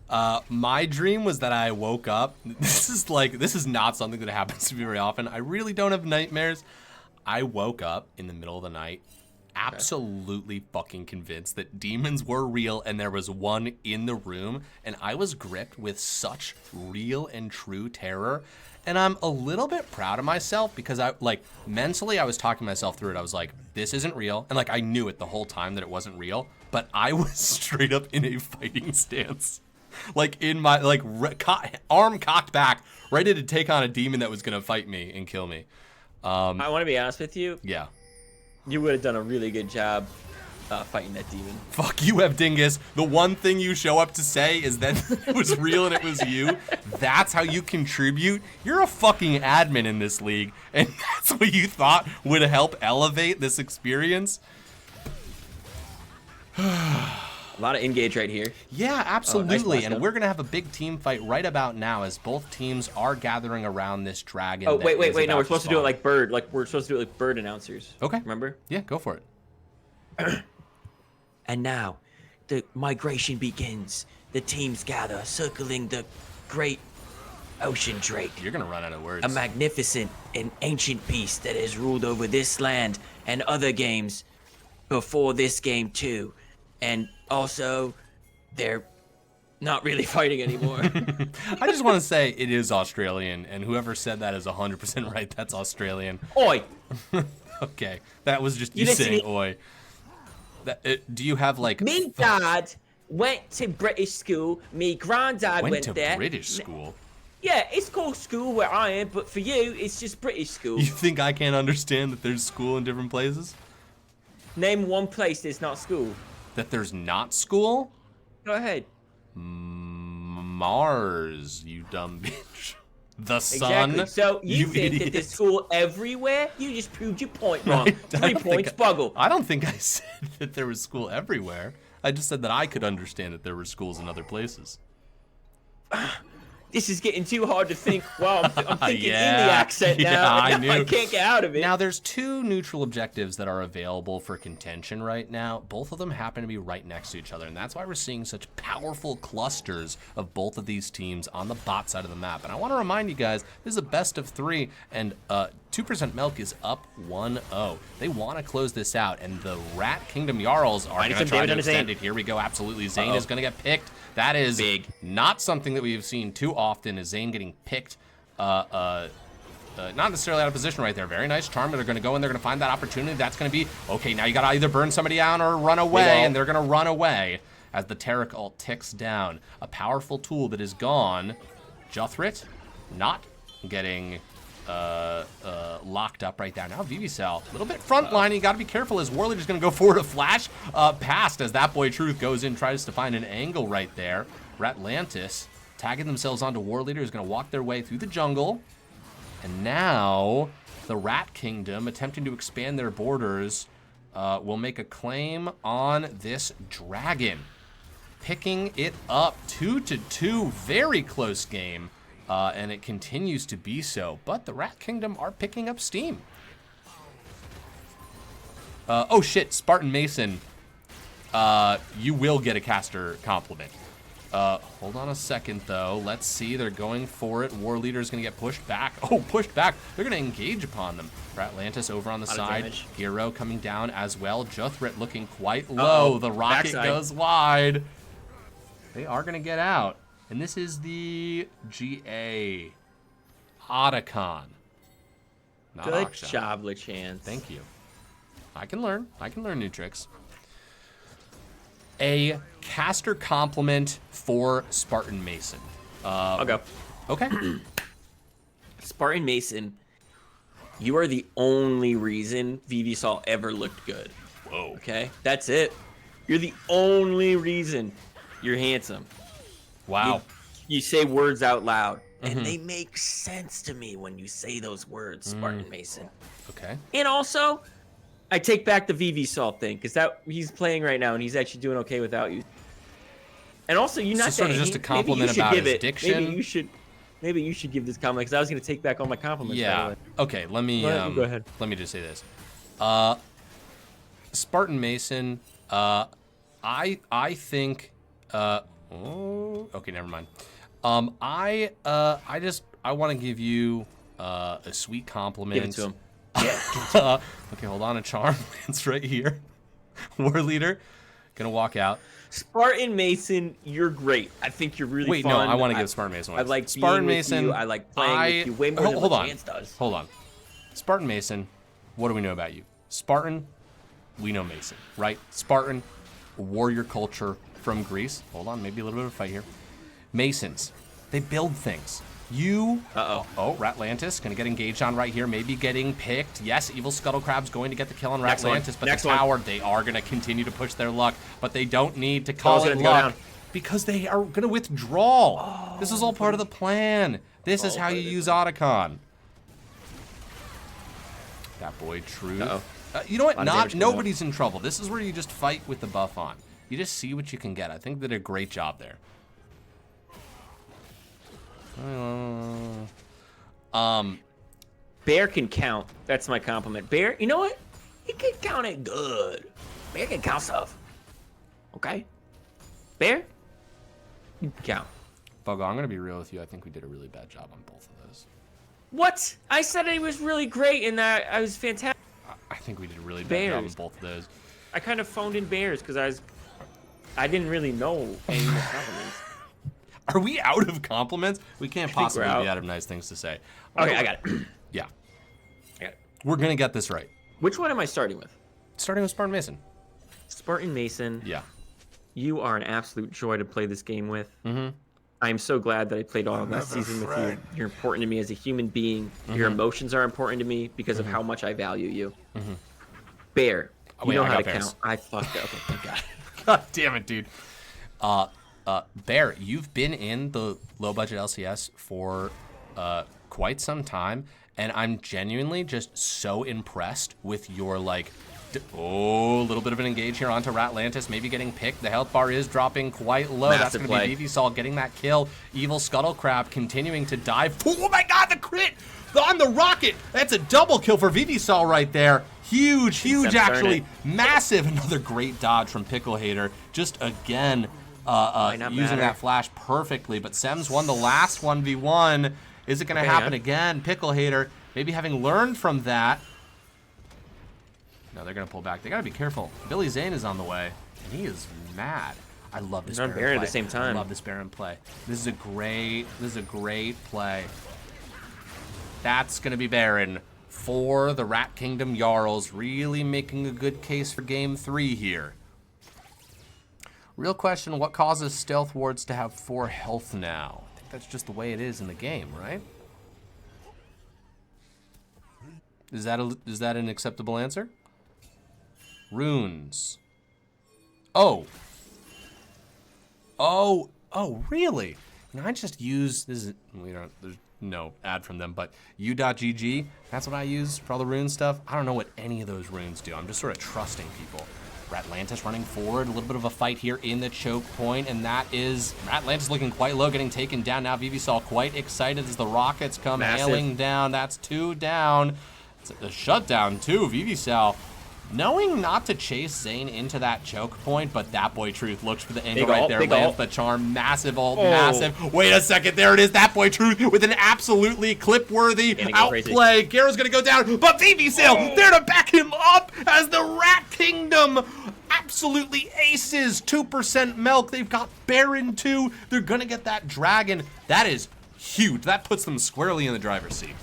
My dream was that I woke up. This is not something that happens to me very often. I really don't have nightmares. I woke up in the middle of the night, absolutely fucking convinced that demons were real and there was one in the room, and I was gripped with such real and true terror. And I'm a little bit proud of myself because mentally I was talking myself through it. I was like, this isn't real. And I knew it the whole time that it wasn't real, but I was straight up in a fighting stance. In my, arm cocked back, ready to take on a demon that was gonna fight me and kill me. I want to be honest with you. Yeah. You would have done a really good job fighting that demon. Fuck you, Dingus. The one thing you show up to say is that it was real and it was you. That's how you contribute. You're a fucking admin in this league, and that's what you thought would help elevate this experience? A lot of engage right here. Yeah, absolutely. Nice and we're going to have a big team fight right about now as both teams are gathering around this dragon. Oh, wait. No, we're supposed to do it like bird. We're supposed to do it like bird announcers. Okay. Remember? Yeah, go for it. And now, the migration begins. The teams gather, circling the great ocean drake. You're going to run out of words. A magnificent and ancient beast that has ruled over this land and other games before this game too. And also, they're not really fighting anymore. I just want to say it is Australian, and whoever said that is 100% right. That's Australian. Oi! Okay, that was just you saying oi. Do you have Me dad went to British school. Me granddad went to there. British school? Yeah, it's called school where I am, but for you, it's just British school. You think I can't understand that there's school in different places? Name one place that's not school. That there's not school? Go ahead. Mars, you dumb bitch. The sun. Exactly. So you think idiot. that there's school everywhere? You just proved your point wrong. 3 points, Buggle. I don't think I said that there was school everywhere. I just said that I could understand that there were schools in other places. This is getting too hard to think. Well, I'm thinking Yeah. in the accent now. Yeah, I and knew. I can't get out of it. Now, there's 2 neutral objectives that are available for contention right now. Both of them happen to be right next to each other, and that's why we're seeing such powerful clusters of both of these teams on the bot side of the map. And I want to remind you guys, this is a best of 3, and 2% Milk is up 1-0. They want to close this out, and the Rat Kingdom Jarls are going to try to extend it. Here we go, absolutely. Zane is going to get picked. That is big. Not something that we've seen too often, is Zane getting picked. Not necessarily out of position right there. Very nice charm. They're going to go in. They're going to find that opportunity. That's going to be, okay, now you got to either burn somebody down or run away, and they're going to run away as the Taric ult ticks down. A powerful tool that is gone. Juthrit not getting locked up right there. Now Vivicell, a little bit front line. You got to be careful as Warleader's going to go forward a flash past as that boy Truth goes in, tries to find an angle right there. Ratlantis tagging themselves onto Warleader is going to walk their way through the jungle. And now the Rat Kingdom, attempting to expand their borders, will make a claim on this dragon. Picking it up 2-2, very close game. And it continues to be so, but the Rat Kingdom are picking up steam. Oh shit, Spartan Mason, you will get a caster compliment. Hold on a second though, let's see, they're going for it. Warleader's gonna get pushed back. Oh, pushed back, they're gonna engage upon them. Ratlantis over on the side, Hero coming down as well. Juthrit looking quite low, the rocket goes wide. They are gonna get out. And this is the GA Otacon. Good job, LeChance. Thank you. I can learn new tricks. A caster compliment for Spartan Mason. I'll go. Okay. Spartan Mason, you are the only reason Vivicell ever looked good. Whoa. Okay? That's it. You're the only reason. You're handsome. Wow. You say words out loud, and they make sense to me when you say those words, Spartan Mason. Okay. And also, I take back the Vivicell thing, because he's playing right now, and he's actually doing okay without you. And also, you're not sort of just a compliment about his diction. Maybe you should give this compliment, because I was going to take back all my compliments. Yeah. Okay. Let me go ahead. Let me just say this. Spartan Mason. I think Oh, okay, never mind. I want to give you a sweet compliment. Give it to him. Okay, hold on. A charm lands right here. War leader, gonna walk out. Spartan Mason, you're great. I think you're really Wait, fun. no, I want to give Spartan Mason one. I like Spartan being Mason. with you. I like playing with you way more than hold what on. Chance does. Hold on. Spartan Mason, what do we know about you? Spartan, we know Mason, right? Spartan, warrior culture from Greece. Hold on, maybe a little bit of a fight here. Masons, they build things. You, oh, Ratlantis gonna get engaged on right here, maybe getting picked. Yes, Evil Scuttlecrab's going to get the kill on Ratlantis, but the tower, they are gonna continue to push their luck, but they don't need to call it luck because they are gonna withdraw. This is all part of the plan. This is how you use Otacon. That boy, true. You know what? Nobody's in trouble. This is where you just fight with the buff on. You just see what you can get. I think they did a great job there. Bear can count. That's my compliment. Bear, you know what? He can count it good. Bear can count stuff. Okay? Bear, you can count. Buggo, I'm gonna be real with you. I think we did a really bad job on both of those. What? I said it was really great and that I was fantastic. I think we did a really bad job on both of those. I kind of phoned in Bears because I didn't really know any more compliments. Are we out of compliments? We can't possibly be out of nice things to say. Okay, I got it. Yeah. I got it. We're going to get this right. Which one am I starting with? Starting with Spartan Mason. Spartan Mason. Yeah. You are an absolute joy to play this game with. I'm so glad that I played all of last season with you. You're important to me as a human being. Your emotions are important to me because of how much I value you. Bear, you know how to count. I fucked up. Okay, thank God. God damn it, dude. Bear, you've been in the low budget LCS for quite some time, and I'm genuinely just so impressed with your a little bit of an engage here onto Ratlantis, maybe getting picked. The health bar is dropping quite low. Massive That's going to be Vivysol getting that kill. Evil Scuttlecrab continuing to dive. Oh my god, the crit on the rocket. That's a double kill for Vivysol right there. Huge, actually. Massive. Another great dodge from Pickle Hater. Just again, using that flash perfectly. But Sems won the last 1v1. Is it going to happen again? Pickle Hater, maybe having learned from that. No, they're going to pull back. They got to be careful. Billy Zane is on the way, and he is mad. I love this Baron play. At the same time. I love this Baron play. This is a great play. That's going to be Baron for the Rat Kingdom Jarls, really making a good case for game 3 here. Real question, what causes Stealth Wards to have 4 health now? I think that's just the way it is in the game, right? Is that an acceptable answer? Runes. Oh, really? And I just use there's no ad from them, but u.gg, that's what I use for all the rune stuff. I don't know what any of those runes do. I'm just sort of trusting people. Ratlantis running forward, a little bit of a fight here in the choke point, and that is Ratlantis looking quite low, getting taken down. Now Vivysol quite excited as the rockets come hailing down. That's 2 down. It's a shutdown too. Vivysol knowing not to chase Zane into that choke point, but that boy Truth looks for the angle right there. Lands the charm. Massive ult, massive. Wait a second, there it is. That boy Truth with an absolutely clip-worthy outplay. Garo's gonna go down, but Vivysol there to back him up as the Rat Kingdom absolutely aces. 2% milk. They've got Baron too. They're gonna get that dragon. That is huge. That puts them squarely in the driver's seat.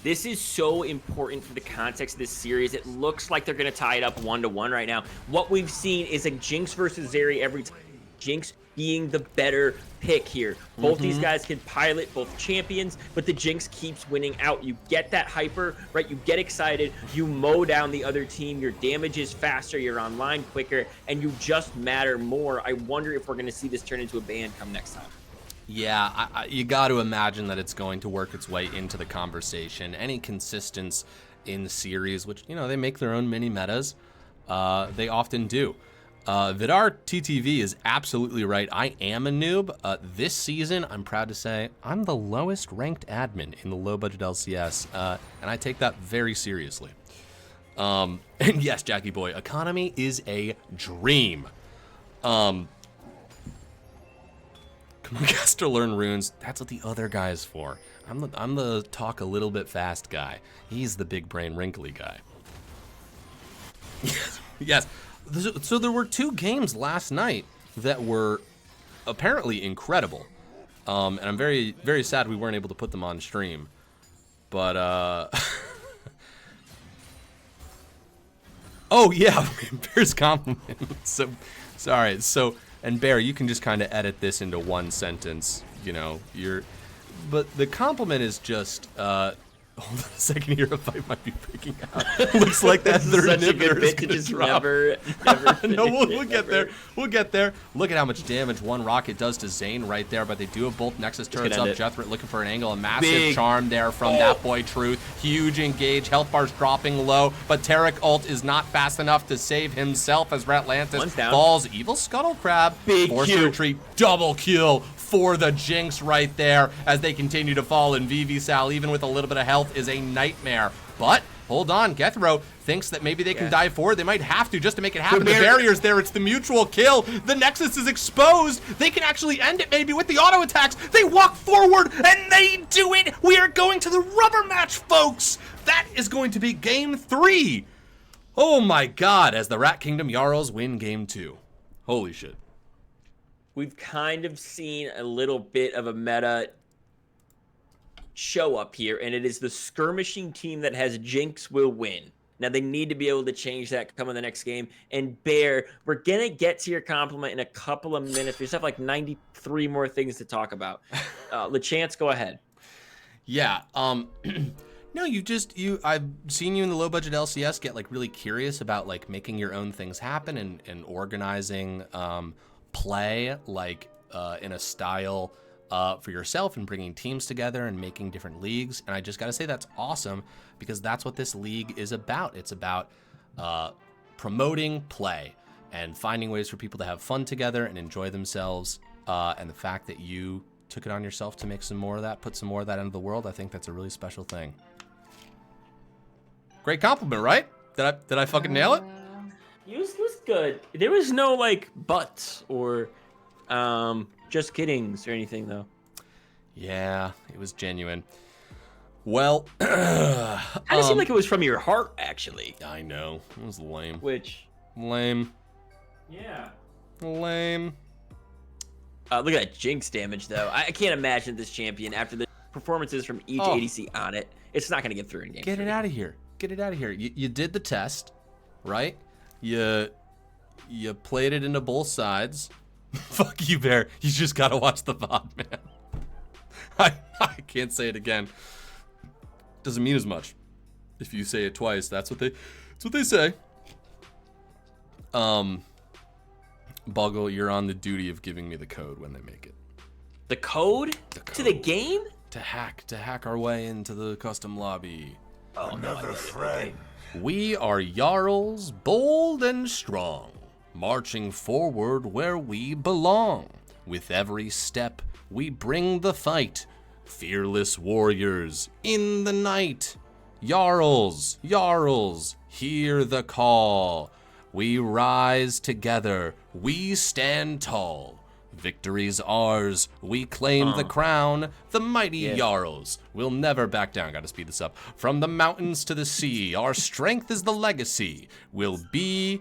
This is so important for the context of this series. It looks like they're going to tie it up 1-1 right now. What we've seen is a Jinx versus Zeri every time. Jinx being the better pick here. Both these guys can pilot both champions, but the Jinx keeps winning out. You get that hyper, right? You get excited. You mow down the other team. Your damage is faster. You're online quicker, and you just matter more. I wonder if we're going to see this turn into a ban come next time. Yeah, you got to imagine that it's going to work its way into the conversation. Any consistency in the series, which, you know, they make their own mini metas, they often do. Vidar TTV is absolutely right. I am a noob. This season, I'm proud to say, I'm the lowest ranked admin in the low budget LCS, and I take that very seriously. And yes, Jackie boy, economy is a dream. Mooncaster learn runes. That's what the other guy is for. I'm the talk a little bit fast guy. He's the big brain wrinkly guy. Yes. So there were 2 games last night that were apparently incredible. And I'm very, very sad we weren't able to put them on stream. But, oh, yeah, Bear's compliment. So, sorry. So, and Bear, you can just kind of edit this into one sentence, you know, but the compliment is just, hold on a second here, a fight might be breaking out. Looks like that third Such a inhibitor good is bit to gonna just drop. never No, we'll finish it, get never. there. We'll get there. Look at how much damage one rocket does to Zane right there, but they do have both Nexus turrets gonna up. end it. Jethret looking for an angle. A massive Big. charm there from that boy Truth. Huge engage. Health bar's dropping low, but Tarek ult is not fast enough to save himself as Ratlantis One's down. falls. Evil Scuttle Crab. Big forced Q. retreat. Double kill for the Jinx right there as they continue to fall. And VV Sal, even with a little bit of health, is a nightmare. But hold on, Gethro thinks that maybe they can dive forward. They might have to just to make it happen. The barrier's there. It's the mutual kill. The Nexus is exposed. They can actually end it maybe with the auto attacks. They walk forward and they do it. We are going to the rubber match, folks. That is going to be game 3. Oh my God, as the Rat Kingdom Jarls win game 2. Holy shit. We've kind of seen a little bit of a meta show up here, and it is the skirmishing team that has Jinx will win. Now, they need to be able to change that come in the next game. And Bear, we're going to get to your compliment in a couple of minutes. We just have like 93 more things to talk about. LeChance, go ahead. Yeah, no, I've seen you in the low budget LCS get like really curious about like making your own things happen and organizing play like in a style for yourself and bringing teams together and making different leagues. And I just got to say that's awesome because that's what this league is about. It's about promoting play and finding ways for people to have fun together and enjoy themselves. And the fact that you took it on yourself to make some more of that, put some more of that into the world, I think that's a really special thing. Great compliment, right? Did I fucking nail it? It was good. There was no like buts or just kiddings or anything though. Yeah, it was genuine. Well, Kind of seemed like it was from your heart, actually. I know. It was lame. Which, Lame. yeah. Lame. Look at that Jinx damage, though. I can't imagine this champion, after the performances from each ADC on it, it's not going to get through in game. Get it out of here. Get it out of here. You did the test, right? You played it into both sides. Fuck you, Bear. You just got to watch the VOD, man. I can't say it again. Doesn't mean as much. If you say it twice, that's what they say. Buggle, you're on the duty of giving me the code when they make it. The code? To the game? To hack our way into the custom lobby. Oh, another friend. We are Jarls, bold and strong, marching forward where we belong. With every step, we bring the fight. Fearless warriors in the night. Jarls, hear the call. We rise together, we stand tall. Victory's ours, we claim the crown. The mighty Jarls will never back down. Gotta speed this up. From the mountains to the sea, our strength is the legacy. We'll be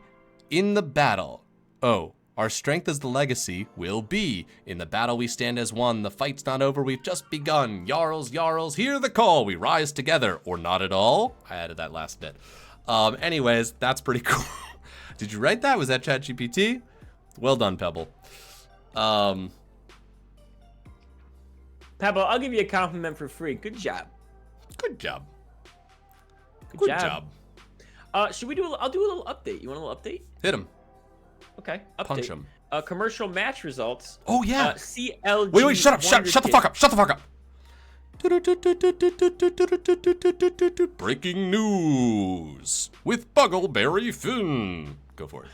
in the battle. Oh, our strength is the legacy. We'll be in the battle. We stand as one. The fight's not over. We've just begun. Jarls, hear the call. We rise together, or not at all. I added that last bit. Anyways, that's pretty cool. Did you write that? Was that ChatGPT? Well done, Pebble. Pablo, I'll give you a compliment for free. Good job. Good job. Good job. Should we do I'll do a little update. You want a little update? Hit him. Okay. Update. Punch him. Commercial match results. Oh, yeah. CLG. Wait, shut up. Shut the fuck up. Shut the fuck up. Breaking news with Buggleberry Finn. Go for it.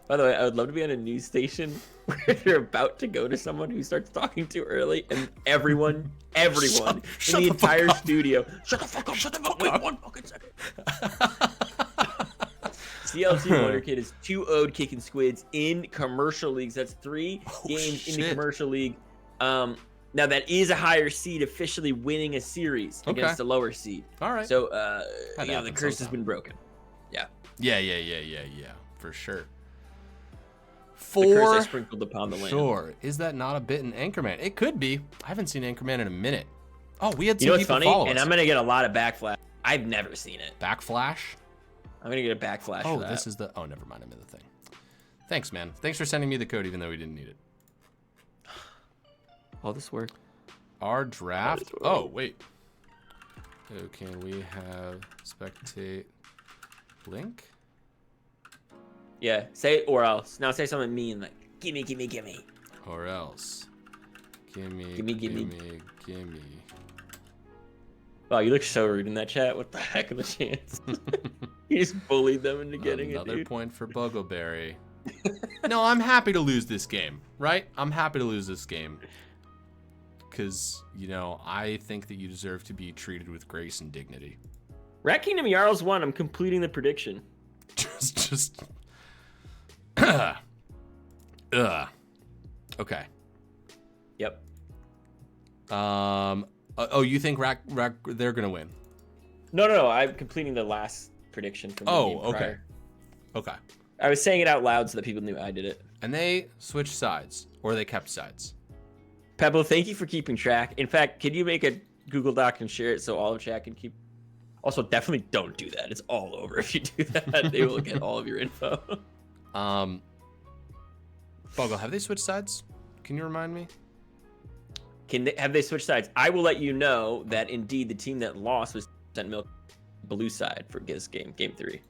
By the way, I would love to be on a news station where you're about to go to someone who starts talking too early, and everyone in the entire studio, shut the fuck up, wait 1 fucking second. CLG Wonder Kid is 2-0'd kicking squids in commercial leagues. That's 3 games in the commercial league. Now that is a higher seed officially winning a series against a lower seed. All right. So, That the happens curse has sometime. been broken. Yeah. Yeah, for sure. The curse I For sprinkled upon the land. sure. Is that not a bit in Anchorman? It could be. I haven't seen Anchorman in a minute. Oh, we had You some know what's people funny? follow And us. I'm gonna get a lot of backflash. I've never seen it. Backflash? I'm gonna get a backflash. Oh, for that. this is the... Oh, never mind. I'm in the thing. Thanks, man. Thanks for sending me the code even though we didn't need it. all this work. Our draft... Oh, wait. So can we have spectate link? Yeah, say or else. Now say something mean like gimme, gimme, gimme. Or else. Gimme. Gimme. Wow, you look so rude in that chat. What the heck of a chance? You just bullied them into getting Another it, dude. point for Buggleberry. No, I'm happy to lose this game, right? I'm happy to lose this game. Because, you know, I think that you deserve to be treated with grace and dignity. Rat Kingdom Jarls won. I'm completing the prediction. just. Okay. Yep. Oh, you think Rack they're gonna win? No. I'm completing the last prediction from the game Okay. prior. Okay. I was saying it out loud so that people knew I did it. And they switched sides, or they kept sides. Pebble, thank you for keeping track. In fact, could you make a Google Doc and share it so all of chat can keep? Also, definitely don't do that. It's all over if you do that. They will get all of your info. Boggle, have they switched sides? Can you remind me? Have they switched sides? I will let you know that indeed the team that lost was sent milk blue side for this game 3.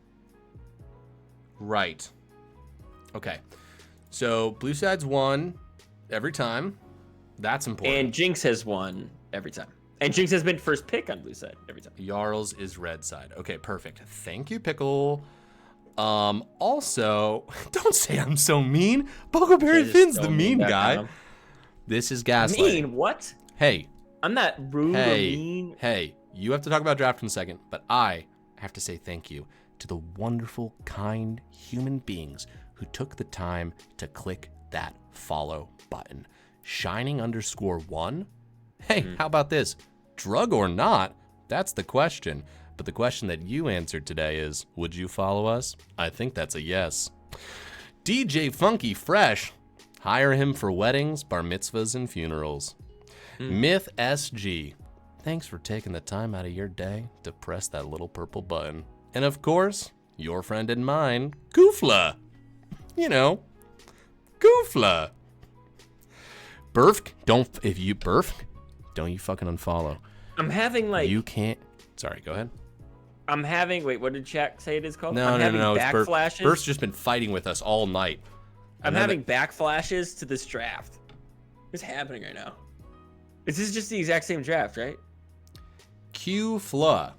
Right. Okay. So blue side's won every time. That's important. And Jinx has won every time. And Jinx has been first pick on blue side every time. Jarls is red side. Okay, perfect. Thank you, Pickle. Also, don't say I'm so mean. Buggleberry Finn's the mean guy. This is gaslighting. Mean? What? Hey. I'm not rude or mean. Hey, you have to talk about draft in a second, but I have to say thank you to the wonderful, kind human beings who took the time to click that follow button. Shining_1? Hey, how about this? Drug or not? That's the question. But the question that you answered today is, would you follow us? I think that's a yes. DJ Funky Fresh. Hire him for weddings, bar mitzvahs, and funerals. Myth SG. Thanks for taking the time out of your day to press that little purple button. And of course, your friend and mine, Goofla. You know, Goofla. Burfk, don't you fucking unfollow. I'm having like... You can't. Sorry, go ahead. I'm having... Wait, what did chat say it is called? No, I'm having It's Burf. backflashes. Burf's just been fighting with us all night. I'm having backflashes to this draft. What's happening right now? This is just the exact same draft, right? Kufla.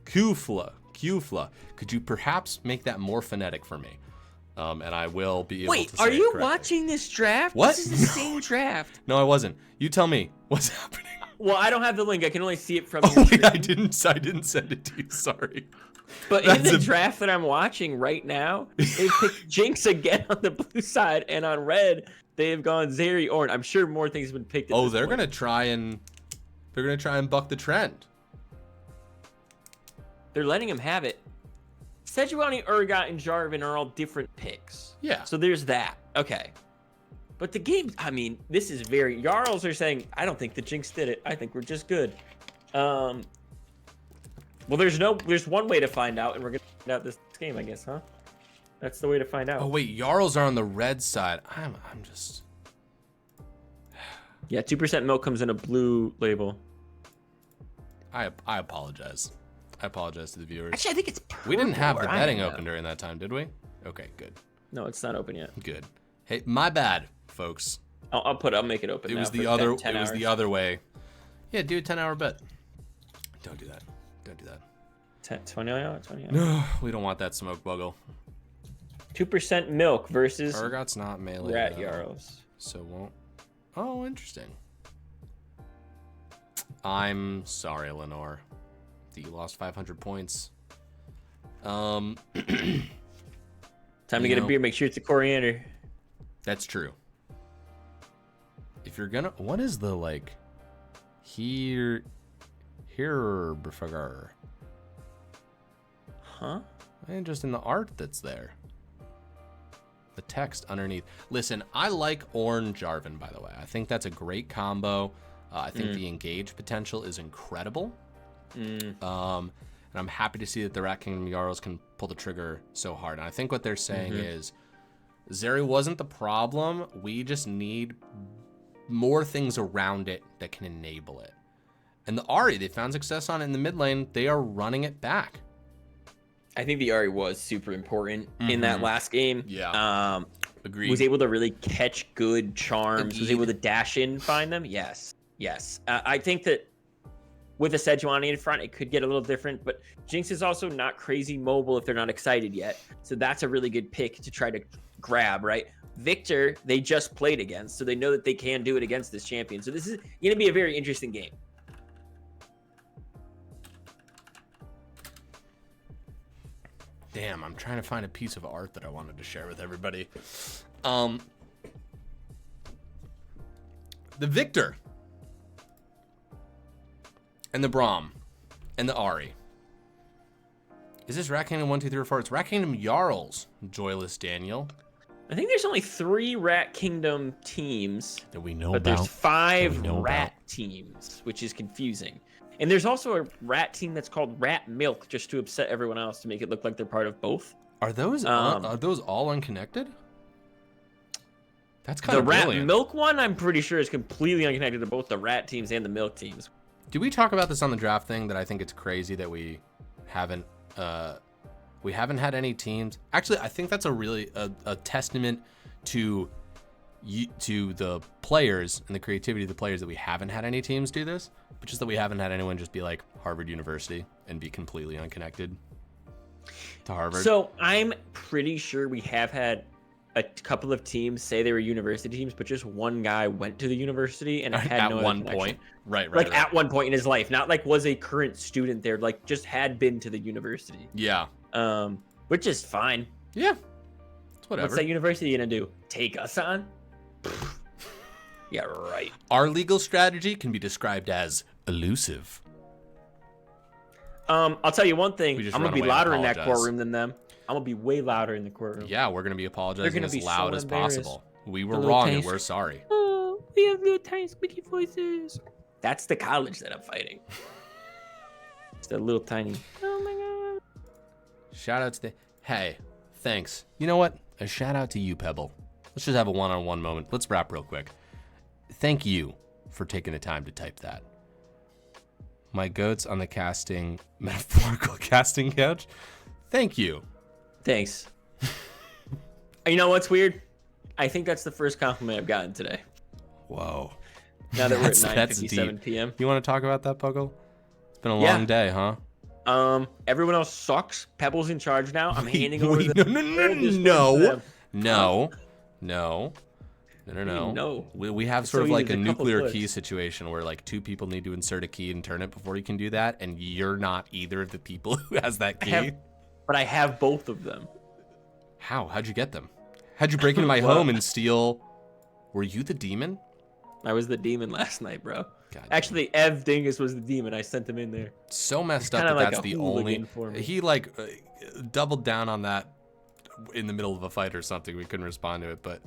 Could you perhaps make that more phonetic for me? And I will be able to say Wait, are it you correctly. watching this draft? What? This is the same draft. No, I wasn't. You tell me what's happening. Well, I don't have the link. I can only see it from Oh your wait, I screen. didn't send it to you. Sorry. But in That's the a- draft that I'm watching right now, they picked Jinx again on the blue side, and on red, they have gone Zeri Ornn. I'm sure more things have been picked. Oh, they're gonna try and buck the trend. They're letting him have it. Sejuani, Urgot, and Jarvan are all different picks. Yeah. So there's that. Okay. But the game, I mean, this is very... Jarls are saying, I don't think the Jinx did it. I think we're just good. Well, there's one way to find out, and we're going to find out this game, I guess, huh? That's the way to find out. Oh wait, Jarls are on the red side. I'm just... Yeah, 2% milk comes in a blue label. I apologize. I apologize to the viewers. Actually, I think it's purple. We didn't have the I betting don't know. open during that time, did we? Okay, good. No, it's not open yet. Good. Hey, my bad, folks. I'll make it open. It now was for the other 10 it was hours. the other way. Yeah, do a 10-hour bet. Don't do that. 20 hours. No, we don't want that smoke buggle. 2% milk versus Urgot's not melee. Rat though, Jarls. So won't. Oh, interesting. I'm sorry, Lenore, that you lost 500 points. Time to You get a know. beer. Make sure it's a coriander. That's true. if you're gonna, what is the like here before? Huh? And just in the art that's there. The text underneath. Listen, I like Ornn Jarvan, by the way. I think that's a great combo. I think the engage potential is incredible. And I'm happy to see that the Rat Kingdom Jarls can pull the trigger so hard. And I think what they're saying is, Zeri wasn't the problem. We just need more things around it that can enable it. And the Ahri, they found success on it in the mid lane. They are running it back. I think the Ahri was super important in that last game. Yeah. Agreed. Was able to really catch good charms. Agreed. Was able to dash in, find them. Yes. I think that with a Sejuani in front, it could get a little different, but Jinx is also not crazy mobile if they're not excited yet. So that's a really good pick to try to grab, right? Victor, they just played against, so they know that they can do it against this champion. So this is going to be a very interesting game. Damn, I'm trying to find a piece of art that I wanted to share with everybody. The Victor and the Braum and the Ahri. Is this Rat Kingdom 1, 2, 3, or 4? It's Rat Kingdom Jarls, Joyless Daniel. I think there's only 3 Rat Kingdom teams That we know but about. there's 5 know rat teams, which is confusing. And there's also a rat team that's called Rat Milk, just to upset everyone else to make it look like they're part of both. Are those all unconnected? That's kind The of Rat brilliant. Milk one, I'm pretty sure, is completely unconnected to both the rat teams and the milk teams. Did we talk about this on the draft thing? That I think it's crazy that we haven't had any teams. Actually, I think that's a really a testament to the players and the creativity of the players that we haven't had any teams do this, but just that we haven't had anyone just be like Harvard University and be completely unconnected to Harvard. So I'm pretty sure we have had a couple of teams say they were university teams, but just one guy went to the university and had at no one connection. point, right, Like at one point in his life, not like was a current student there, like just had been to the university. Yeah, Which is fine. yeah, it's whatever. What's that university gonna do? Take us on? Yeah, right. Our legal strategy can be described as elusive. I'll tell you one thing. We just I'm gonna run be away and louder in that apologize. courtome than them. I'm gonna be way louder in the courtroom. Yeah, we're gonna be apologizing gonna as be so loud as embarrassed. possible. We were The little wrong tiny and we're sorry. Oh, we have little tiny squeaky voices. That's the college that I'm fighting. It's that little tiny. Oh my god. Shout out to the. Hey, thanks. You know what? A shout out to you, Pebble. Let's just have a one-on-one moment. Let's rap real quick. Thank you for taking the time to type that. My goats on the casting, metaphorical casting couch. Thank you. Thanks. You know what's weird? I think that's the first compliment I've gotten today. Whoa. Now that we're at That's 9:57 deep. p.m. You want to talk about that, Puggle? It's been a Yeah. long day, huh? Everyone else sucks. Pebble's in charge now. I'm handing over Wait, the No. No. We have It's sort so of like easy, a a couple nuclear clicks. key situation where like 2 people need to insert a key and turn it before you can do that, and you're not either of the people who has that key. But I have both of them. How'd you get them? How'd you break into my home and steal? Were you the demon? I was the demon last night, bro. God. Actually, Ev Dingus was the demon. I sent him in there. So messed up kinda that like that's a the hooligan only. for me. He like doubled down on that in the middle of a fight or something. We couldn't respond to it, but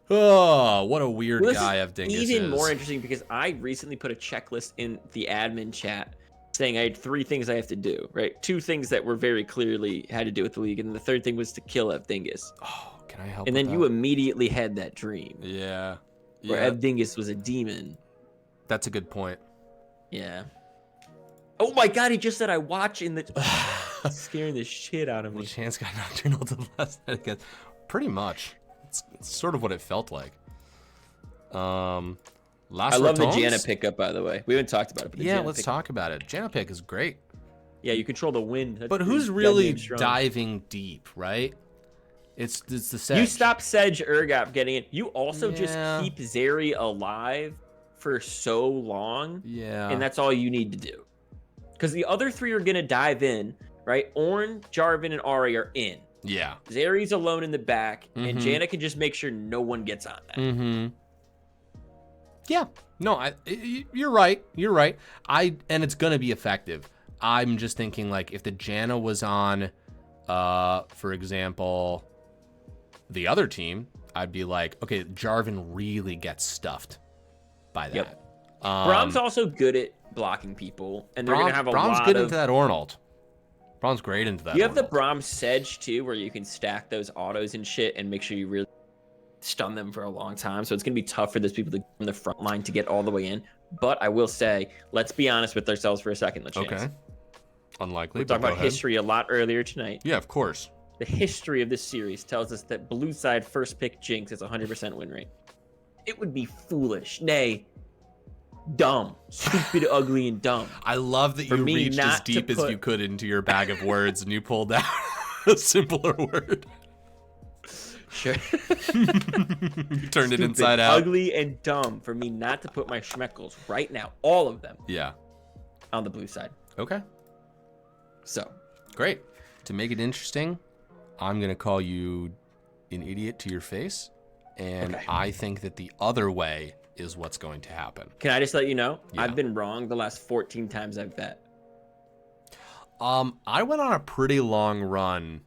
oh, what a weird Well, guy this Ev Dingus is even is. more interesting because I recently put a checklist in the admin chat saying I had 3 things I have to do, right? 2 things that were very clearly had to do with the league, and the third thing was to kill Ev Dingus. Oh, can I help? And with then that? you immediately had that dream Yeah. where Ev Dingus was a demon. That's a good point. Yeah. Oh my god, he just said I watch in the scaring the shit out of Well, me. Chance got nocturnal to the last night, I guess. Pretty much. It's sort of what it felt like. Last I love the Ratones? Janna pickup, by the way. We haven't talked about it. But the Yeah, Janna let's pickup- talk about it. Janna pick is great. Yeah, you control the wind. That's But pretty who's really goddamn strong. diving deep, right? It's the Sedge. You stop Sedge Urgot getting it. You also Yeah. just keep Zeri alive for so long, Yeah. and that's all you need to do. Because the other 3 are gonna dive in, right? Ornn, Jarvan, and Ahri are in. Yeah. Zeri's alone in the back, and Mhm. Janna can just make sure no one gets on that. Mm-hmm. Yeah. No, you're right. You're right. And it's gonna be effective. I'm just thinking like if the Janna was on, for example, the other team, I'd be like, okay, Jarvan really gets stuffed by that. Yep. Braum's also good at blocking people, and they're gonna have a Braum's lot good of. into that Ornald. Braum's great into that. You have the Ornald. Braum Sedge too, where you can stack those autos and shit, and make sure you really stun them for a long time. So it's gonna be tough for those people to from the front line to get all the way in. But I will say, let's be honest with ourselves for a second. Let's Okay. Unlikely. We talked about history a lot earlier tonight. Yeah, of course. The history of this series tells us that blue side first pick Jinx is 100% win rate. It would be foolish, nay, dumb, stupid, ugly, and dumb. I love that For you me reached as not to deep as put- you could into your bag of words and you pulled out a simpler word. Sure. You turned it Stupid, inside out. Ugly and dumb for me not to put my schmeckles right now, all of them, Yeah. on the blue side. Okay. So, Great. To make it interesting, I'm going to call you an idiot to your face. And Okay. I think that the other way is what's going to happen. can I just let you know? Yeah. I've been wrong the last 14 times I've bet. I went on a pretty long run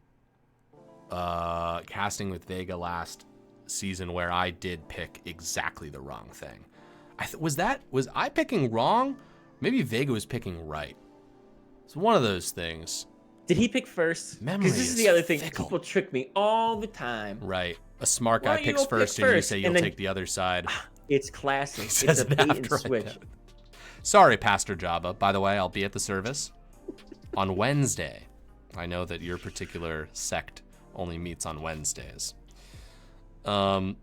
casting with Vega last season where I did pick exactly the wrong thing. Was I picking wrong? Maybe Vega was picking right. It's one of those things. Did he pick first? Memory Because this is is the other thing. fickle. People trick me all the time. Right. A smart Why guy don't you picks go pick first and you first, say and you'll then- take the other side. It's classic. He It's says a it bait and after I switch. did it. Sorry, Pastor Jabba. By the way, I'll be at the service on Wednesday. I know that your particular sect only meets on Wednesdays. What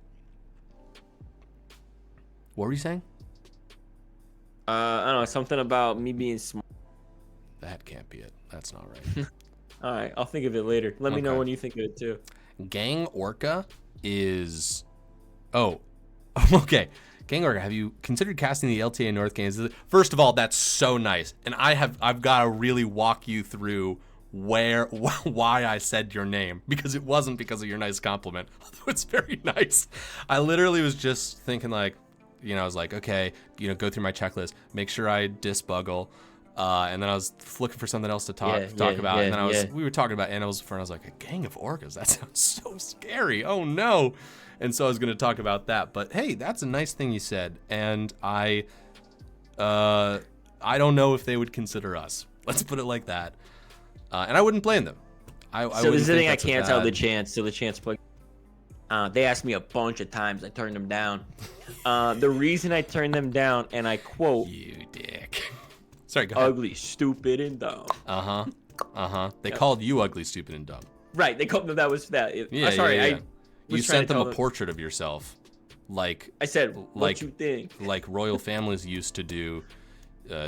were you saying? I don't know, something about me being smart. That can't be it. That's not right. All right, I'll think of it later. Let me know Okay. when you think of it too. Gang Orca is... Oh, okay. Gang Orca, have you considered casting the LTA North games? First of all, that's so nice. And I've got to really walk you through why I said your name. Because it wasn't because of your nice compliment. Although it's very nice. I literally was just thinking like, I was like, okay, go through my checklist. Make sure I disbuggle. And then I was looking for something else to talk about. And then we were talking about animals before, and I was like, a gang of orcas? That sounds so scary. Oh no. And so I was going to talk about that. But hey, that's a nice thing you said. And I don't know if they would consider us. Let's put it like that. And I wouldn't blame them. So this is the thing I can't tell the chance. So the chance play. They asked me a bunch of times. I turned them down. The reason I turned them down, and I quote, You dick. Sorry, go ahead. ugly, stupid, and dumb. They called you ugly, stupid, and dumb. Right, they called them. That was that. Yeah, sorry, yeah. I You was trying sent to them tell a portrait of yourself. Like I said, what like- you think? like royal families used to do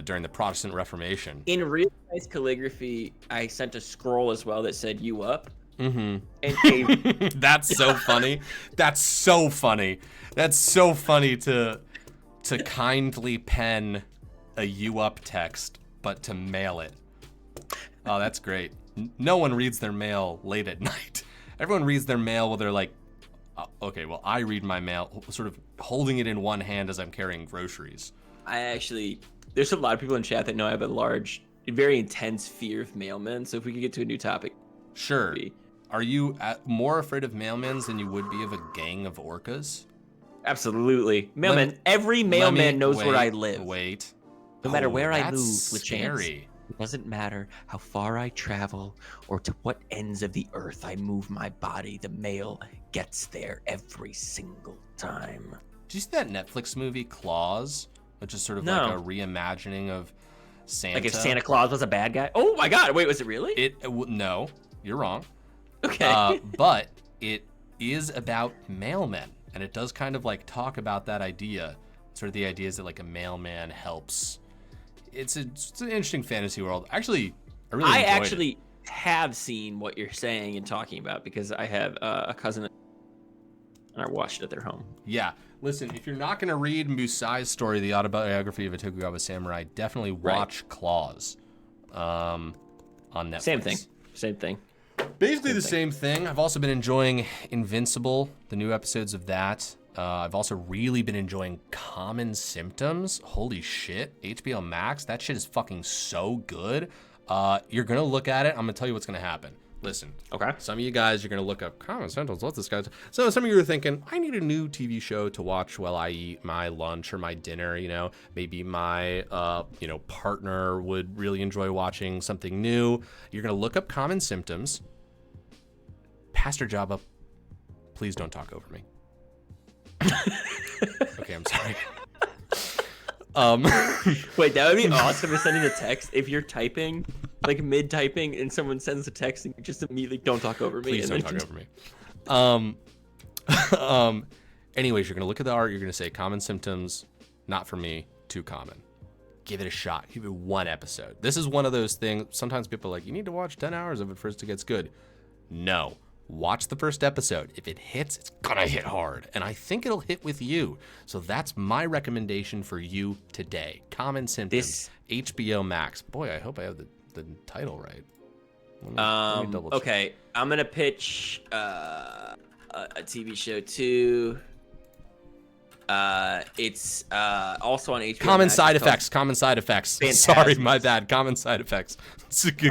during the Protestant Reformation. In real nice calligraphy, I sent a scroll as well that said "you up." Mm-hmm. And gave That's so funny. That's so funny. That's so funny to kindly pen a "you up" text, but to mail it. Oh, that's great. No one reads their mail late at night. Everyone reads their mail while they're like, okay, well, I read my mail sort of holding it in one hand as I'm carrying groceries. there's a lot of people in chat that know I have a very intense fear of mailmen. So if we could get to a new topic, Sure. Are you more afraid of mailmen than you would be of a gang of orcas? absolutely, mailman. Every mailman knows where I live. Wait. No matter where I that's move, LeChance. scary. It doesn't matter how far I travel or to what ends of the earth I move my body, the mail gets there every single time. Did you see that Netflix movie Claus, which is sort of like a reimagining of Santa? Like if Santa Claus was a bad guy. Oh my God! Wait, was it really? No, you're wrong. Okay. But it is about mailmen, and it does kind of like talk about that idea. Sort of the idea is that like a mailman helps. It's an interesting fantasy world. Actually, I really enjoyed it. have seen what you're saying and talking about because I have a cousin and I watched it at their home. Yeah. Listen, if you're not going to read Musai's story, the autobiography of a Tokugawa samurai, definitely watch Claws on Netflix. Same thing. Basically the same thing. I've also been enjoying Invincible, the new episodes of that. I've also really been enjoying Common Symptoms. Holy shit, HBO Max, that shit is fucking so good. You're gonna look at it, I'm gonna tell you what's gonna happen. Listen, Okay. some of you guys, you're gonna look up Common Symptoms, what's this guy's? So some of you are thinking, I need a new TV show to watch while I eat my lunch or my dinner, you know, maybe my, partner would really enjoy watching something new. You're gonna look up Common Symptoms. Pastor Jabba, please don't talk over me. Okay, I'm sorry. Wait, that would be awesome if sending a text if you're typing, like mid-typing, and someone sends a text and you just immediately don't talk over me. Please and don't then talk over me. Anyways, you're gonna look at the art. You're gonna say Common Symptoms, not for me, too common. Give it a shot. Give it one episode. This is one of those things. Sometimes people are like, you need to watch 10 hours of it first it gets good. No. Watch the first episode. If it hits, it's gonna hit hard. And I think it'll hit with you. So that's my recommendation for you today. Common Symptoms, HBO Max. Boy, I hope I have the title right. Let me double check. Okay, I'm gonna pitch a TV show too. It's also on HBO Common Max. Side It's called Effects. Common Side Effects. Phantasmus. Sorry, my bad. Common Side Effects.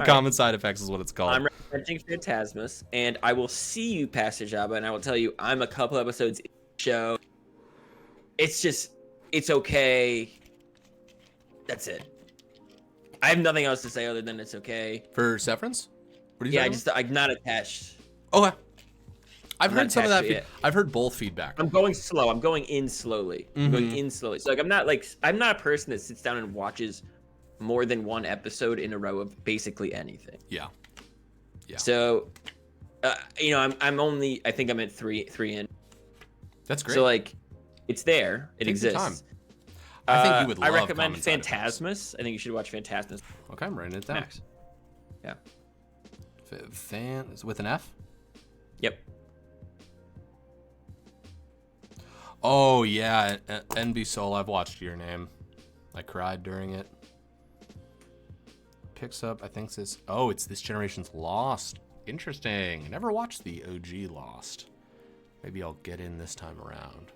Common Side Effects is what it's called. I'm representing Phantasmus, and I will see you, Pastor Jabba, and I will tell you I'm a couple episodes in the show. It's okay. That's it. I have nothing else to say other than it's okay. For Severance? What are you saying? I'm not attached. Okay. I've I'm heard not some of that. attached to it. I've heard both feedback. I'm going slow. I'm going in slowly. I'm going in slowly. So I'm not a person that sits down and watches more than one episode in a row of basically anything. Yeah. Yeah. So, I think I'm at three in. That's great. So it's there. It Take your exists. time. I think you would love I recommend Common Side Effects. Phantasmus. I think you should watch Phantasmus. Okay, I'm writing it down. Max. Yeah. Fan is with an F? Yep. Oh yeah, NB Soul. I've watched Your Name. I cried during it. Picks up. I think this. Oh, it's this generation's Lost. Interesting. Never watched the OG Lost. Maybe I'll get in this time around.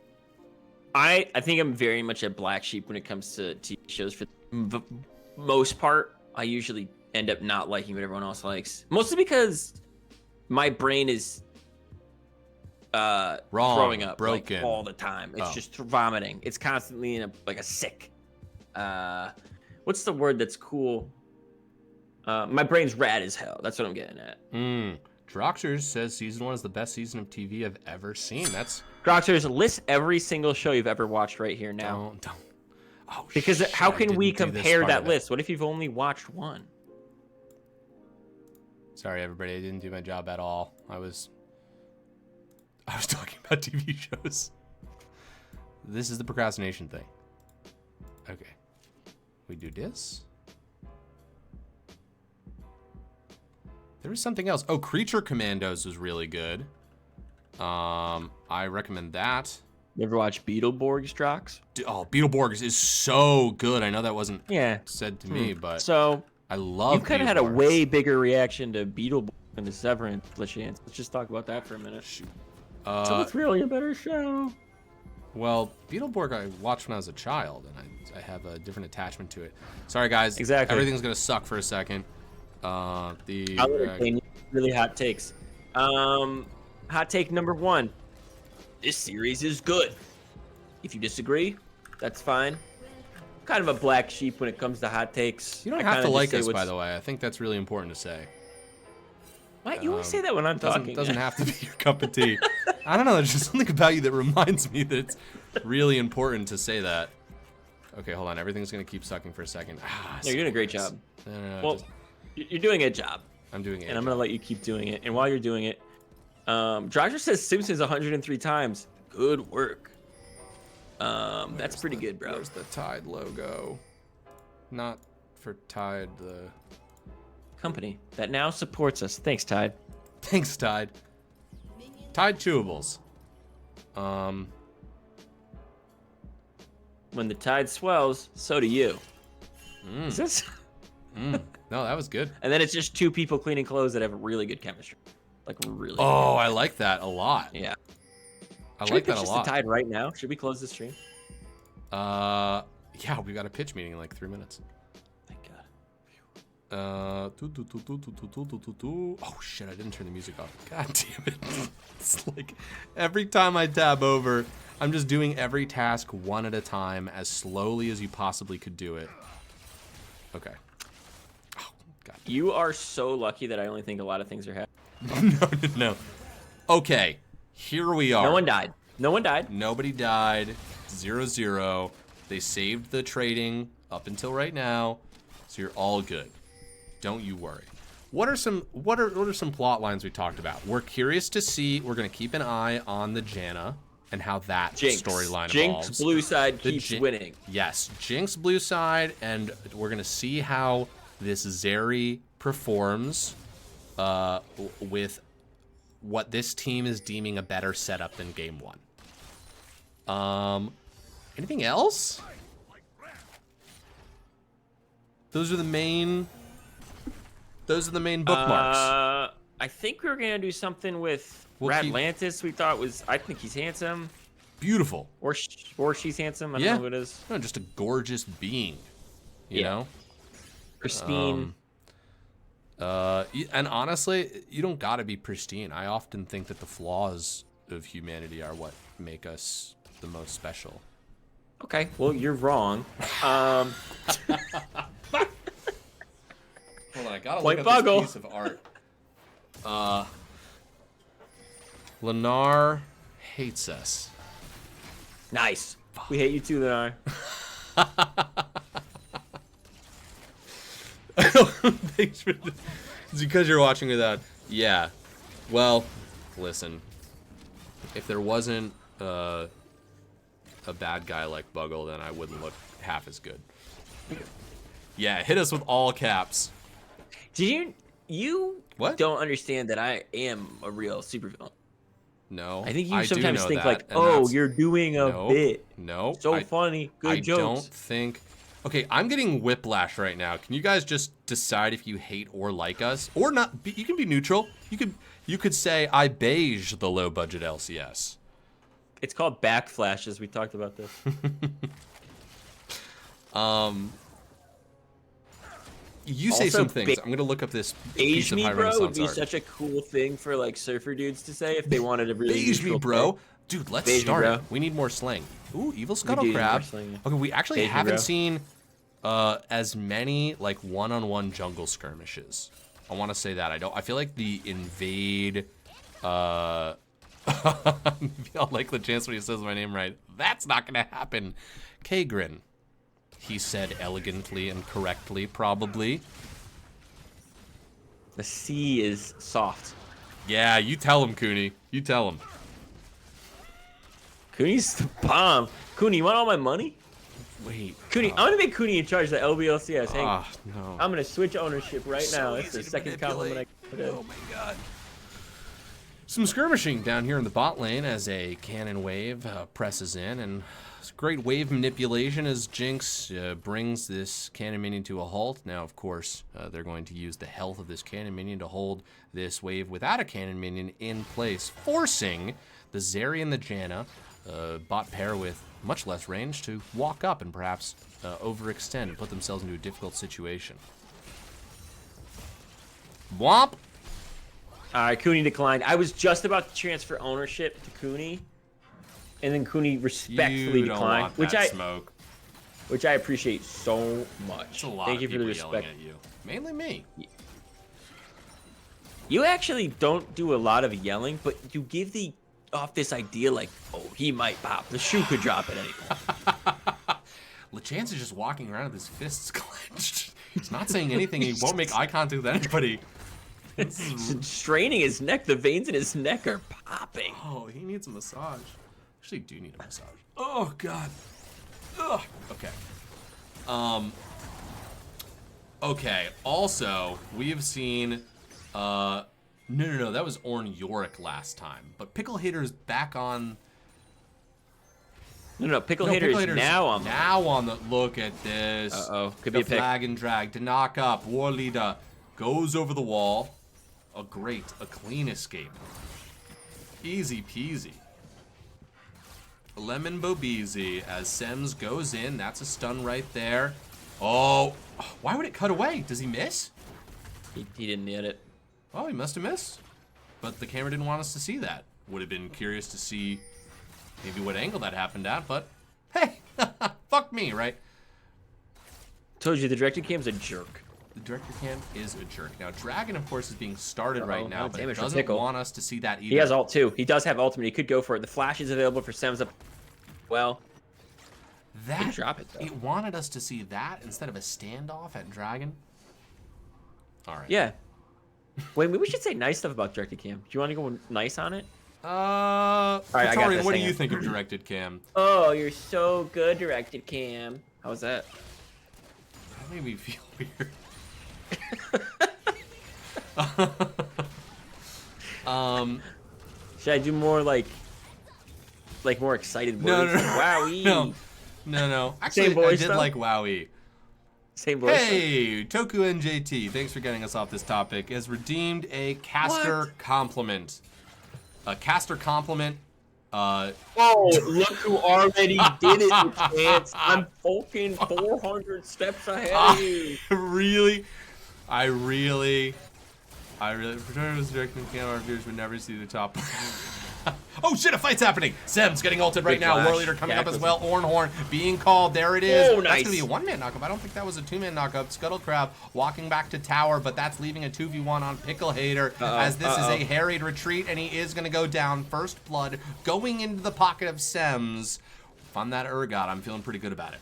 I think I'm very much a black sheep when it comes to TV shows. For the most part, I usually end up not liking what everyone else likes. Mostly because my brain is Wrong, throwing up broken. all the time. It's just vomiting. It's constantly in a sick. What's the word that's cool? My brain's rad as hell. That's what I'm getting at. Droxers says season 1 is the best season of TV I've ever seen. That's Droxers, list every single show you've ever watched right here now. don't. Oh, Because shit, how I can we didn't do this compare part that of it. list? What if you've only watched one? Sorry, everybody. I didn't do my job at all. I was talking about TV shows. This is the procrastination thing. Okay. We do this. There was something else. Oh, Creature Commandos was really good. I recommend that. You ever watch Beetleborgs, Drox? Oh, Beetleborgs is so good. I know that wasn't Yeah. said to me, but So I love you kind of had a Beetleborgs. way bigger reaction to Beetleborgs than the Severance chance. Let's just talk about that for a minute. Shoot. So it's really a better show. Well, Beetleborg I watched when I was a child, and I have a different attachment to it. Sorry, guys. Exactly. Everything's gonna suck for a second. I'll entertain you. Really hot takes. Hot take number 1. This series is good. If you disagree, that's fine. I'm kind of a black sheep when it comes to hot takes. You don't have to like us, by the way. I think that's really important to say. What? You always say that when I'm talking. Doesn't have to be your cup of tea. I don't know. There's just something about you that reminds me that it's really important to say that. Okay, hold on. Everything's gonna keep sucking for a second. You're doing a great job. No, Well, you're doing a job. I'm doing it. And I'm gonna let you keep doing it. And while you're doing it, Droxer says Simpsons 103 times. Good work. That's pretty good, bro. There's the Tide logo. Not for Tide, the Company that now supports us. Thanks, Tide. Thanks, Tide. Tide Chewables. When the tide swells, so do you. Is this? No, that was good. And then it's just two people cleaning clothes that have really good chemistry. Like really. Oh, I like that a lot. Yeah. I Should like we that pitch a this lot. to Tide right now? Should we close the stream? Yeah, we got a pitch meeting in like 3 minutes. Thank God. Oh shit, I didn't turn the music off. God damn it. It's like every time I tab over, I'm just doing every task one at a time as slowly as you possibly could do it. Okay. Oh, God. You are so lucky that I only think a lot of things are happening. No. Okay, here we are. No one died. No one died. Nobody died. 0-0. They saved the trading up until right now, so you're all good. Don't you worry. What are some plot lines we talked about? We're curious to see. We're gonna keep an eye on the Janna and how that storyline evolves. Jinx blue side keeps winning. Yes, Jinx blue side, and we're gonna see how this Zeri performs with what this team is deeming a better setup than game 1. Anything else? Those are the main bookmarks. I think we were gonna do something with We'll keep- Radlantis. We thought was. I think he's handsome, Beautiful. or she's handsome. I don't Yeah. know who it is. No, just a gorgeous being. You Yeah. know? Pristine. And honestly, you don't gotta be pristine. I often think that the flaws of humanity are what make us the most special. Okay, well you're wrong. Hold on, I gotta Point look at Buggle. this piece of art. Lennar hates us. Nice. We hate you too, Lenar. Thanks for it's because you're watching without. Yeah. Well, listen. If there wasn't a bad guy like Buggle, then I wouldn't look half as good. Yeah, hit us with all caps. Did you What? don't understand that I am a real supervillain. No. I think you do sometimes know think that, like, and oh, that's- you're doing a Nope. bit. No. So funny. Good I jokes. don't think. Okay, I'm getting whiplash right now. Can you guys just decide if you hate or like us, or not? You can be neutral. You could say I beige the low budget LCS. It's called backflashes. We talked about this. You say Also, some things. I'm gonna look up this piece Beige of me, High bro, would Renaissance be art. such a cool thing for like surfer dudes to say if they wanted a really Beige me, neutral bro. thing. Dude, let's Beige me, start bro. it. We need more slang. Ooh, evil do scuttle need more crab. slang, yeah. Okay, we actually Beige me, haven't bro. seen as many like one-on-one jungle skirmishes. I want to say that. I feel like the invade. Maybe I'll like the chance when he says my name right. That's not gonna happen. Kagrin, he said elegantly and correctly, probably. The sea is soft. Yeah, you tell him, Cooney. You tell him. Cooney's the bomb. Cooney, you want all my money? Wait. Cooney, I'm gonna make Cooney in charge of the LBLCS. Hang on. No. I'm gonna switch ownership right now. That's the easy to second compliment I put in. Oh my god. Some skirmishing down here in the bot lane as a cannon wave presses in, and it's great wave manipulation as Jinx brings this cannon minion to a halt. Now, of course, they're going to use the health of this cannon minion to hold this wave without a cannon minion in place, forcing the Zeri and the Janna, bot pair with much less range, to walk up and perhaps overextend and put themselves into a difficult situation. Womp! All right, Cooney declined. I was just about to transfer ownership to Cooney, and then Cooney respectfully You don't declined, want which that smoke. I appreciate so much. It's a lot Thank of you for the people yelling respect. at you. Mainly me. You actually don't do a lot of yelling, but you give off this idea like, oh, he might pop. The shoe could drop at any point. LeChance is just walking around with his fists clenched. He's not saying anything. He won't make eye contact with anybody. Straining his neck. The veins in his neck are popping. Oh, he needs a massage. Actually, do need a massage. Oh god. Ugh. Okay. Okay. Also, we have seen. No. That was Ornn Yorick last time. But Pickle Hater's back on. No, Pickle Hater is now on the Now on the. Look at this. Uh-oh. Could The be a pick. flag and drag to knock up. War leader goes over the wall. A clean escape. Easy peasy. Lemon Bobeezy as Sems goes in. That's a stun right there. Oh, why would it cut away? Does he miss? He didn't hit it. Oh, he must have missed. But the camera didn't want us to see that. Would have been curious to see maybe what angle that happened at, but hey, fuck me, right? Told you the directed cam's a jerk. The director cam is a jerk. Now, Dragon, of course, is being started right now, no but it damage from doesn't Pickle. want us to see that either. He has ult too. He does have ultimate. He could go for it. The flash is available for Sems up. Well, that, drop it, though. It wanted us to see that instead of a standoff at Dragon. All right. yeah. Wait, maybe we should say nice stuff about directed cam. Do you want to go nice on it? Right, I got Victorian, this, what do hang you on. think of directed cam? Oh, you're so good, directed cam. How was that? That made me feel weird. Should I do more like more excited No, words? no, no. Wowie. No. Actually, Same I voice, did though? like Wowie. Same voice. Hey, Toku NJT, thanks for getting us off this topic. Has redeemed a caster compliment. A caster compliment. Oh, look who already did it, Chance. I'm fucking 400 steps ahead of you. I really, if Return was directing the camera, our viewers would never see the top. Oh shit, a fight's happening. Sem's getting ulted right Big now. flash. War Leader coming up as Jackals. well. Ornhorn being called. There it is. Oh, That's nice. gonna be a one-man knockup. I don't think that was a two-man knockup. Scuttle Crab walking back to tower, but that's leaving a 2v1 on Pickle Hater as this is a harried retreat, and he is gonna go down. First blood going into the pocket of Sems. Fun that Urgot. I'm feeling pretty good about it.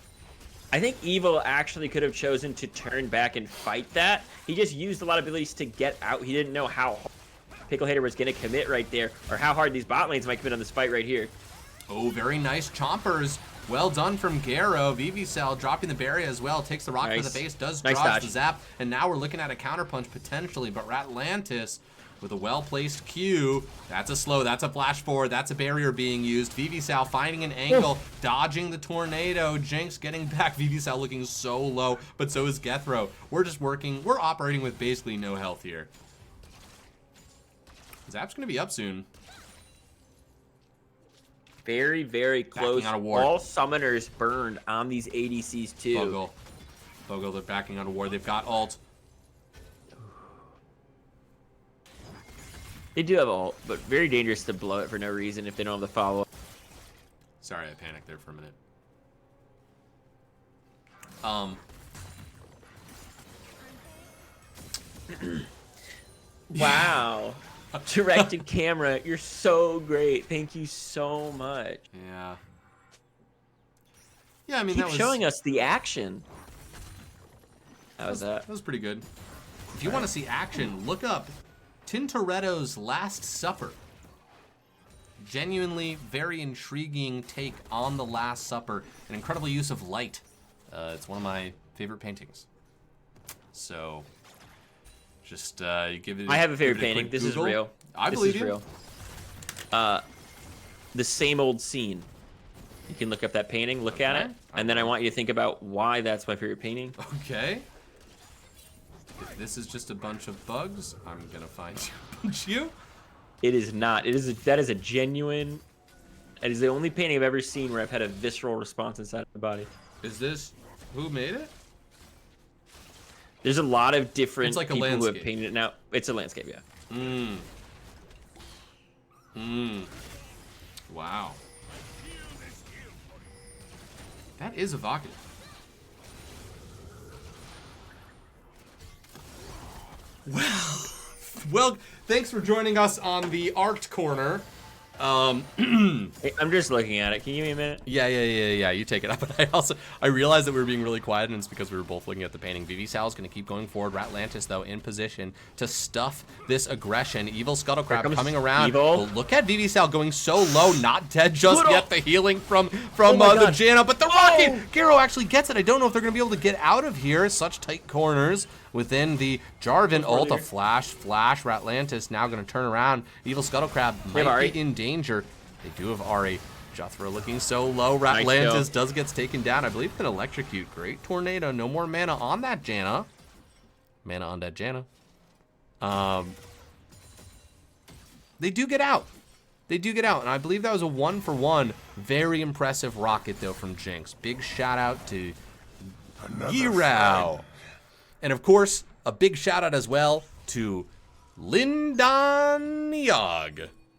I think Evil actually could have chosen to turn back and fight that. He just used a lot of abilities to get out. He didn't know how Pickle Hater was going to commit right there, or how hard these bot lanes might commit on this fight right here. Oh, very nice chompers. Well done from Garo. Vivicell dropping the barrier as well. Takes the rock to Nice. the base, does Nice dodge dodge. the zap, and now we're looking at a counterpunch potentially, but Ratlantis with a well-placed Q. That's a slow, that's a flash forward, that's a barrier being used. Vivicell finding an angle, dodging the tornado. Jinx getting back. Vivicell looking so low, but so is Gethro. We're operating with basically no health here. Zap's gonna be up soon. Very, very close. out of ward. All summoners burned on these ADCs too. Bogle, they're backing out of war. They've got ult. They do have ult, but very dangerous to blow it for no reason if they don't have the follow-up. Sorry, I panicked there for a minute. Wow. Directed camera, you're so great. Thank you so much. Yeah. Yeah, I mean, Keep that was showing us the action. How was that? That was pretty good. If you want to see action, look up Tintoretto's Last Supper. Genuinely very intriguing take on the Last Supper. An incredible use of light. It's one of my favorite paintings. So, just give it. I have a favorite give it painting. quick This is Google. real. I This believe is you. real. The same old scene. You can look up that painting, look at it, and then I want you to think about why that's my favorite painting. Okay. If this is just a bunch of bugs, I'm gonna find you. It is not. That is a genuine. It is the only painting I've ever seen where I've had a visceral response inside of my body. Is this who made it? There's a lot of different It's like a people who have landscape. painted it now. It's a landscape, yeah. Wow. That is evocative. Well, thanks for joining us on the Arced Corner. Hey, I'm just looking at it. Can you give me a minute? Yeah. You take it up. But I realized that we were being really quiet, and it's because we were both looking at the painting. Vivicell is going to keep going forward. Ratlantis, though, in position to stuff this aggression. Evil Scuttlecrab comes coming around. Evil. Well, look at Vivicell going so low, not dead just Good yet. ult. The healing from Oh my the God. Janna, but the rocket. Garo actually gets it. I don't know if they're going to be able to get out of here. Such tight corners within the Jarvan ult. A flash. Ratlantis now going to turn around. Evil Scuttlecrab might Ari. be in danger. They do have Ari. Jethro looking so low. Nice Ratlantis kill. does gets taken down. I believe can electrocute. Great tornado. No more mana on that Janna. Mana on that Janna. They do get out. they do get out, and I believe that was a 1-for-1. Very impressive rocket, though, from Jinx. Big shout-out to Girao. And, of course, a big shout-out as well to Lindaniog.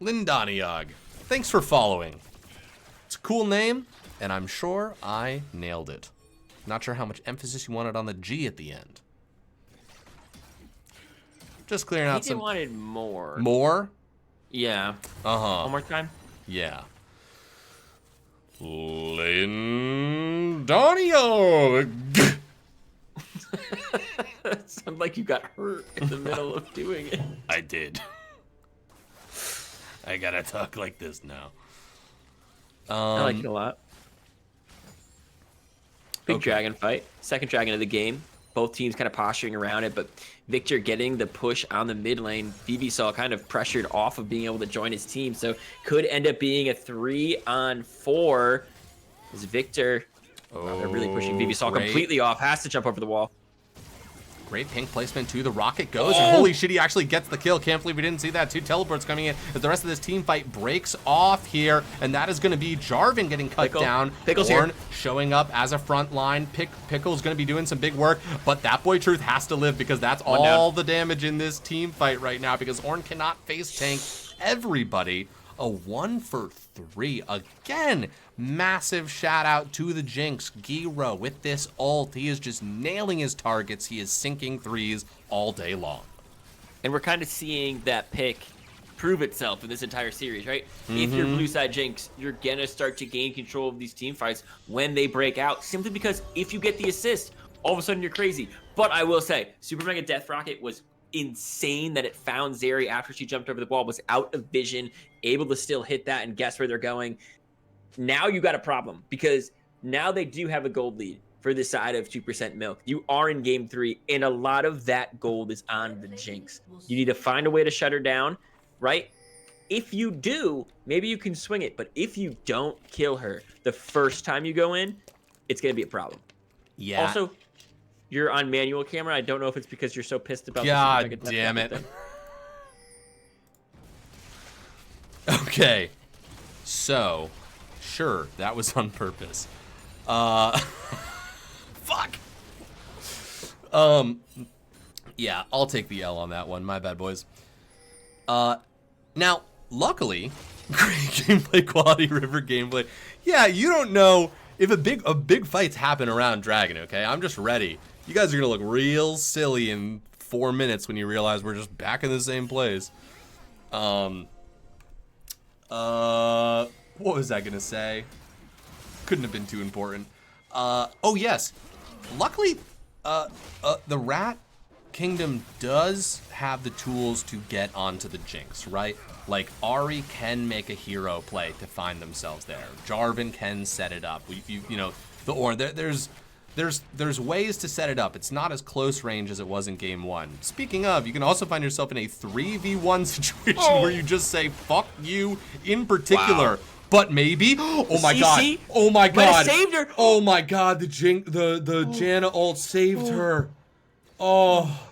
Lindaniog. Thanks for following. It's a cool name, and I'm sure I nailed it. Not sure how much emphasis you wanted on the G at the end. Just clearing I out think some... they wanted more. More? Yeah. Uh-huh. One more time? Yeah. Lindaniog. That sounded like you got hurt in the middle of doing it. I did. I gotta talk like this now. I like it a lot. Big Okay. dragon fight. Second dragon of the game. Both teams kind of posturing around it, but Victor getting the push on the mid lane. Vivisol kind of pressured off of being able to join his team, so could end up being a 3-on-4 as Victor they're really pushing Vivisol great. completely off. Has to jump over the wall. Great pink placement too. The rocket goes, and holy shit, he actually gets the kill. Can't believe we didn't see that. 2 teleports coming in as the rest of this team fight breaks off here, and that is going to be Jarvan getting cut down. Pickle's Ornn here. showing up as a front line. Pickle's going to be doing some big work, but that boy Truth has to live because that's One all down. the damage in this team fight right now because Ornn cannot face tank everybody. A 1-for-3 again. Massive shout out to the Jinx. Gyro with this ult. He is just nailing his targets. He is sinking threes all day long. And we're kind of seeing that pick prove itself in this entire series, right? If you're blue side Jinx, you're gonna start to gain control of these team fights when they break out, simply because if you get the assist, all of a sudden you're crazy. But I will say, Super Mega Death Rocket was insane that it found Zeri after she jumped over the wall, was out of vision, able to still hit that and guess where they're going. Now you got a problem because now they do have a gold lead for the side of 2% milk. You are in game 3, and a lot of that gold is on the Jinx. You need to find a way to shut her down, right? If you do, maybe you can swing it, but if you don't kill her the first time you go in, it's going to be a problem. Yeah. Also, you're on manual camera. I don't know if it's because you're so pissed about God the damn it. thing. Okay. So, sure, that was on purpose. Fuck. Yeah, I'll take the L on that one. My bad, boys. Now, luckily, great gameplay quality, River gameplay. Yeah, you don't know if a big fights happen around Dragon, okay? I'm just ready. You guys are gonna look real silly in 4 minutes when you realize we're just back in the same place. What was I gonna say? Couldn't have been too important. Oh yes. Luckily, the Rat Kingdom does have the tools to get onto the Jinx, right? Like, Ahri can make a hero play to find themselves there. Jarvan can set it up. You know, the Ornn, there's ways to set it up. It's not as close range as it was in game 1. Speaking of, you can also find yourself in a 3v1 situation where you just say, fuck you in particular. Wow. But maybe, oh my god, CC? oh my Might have god, saved her. oh my god, the Janna ult saved her. Oh,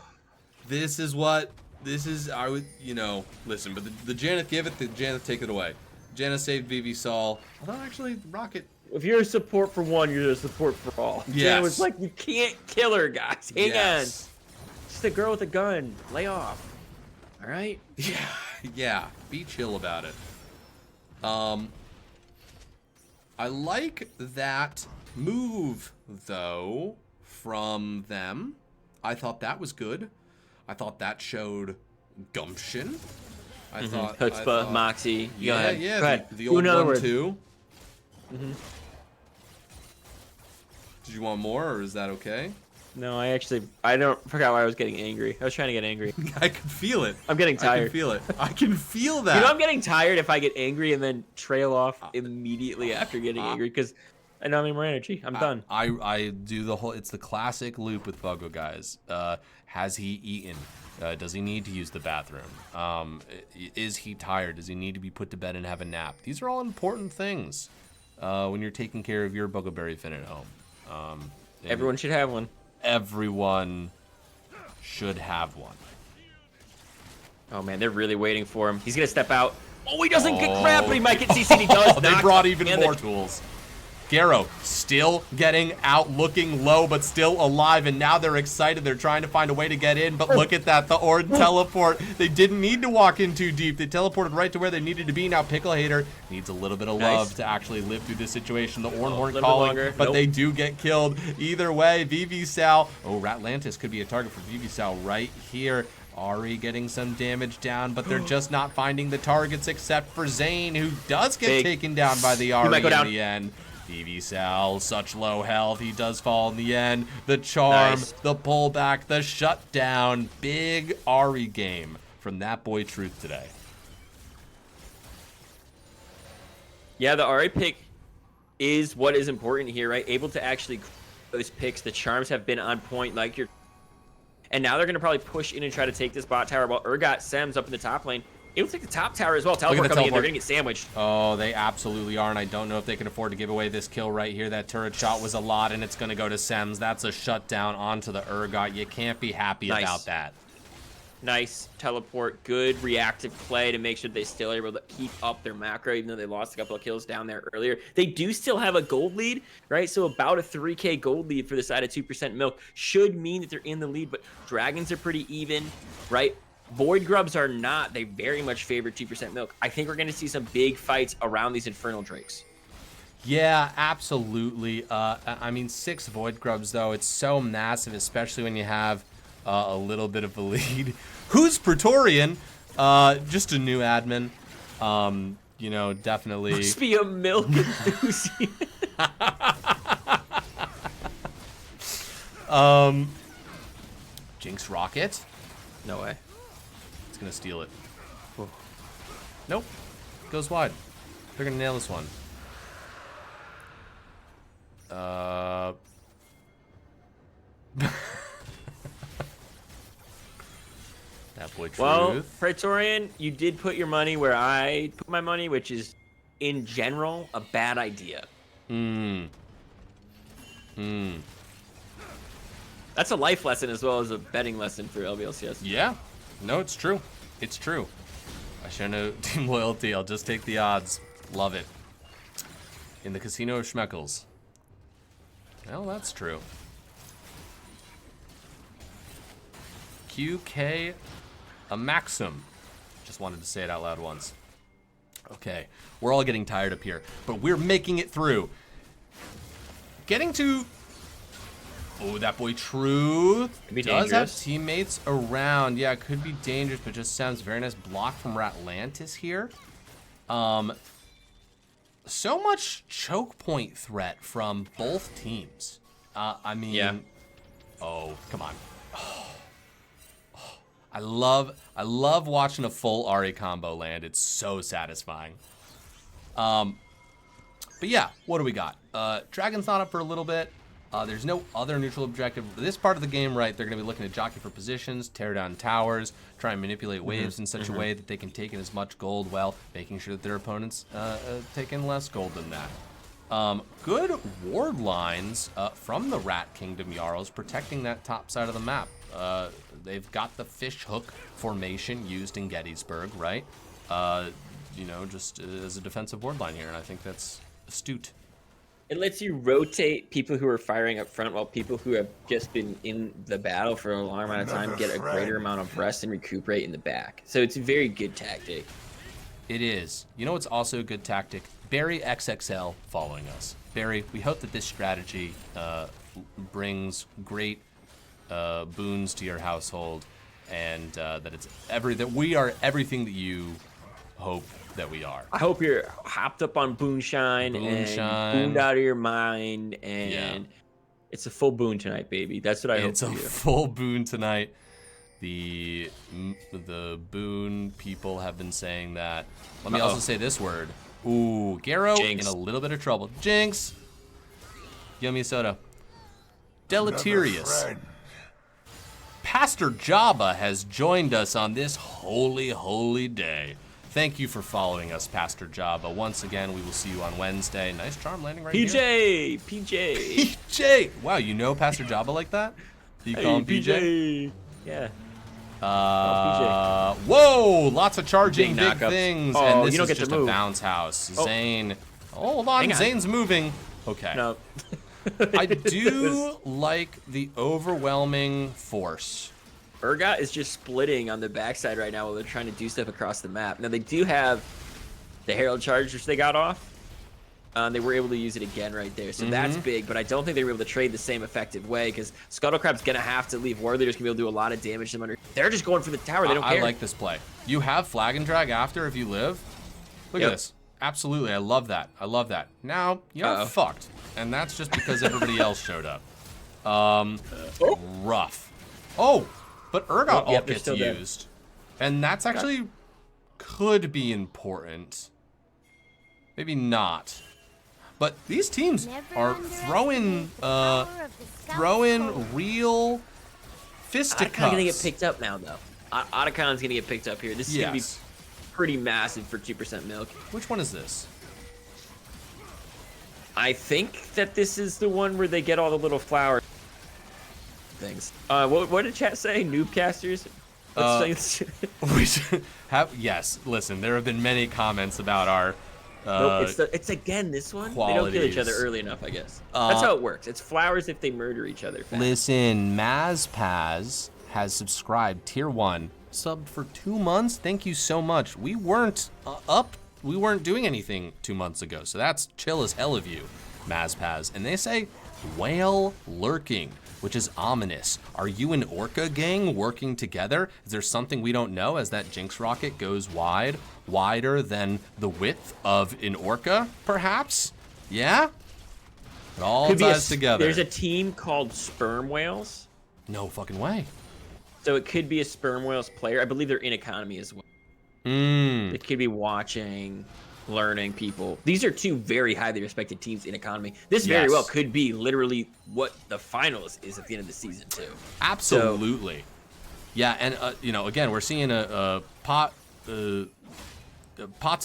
I would, you know, listen, but the Janna give it, the Janna take it away. Janna saved Vivisol. Although actually, Rocket. If you're a support for one, you're a support for all. Yes. Janna was like, you can't kill her, guys. Hang Yes. on. Just a girl with a gun. Lay off. All right? Yeah, be chill about it. I like that move, though, from them. I thought that was good. I thought that showed gumption. I thought... Chutzpah, Moxie. Go ahead. Yeah, Go ahead. the Do old another one, word. too. Did you want more, or is that okay? No, I forgot why I was getting angry. I was trying to get angry. I can feel it. I'm getting I can tired. feel it. I can feel that. You know, I'm getting tired if I get angry and then trail off immediately after getting angry because I don't have any more energy. I'm done. I do the whole, it's the classic loop with Buggo, guys. Has he eaten? Does he need to use the bathroom? Is he tired? Does he need to be put to bed and have a nap? These are all important things when you're taking care of your Bugleberry Fin at home. Everyone should have one. Everyone should have one. Oh man, they're really waiting for him. He's gonna step out. Oh, he doesn't get grabbed, but he might get CC'd. He does. They knock brought him. even And more the- tools. Garo still getting out, looking low, but still alive, and now they're excited. They're trying to find a way to get in, but look at that, the Ord teleport. They didn't need to walk in too deep. They teleported right to where they needed to be. Now Pickle Hater needs a little bit of love to actually live through this situation. The Orn weren't calling, but they do get killed. Either way, VV Sal. Oh, Ratlantis could be a target for VV Sal right here. Ari getting some damage down, but they're just not finding the targets except for Zane, who does get taken down by the Ari in the end. VV Sal, such low health. He does fall in the end. The charm, the pullback, the shutdown. Big Ari game from that boy Truth today. Yeah, the Ari pick is what is important here, right? Able to actually those picks. The charms have been on point, like you're. And now they're going to probably push in and try to take this bot tower while Urgot Sems up in the top lane. Able to take the top tower as well. Teleport coming in. They're going to get sandwiched. Oh, they absolutely are, and I don't know if they can afford to give away this kill right here. That turret shot was a lot, and it's going to go to Sems. That's a shutdown onto the Urgot. You can't be happy about that. Nice teleport. Good reactive play to make sure they still are able to keep up their macro, even though they lost a couple of kills down there earlier. They do still have a gold lead, right? So about a 3K gold lead for the side of 2% milk should mean that they're in the lead, but dragons are pretty even, right? Void Grubs are not. They very much favor 2% milk. I think we're going to see some big fights around these Infernal Drakes. Yeah, absolutely. I mean, 6 Void Grubs, though, it's so massive, especially when you have a little bit of a lead. Who's Praetorian? Just a new admin. You know, definitely. Must be a milk enthusiast. Jinx Rocket. No way. It's gonna steal it. Nope. Goes wide. They're gonna nail this one. That boy Truth. Well, Praetorian, you did put your money where I put my money, which is, in general, a bad idea. That's a life lesson as well as a betting lesson for LBLCS. Yeah. No, it's true. It's true. I show no team loyalty. I'll just take the odds. Love it. In the Casino of Schmeckles. Well, that's true. QK a Maxim. Just wanted to say it out loud once. Okay, we're all getting tired up here, but we're making it through. Getting to... Oh, that boy Truth does have teammates around. Yeah, it could be dangerous, but just sounds very nice. Block from Ratlantis here. So much choke point threat from both teams. I mean... Yeah. Oh, come on. I love watching a full Ari combo land. It's so satisfying. But yeah, what do we got? Dragon's not up for a little bit. There's no other neutral objective. This part of the game, right, they're going to be looking to jockey for positions, tear down towers, try and manipulate waves in such a way that they can take in as much gold while making sure that their opponents take in less gold than that. Good ward lines from the Rat Kingdom Jarls protecting that top side of the map. They've got the fish hook formation used in Gettysburg, right? You know, just as a defensive ward line here, and I think that's astute. It lets you rotate people who are firing up front while people who have just been in the battle for a long amount of time get a greater amount of rest and recuperate in the back. So it's a very good tactic. It is. You know what's also a good tactic? Barry XXL following us. Barry, we hope that this strategy brings great boons to your household, and that we are everything that you hope that we are. I hope you're hopped up on Boonshine and booned out of your mind, and it's a full boon tonight, baby. That's what I hope. It's a full boon tonight. The boon people have been saying that. Let me also say this word. Ooh, Garo in a little bit of trouble. Jinx. Yummy soda. Deleterious. Pastor Jabba has joined us on this holy, holy day. Thank you for following us, Pastor Jabba. Once again, we will see you on Wednesday. Nice charm landing right here. PJ. Wow, you know Pastor Jabba like that? Do you call him PJ? Yeah. Whoa! Lots of charging Big big knockups. things, Oh, and this you don't is get to just a move. bounce house. Oh. Zane, hold on, Hang on. Zane's moving. Okay. No. I do like the overwhelming force. Urgot is just splitting on the backside right now while they're trying to do stuff across the map. Now, they do have the Herald Charge, which they got off. They were able to use it again right there, so that's big, but I don't think they were able to trade the same effective way because Scuttlecrab's going to have to leave Warrior's going to be able to do a lot of damage to them under. They're just going for the tower. They don't care. I like this play. You have flag and drag after if you live. Look at this. Absolutely. I love that. I love that. Now, you're fucked. And that's just because everybody else showed up. Rough. Oh, but Urgot ult gets used. And that's actually could be important. Maybe not. But these teams are throwing real fisticuffs. Otacon's gonna get picked up now, though. Otacon's gonna get picked up here. This is gonna be pretty massive for 2% milk. Which one is this? I think that this is the one where they get all the little flower things. What did chat say? Noob casters? We should have, yes, listen, there have been many comments about our nope, it's again this one. They don't kill each other early enough, I guess. That's how it works. It's flowers if they murder each other fast. Listen, Mazpaz has subscribed, tier 1, subbed for 2 months. Thank you so much. We weren't we weren't doing anything 2 months ago, so that's chill as hell of you, Mazpaz. And they say, whale lurking, which is ominous. Are you and Orca gang working together? Is there something we don't know as that Jinx rocket goes wider than the width of an Orca, perhaps? Yeah? It all ties together. There's a team called Sperm Whales. No fucking way. So it could be a Sperm Whales player. I believe they're in economy as well. It could be watching, learning people. These are two very highly respected teams in economy. This very well could be literally what the finals is at the end of the season too. Absolutely. Yeah, and you know, again, we're seeing pots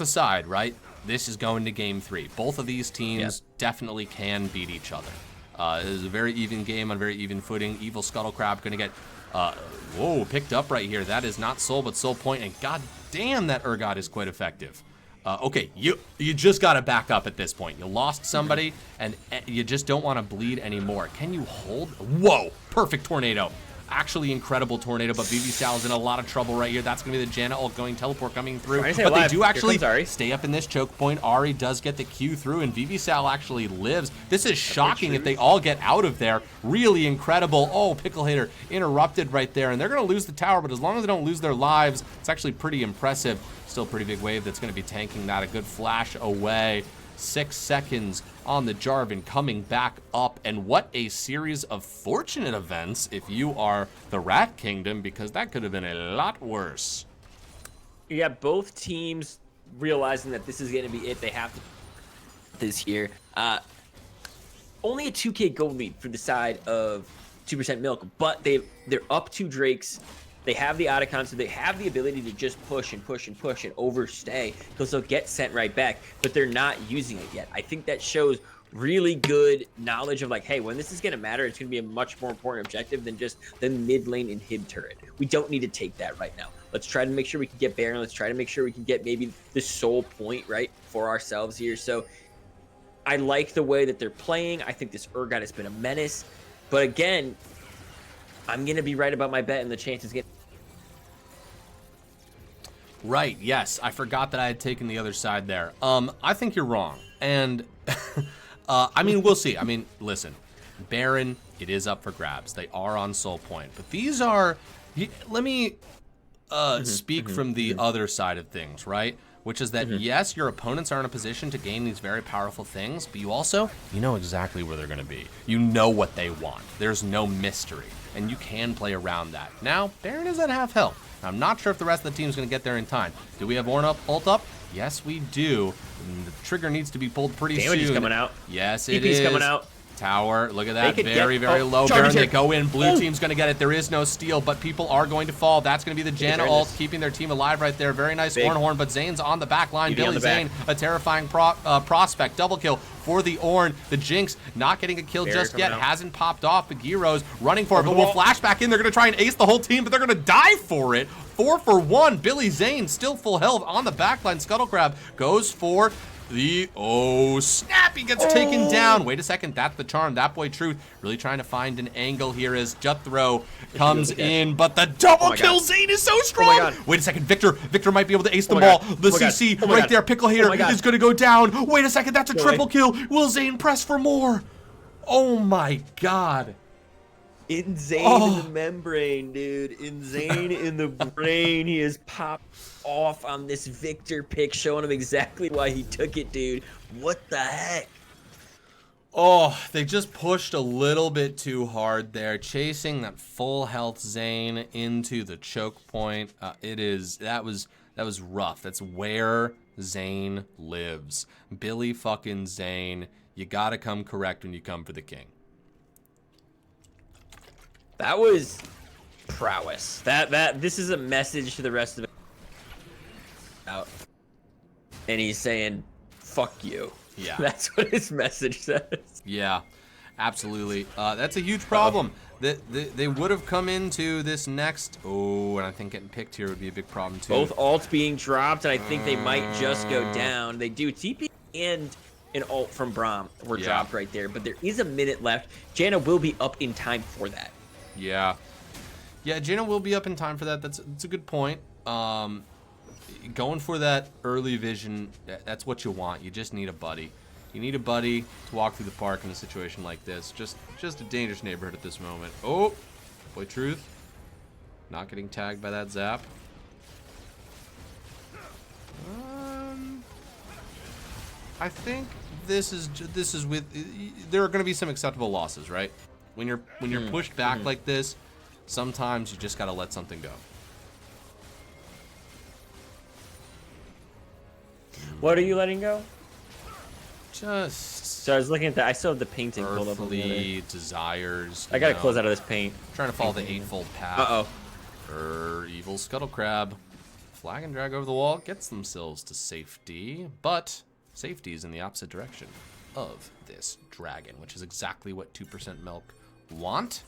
aside, right? This is going to game 3. Both of these teams definitely can beat each other. It is a very even game on very even footing. Evil Scuttlecrab going to get whoa, picked up right here. That is not soul, but soul point, and god damn, that Urgot is quite effective. Okay, you just got to back up at this point. You lost somebody, and you just don't want to bleed anymore. Can you hold? Whoa, perfect tornado. Actually incredible tornado, but BB Sal is in a lot of trouble right here. That's going to be the Janna ult going teleport coming through. But they do actually stay up in this choke point. Ahri does get the Q through, and BB Sal actually lives. This is shocking if they all get out of there. Really incredible. Oh, Pickle Hitter interrupted right there, and they're going to lose the tower, but as long as they don't lose their lives, it's actually pretty impressive. Still a pretty big wave that's going to be tanking that. A good flash away. 6 seconds on the Jarvan coming back up, and what a series of fortunate events if you are the Rat Kingdom, because that could have been a lot worse. Yeah, both teams realizing that this is going to be it. They have to this year. Only a 2K gold lead for the side of 2% milk, but they're up 2 Drakes. They have the Otacon, so they have the ability to just push and push and push and overstay because they'll get sent right back, but they're not using it yet. I think that shows really good knowledge of like, hey, when this is going to matter, it's going to be a much more important objective than just the mid lane inhib turret. We don't need to take that right now. Let's try to make sure we can get Baron. Let's try to make sure we can get maybe the soul point, right, for ourselves here. So I like the way that they're playing. I think this Urgot has been a menace. But again, I'm going to be right about my bet and the chances get. Right, yes. I forgot that I had taken the other side there. I think you're wrong. And, I mean, we'll see. I mean, listen. Baron, it is up for grabs. They are on soul point. But these are... Let me speak from the other side of things, right? Which is that, yes, your opponents are in a position to gain these very powerful things, but you also, you know exactly where they're going to be. You know what they want. There's no mystery, and you can play around that. Now, Baron is at half health. I'm not sure if the rest of the team is going to get there in time. Do we have Ornn ult up? Yes, we do. And the trigger needs to be pulled pretty soon. Damage is coming out. Yes, it TP's is. coming out. tower. Look at that. They could Very, get- very oh, low. charge Baron, they it. go in. Blue Oh. team's going to get it. There is no steal, but people are going to fall. That's going to be the Janna turn ult, this. keeping their team alive right there. Very nice Big. Ornhorn, but Zane's on the back line. Beauty on Billy the back. Zane, a terrifying prospect. Double kill for the Ornn. The Jinx not getting a kill Barrier just yet. coming out. Hasn't popped off. The Gyro's running for it, but the will wall. flash back in. They're going to try and ace the whole team, but they're going to die for it. 4 for 1. Billy Zane still full health on the backline. Scuttle Crab goes for the, oh snap, he gets taken down. Wait a second, that's the charm. That boy Truth really trying to find an angle here as Jethro comes in, but the double kill Zane is so strong. God. Wait a second, Victor might be able to ace them my all. God. The Oh my God. CC Oh my right God. there, Pickle Oh Hater my God. is gonna go down. Wait a second, that's a No triple way. kill. Will Zane press for more? Oh my God. Insane in the membrane, dude. Insane in the brain. He has popped off on this Victor pick, showing him exactly why he took it, dude. What the heck? Oh, they just pushed a little bit too hard there, chasing that full health Zane into the choke point. That was rough. That's where Zane lives. Billy fucking Zane. You gotta come correct when you come for the king. That was prowess. This is a message to the rest of it. Out. And he's saying, fuck you. Yeah. That's what his message says. Yeah, absolutely. That's a huge problem. They would have come into this next. Oh, and I think getting picked here would be a big problem too. Both ults being dropped, and I think they might just go down. They do. TP and an ult from Braum were dropped right there, but there is a minute left. Janna will be up in time for that. Yeah. Yeah, Janna will be up in time for that. That's a good point. Going for that early vision, that's what you want. You just need a buddy. You need a buddy to walk through the park in a situation like this. Just a dangerous neighborhood at this moment. Oh, boy Truth. Not getting tagged by that zap. I think this is with, there are going to be some acceptable losses, right? When you're pushed back like this, sometimes you just got to let something go. What are you letting go? Just So I was looking at that. I still have the painting pulled up. earthly desires. I gotta close out of this paint. Trying to follow the eightfold path. Uh-oh. Evil Scuttle Crab. Flag and drag over the wall gets themselves to safety, but safety is in the opposite direction of this dragon, which is exactly what 2% milk want.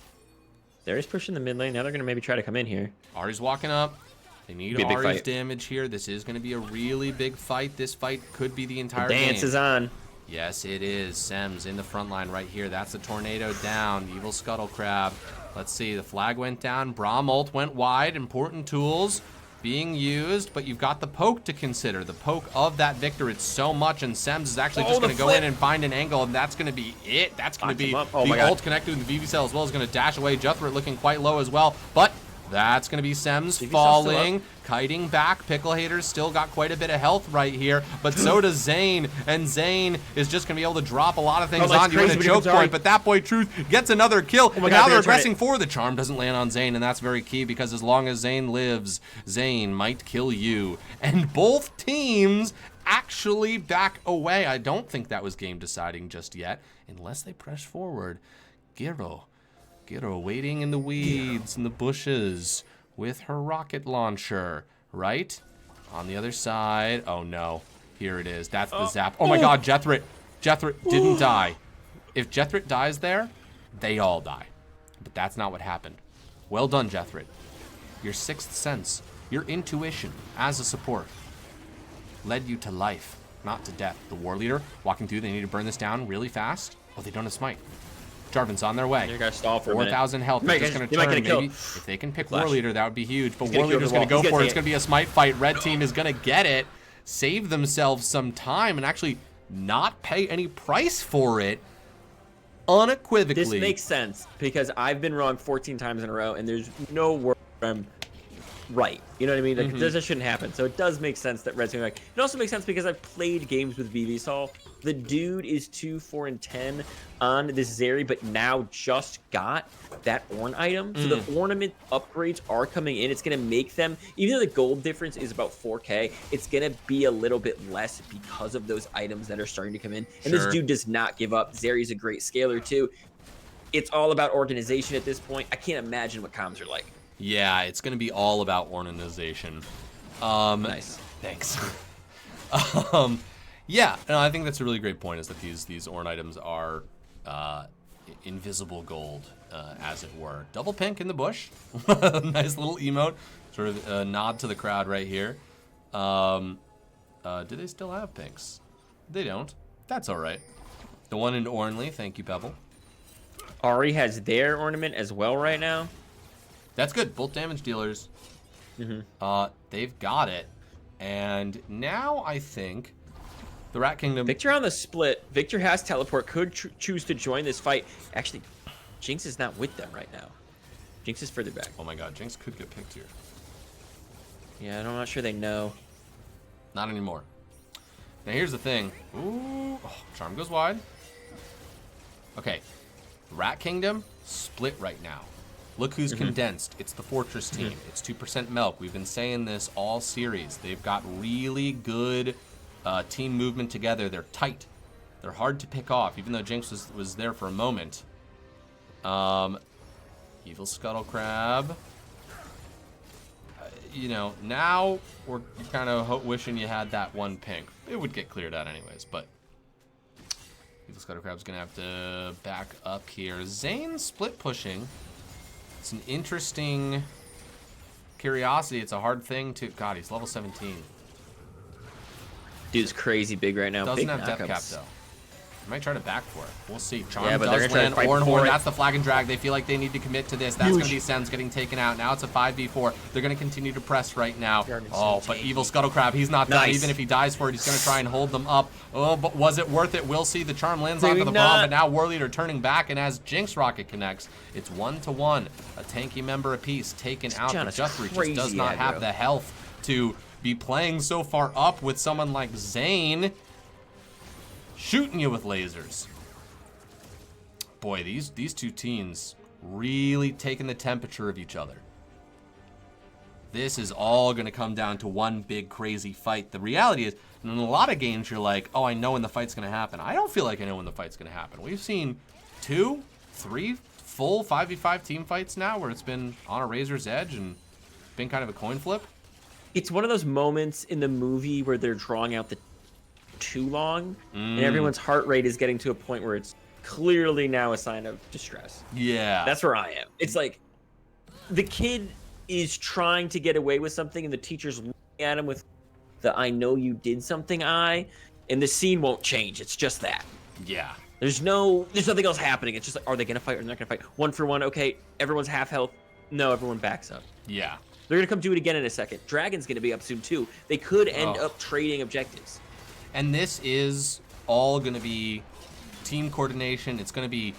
They're just pushing the mid lane. Now they're gonna maybe try to come in here. Ari's walking up. They need Be a big Ari's fight. damage here. This is going to be a really big fight. This fight could be the entire Dance game. is on. Yes, it is. Sems in the front line right here. That's the tornado down. Evil Scuttle Crab. Let's see. The flag went down. Braum ult went wide. Important tools being used, but you've got the poke to consider. The poke of that Victor. It's so much, and Sems is actually just going to go in and find an angle, and that's going to be it. That's going to be the ult connected with the VV cell as well. Is going to dash away. Jethro looking quite low as well, but that's going to be Sems falling, kiting back. Pickle Hater's still got quite a bit of health right here, but so does Zane, and Zane is just going to be able to drop a lot of things on you in a choke point, but that boy Truth gets another kill, and now they're aggressing for the charm. Doesn't land on Zane, and that's very key, because as long as Zane lives, Zane might kill you. And both teams actually back away. I don't think that was game deciding just yet, unless they press forward. Gyro waiting in the weeds, in the bushes, with her rocket launcher, right? On the other side. Oh no, here it is. That's the zap. Oh my god, Jethro didn't die. If Jethro dies there, they all die. But that's not what happened. Well done, Jethro. Your sixth sense, your intuition as a support, led you to life, not to death. The war leader walking through, they need to burn this down really fast. Oh, they don't have smite. Jarvan's on their way. You're gonna stall for a minute. 4,000 health. They're just gonna turn. Maybe if they can pick War Leader, that would be huge. But War Leader's gonna go for it. It's gonna be a smite fight. Red team is gonna get it, save themselves some time, and actually not pay any price for it. Unequivocally. This makes sense because I've been wrong 14 times in a row, and there's no word I'm right. You know what I mean? Like, this shouldn't happen. So it does make sense that Red's going back. It also makes sense because I've played games with VV The dude is 2, 4, and 10 on this Zeri, but now just got that Ornn item. So the ornament upgrades are coming in. It's going to make them, even though the gold difference is about 4K, it's going to be a little bit less because of those items that are starting to come in. And this dude does not give up. Zeri's a great scaler too. It's all about organization at this point. I can't imagine what comms are like. Yeah, it's going to be all about organization. Nice. Thanks. Yeah, no, I think that's a really great point, is that these Ornn items are invisible gold, as it were. Double pink in the bush. Nice little emote. Sort of a nod to the crowd right here. Do they still have pinks? They don't. That's all right. The one in Ornly. Thank you, Pebble. Ari has their ornament as well right now. That's good. Both damage dealers. They've got it. And now I think the Rat Kingdom... Victor on the split. Victor has teleport. Could choose to join this fight. Actually, Jinx is not with them right now. Jinx is further back. Oh my god, Jinx could get picked here. Yeah, I'm not sure they know. Not anymore. Now here's the thing. Ooh, oh, Charm goes wide. Okay, Rat Kingdom split right now. Look who's condensed. It's the Fortress team. It's 2% Milk. We've been saying this all series. They've got really good team movement together. They're tight. They're hard to pick off, even though Jinx was there for a moment. Evil Scuttle Crab. You know, now we're kind of wishing you had that one pink. It would get cleared out anyways, but Evil Scuttle Crab's gonna have to back up here. Zane split pushing. It's an interesting curiosity. It's a hard thing to... God, he's level 17. Dude's crazy big right now. Doesn't big have death knockups. cap, though. He might try to back for it. We'll see. Charm Yeah, but they're does gonna try land to fight Ornn for Horn. it. That's the flag and drag. They feel like they need to commit to this. That's going to be Sems getting taken out. Now it's a 5v4. They're going to continue to press right now. Oh, but Evil Scuttle Crab, he's not done. Even if he dies for it, he's going to try and hold them up. Oh, but was it worth it? We'll see. The Charm lands onto the bomb, but now War Leader turning back, and as Jinx Rocket connects, it's 1-1. A tanky member apiece taken out. But Juthri just does not have the health to be playing so far up with someone like Zane shooting you with lasers. Boy, these two teams really taking the temperature of each other. This is all going to come down to one big crazy fight. The reality is, in a lot of games, you're like, oh, I know when the fight's going to happen. I don't feel like I know when the fight's going to happen. We've seen 2, 3 full 5v5 team fights now where it's been on a razor's edge and been kind of a coin flip. It's one of those moments in the movie where they're drawing out the too long, and everyone's heart rate is getting to a point where it's clearly now a sign of distress. Yeah. That's where I am. It's like the kid is trying to get away with something and the teacher's looking at him with the I know you did something eye, and the scene won't change. It's just that. Yeah. There's nothing else happening. It's just like, are they gonna fight or they're not gonna fight? 1 for 1, okay, everyone's half health. No, everyone backs up. Yeah. They're gonna come do it again in a second. Dragon's gonna be up soon too. They could end up trading objectives. And this is all gonna be team coordination. It's going to be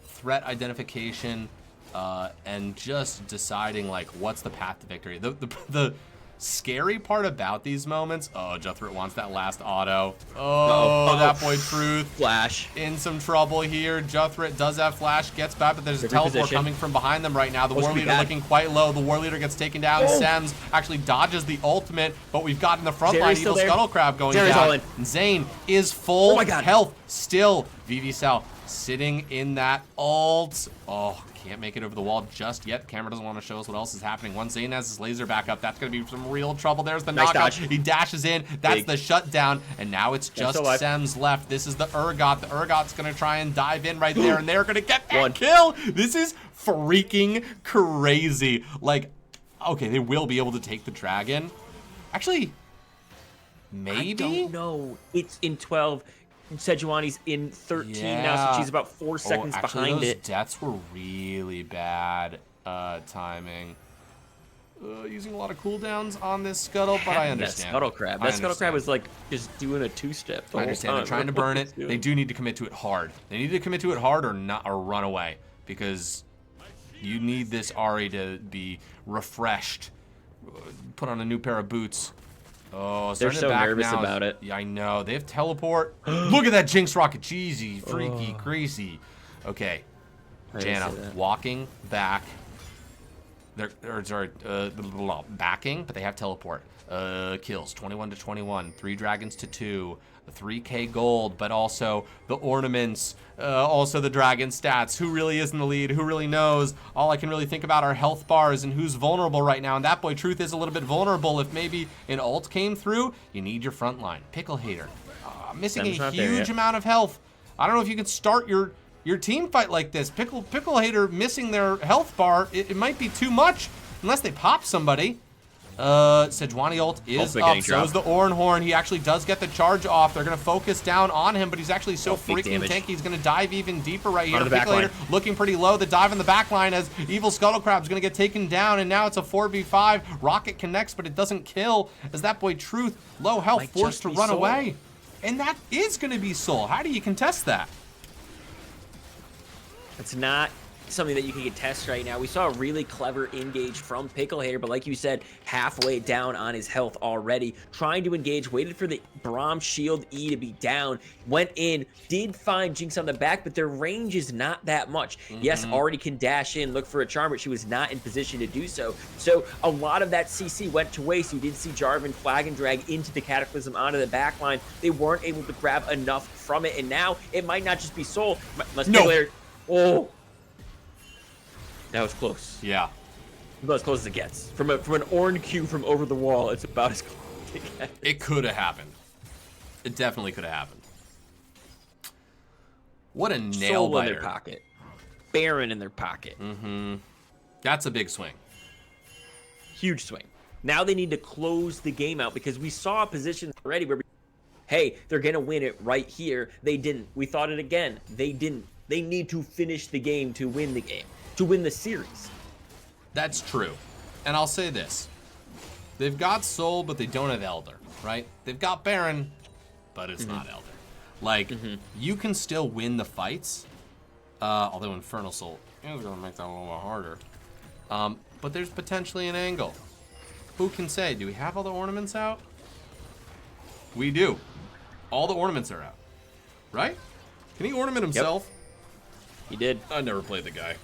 threat identification and just deciding like what's the path to victory. The scary part about these moments, oh, Juthrit wants that last auto. Oh, that boy Truth. Flash. In some trouble here. Juthrit does have flash, gets back, but there's a teleport coming from behind them right now. The War Leader looking quite low. The War Leader gets taken down. Sems actually dodges the ultimate, but we've got in the front line Evil Scuttle Crab going down. And Zane is full health still. VV Sal sitting in that ult. Oh, can't make it over the wall just yet. Camera doesn't want to show us what else is happening. Once Zane has his laser back up, that's going to be some real trouble. There's the knockout. He dashes in. That's the shutdown. And now it's just Sems left. This is the Urgot. The Urgot's going to try and dive in right there, and they're going to get that kill. This is freaking crazy. Like, okay, they will be able to take the dragon. Actually, maybe? I don't know. It's in 12. Sejuani's in 13 now, so she's about 4 seconds behind it. Deaths were really bad timing. Using a lot of cooldowns on this Scuttle, but I understand. That Scuttle Crab. That Scuttle Crab was like just doing a two-step. I understand. They're trying to burn it. They do need to commit to it hard. They need to commit to it hard or not, or run away, because You need this Ari to be refreshed. Put on a new pair of boots. Oh, They're starting so to back nervous now. about it. Yeah, I know. They have teleport. Look at that Jinx rocket. Cheesy, freaky, crazy. Okay. Janna, walking back. They're backing, but they have teleport. Kills 21 to 21. 3 dragons to 2. 3k gold, but also the ornaments, also the dragon stats. Who really is in the lead? Who really knows? All I can really think about are health bars and who's vulnerable right now. And that boy Truth is a little bit vulnerable. If maybe an ult came through, you need your front line. Pickle Hater, missing a huge amount of health. I don't know if you can start your team fight like this. Pickle Hater missing their health bar. It might be too much unless they pop somebody. Sejuani ult is up, so is the Ornhorn. He actually does get the charge off. They're going to focus down on him, but he's actually so freaking tanky. He's going to dive even deeper right here. Pickle Hater looking pretty low. The dive in the back line as Evil Scuttlecrab's going to get taken down, and now it's a 4v5. Rocket connects, but it doesn't kill as that boy Truth, low health, forced to run away. And that is going to be Soul. How do you contest that? It's not something that you can contest right now. We saw a really clever engage from Pickle Hater, but like you said, halfway down on his health already. Trying to engage, waited for the Braum shield E to be down, went in, did find Jinx on the back, but their range is not that much. Yes, already can dash in, look for a charm, but she was not in position to do so. So a lot of that CC went to waste. You did see Jarvan flag and drag into the Cataclysm onto the back line. They weren't able to grab enough from it, and now it might not just be Soul. Pickle Hater, oh, that was close. Yeah. About as close as it gets. From an orange cue from over the wall, it's about as close as it gets. It could have happened. It definitely could have happened. What a nail Soul biter. in their pocket. Baron in their pocket. That's a big swing. Huge swing. Now they need to close the game out because we saw positions already where hey, they're going to win it right here. They didn't. We thought it again. They didn't. They need to finish the game to win the game. To win the series. That's true. And I'll say this. They've got Soul, but they don't have Elder, right? They've got Baron, but it's not Elder. Like, you can still win the fights, although Infernal Soul is going to make that a little bit harder. But there's potentially an angle. Who can say? Do we have all the ornaments out? We do. All the ornaments are out, right? Can he ornament himself? Yep. He did. I never played the guy.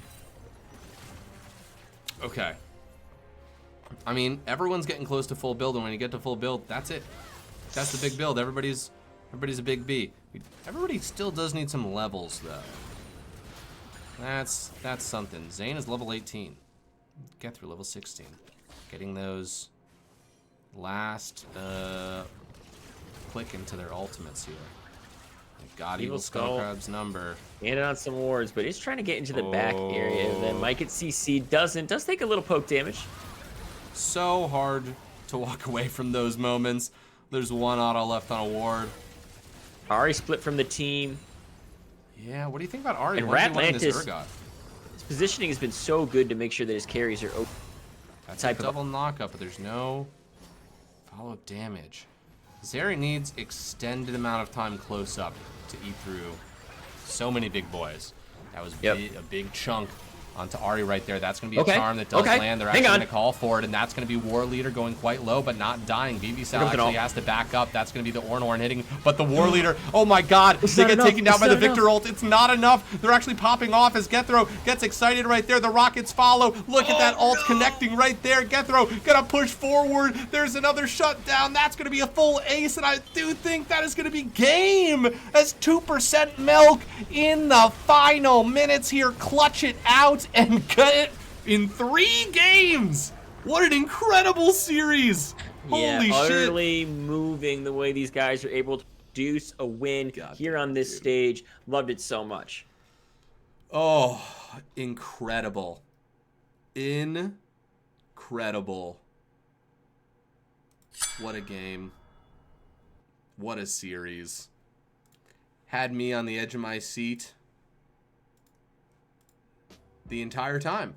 Okay. I mean, everyone's getting close to full build, and when you get to full build, that's it. That's the big build. Everybody's a big B. Everybody still does need some levels, though. That's something. Zane is level 18. Get through level 16. Getting those last click into their ultimates here. God, Evil Skullcrab's number. Landed on some wards, but he's trying to get into the back area. And then might get CC. Does take a little poke damage. So hard to walk away from those moments. There's one auto left on a ward. Ari split from the team. Yeah, what do you think about Ari? And Ratlantis, his positioning has been so good to make sure that his carries are open. That's a double knockup, but there's no follow damage. Zeri needs extended amount of time close up to eat through so many big boys. That was a big chunk onto Ari right there. That's going to be a charm that does land. They're actually going to call for it, and that's going to be War Leader going quite low, but not dying. BB-Sal actually has to back up. That's going to be the Ornhorn hitting, but the War Leader, oh my God, they get taken down by the Victor ult. It's not enough. They're actually popping off as Gethro gets excited right there. The Rockets follow. Look at that ult connecting right there. Gethro going to push forward. There's another shutdown. That's going to be a full ace, and I do think that is going to be game as 2% Milk in the final minutes here. Clutch it out and cut it in 3 games. What an incredible series. Holy shit. Utterly moving the way these guys are able to produce a win here on this stage. Loved it so much. Oh, incredible. Incredible. What a game. What a series. Had me on the edge of my seat the entire time.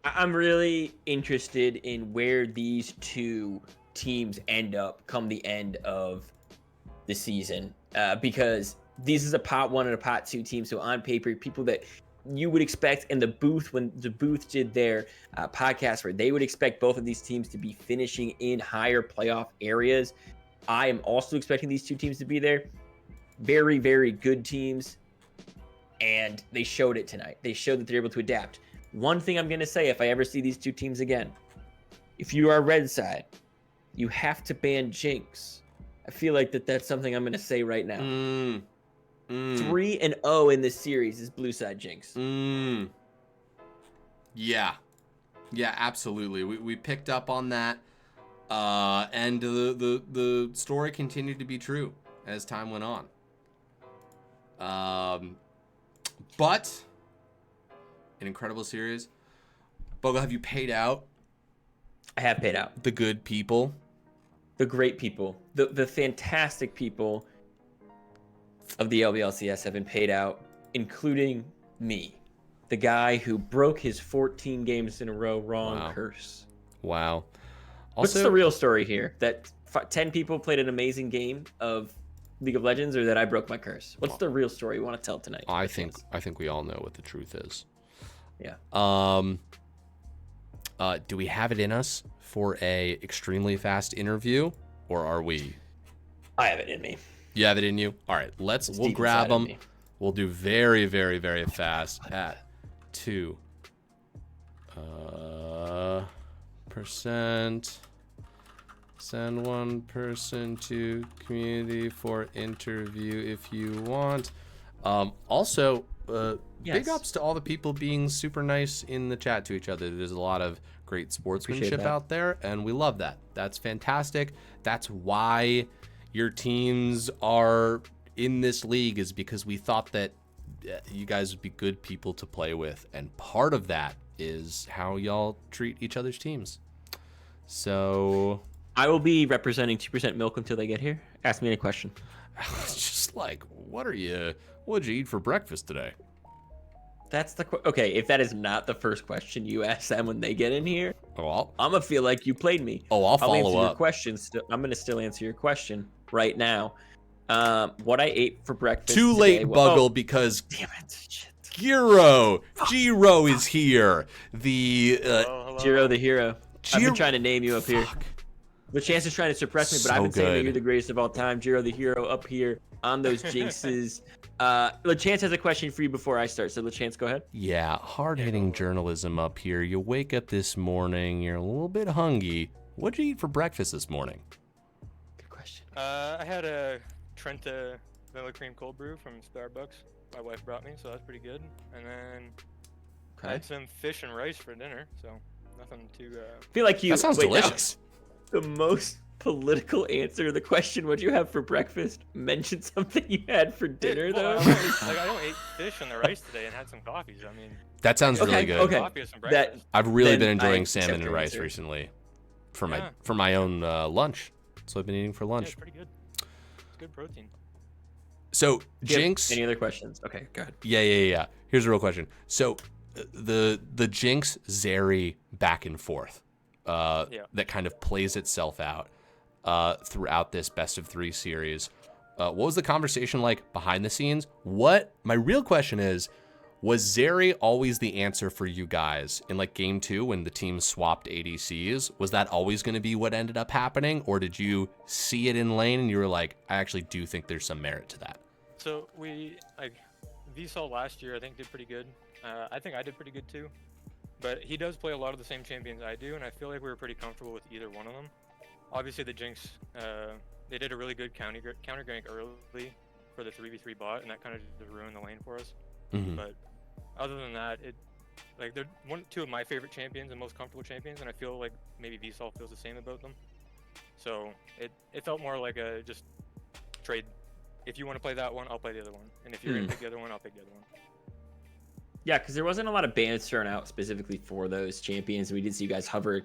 I'm really interested in where these two teams end up come the end of the season, because this is a pot 1 and a pot 2 team. So on paper, people that you would expect in the booth, when the booth did their podcast, where they would expect both of these teams to be finishing in higher playoff areas. I am also expecting these two teams to be there. Very, very good teams. And they showed it tonight. They showed that they're able to adapt. One thing I'm going to say, if I ever see these two teams again, if you are red side, you have to ban Jinx. I feel like that's something I'm going to say right now. 3-0 in this series is blue side Jinx. Yeah, absolutely. We picked up on that, and the story continued to be true as time went on. But an incredible series. Bogo, have you paid out? I have paid out. The good people, the great people, the fantastic people of the LBLCS have been paid out, including me, the guy who broke his 14 games in a row wrong curse. Wow. What's the real story here? That 10 people played an amazing game of League of Legends, or that I broke my curse? What's the real story you want to tell tonight? I think we all know what the truth is. Yeah. Do we have it in us for a extremely fast interview, or are we? I have it in me. You have it in you? All right, we'll grab them. We'll do very, very, very fast at 2%. Send one person to community for interview if you want. Also, big ups to all the people being super nice in the chat to each other. There's a lot of great sportsmanship out there, and we love that. That's fantastic. That's why your teams are in this league, is because we thought that you guys would be good people to play with, and part of that is how y'all treat each other's teams. So I will be representing 2% Milk until they get here. Ask me any question. It's just like, what'd you eat for breakfast today? That's the okay. If that is not the first question you ask them when they get in here, I'm gonna feel like you played me. I'll follow up. Your question. I'm gonna still answer your question right now. What I ate for breakfast. Too late, Buggle, because damn it, shit. Giro is here. Giro the hero. I've been trying to name you up here. The chance is trying to suppress me, but I've been saying that you're the greatest of all time. Giro the hero up here on those jinxes. LeChance has a question for you before I start. So LeChance, go ahead. Yeah, hard-hitting journalism up here. You wake up this morning, you're a little bit hungry. What'd you eat for breakfast this morning? Good question. I had a Trenta vanilla cream cold brew from Starbucks. My wife brought me, so that's pretty good. And then I had some fish and rice for dinner, so nothing too. I feel like you. That sounds delicious. The most political answer to the question, what'd you have for breakfast? Mention something you had for dinner, though. I don't eat fish and the rice today and had some coffees. I mean, that sounds really good. Okay. I've really been enjoying salmon and rice recently for my own lunch. So I've been eating for lunch. Yeah, it's pretty good. It's good protein. So Jinx. Any other questions? Okay, go ahead. Yeah. Here's a real question. So the Jinx Zeri back and forth. That kind of plays itself out throughout this best of 3 series. What was the conversation like behind the scenes? My real question is, was Zeri always the answer for you guys in like game 2 when the team swapped ADCs? Was that always going to be what ended up happening, or did you see it in lane and you were like, I actually do think there's some merit to that? So VSOL last year I think did pretty good. I think I did pretty good too. But he does play a lot of the same champions I do, and I feel like we were pretty comfortable with either one of them. Obviously, the Jinx, they did a really good counter gank early for the 3v3 bot, and that kind of just ruined the lane for us. Mm-hmm. But other than that, they're two of my favorite champions and most comfortable champions, and I feel like maybe VSOL feels the same about them. So it felt more like a just trade. If you want to play that one, I'll play the other one, and if you're gonna pick the other one, I'll pick the other one. Yeah, because there wasn't a lot of bans thrown out specifically for those champions. We did see you guys hover,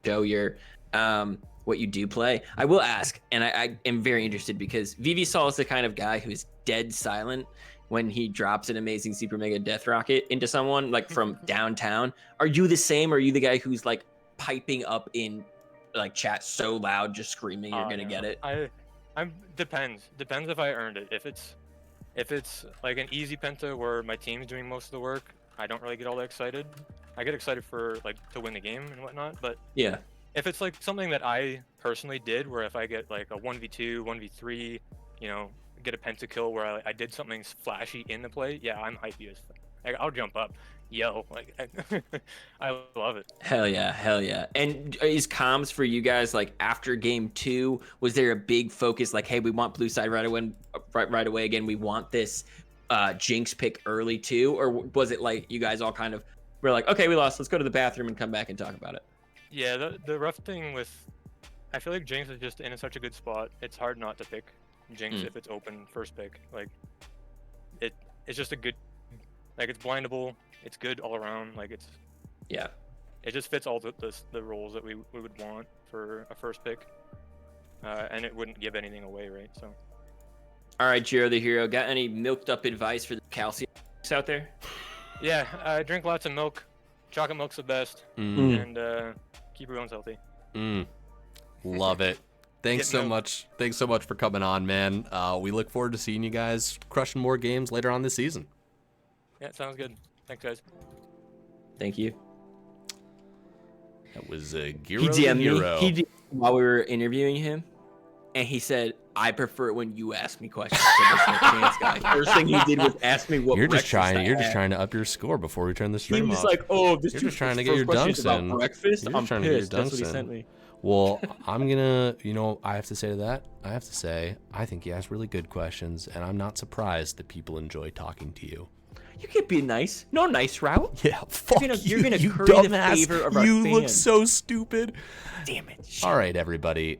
show your what you do play. I will ask, and I am very interested because VVSol is the kind of guy who's dead silent when he drops an amazing super mega death rocket into someone like from downtown. Are you the same? Or are you the guy who's like piping up in like chat so loud, just screaming you're gonna get it? I'm depends if I earned it. If it's If it's like an easy penta where my team's doing most of the work, I don't really get all that excited. I get excited for like to win the game and whatnot, but Yeah. if it's like something that I personally did, where if I get like a 1v2, 1v3, you know, get a pentakill where I did something flashy in the play, yeah, I'm hypey as fuck. Like, I'll jump up, yo, like I love it. Hell yeah, hell yeah. And is comms for you guys like after game 2? Was there a big focus like, hey, we want blue side right away, right away again? We want this Jinx pick early too, or was it like you guys all kind of were like, okay, we lost, let's go to the bathroom and come back and talk about it? Yeah, the rough thing with, I feel like Jinx is just in such a good spot. It's hard not to pick Jinx if it's open first pick. Like, it's just a good, like it's blindable. It's good all around. Like Yeah. It just fits all the roles that we would want for a first pick, and it wouldn't give anything away, right? So. All right, Jiro the Hero, got any milked up advice for the calcium out there? Yeah, drink lots of milk. Chocolate milk's the best, and keep your bones healthy. Love it. Thanks so much. Thanks so much for coming on, man. We look forward to seeing you guys crushing more games later on this season. Yeah, sounds good. Thanks, guys. Thank you. That was He Giro DM'd the Hero. me. He DM'd while we were interviewing him, and he said, "I prefer it when you ask me questions." So this is a chance, guy. First thing he did was ask me what You're just breakfast I trying had. to up your score before we turn the He stream was off. like, "Oh, this You're dude's just trying to first get your question is dunks about in. breakfast." You're just I'm trying to get your pissed. That's what he dunks sent in. me. Well, I'm gonna, I have to say to that, I think you asked really good questions, and I'm not surprised that people enjoy talking to you. You can't be nice. No nice route. Yeah, fuck You're gonna you curry the dumbass. favor of our You look fans. so stupid. Damn it. Shit. All right, everybody.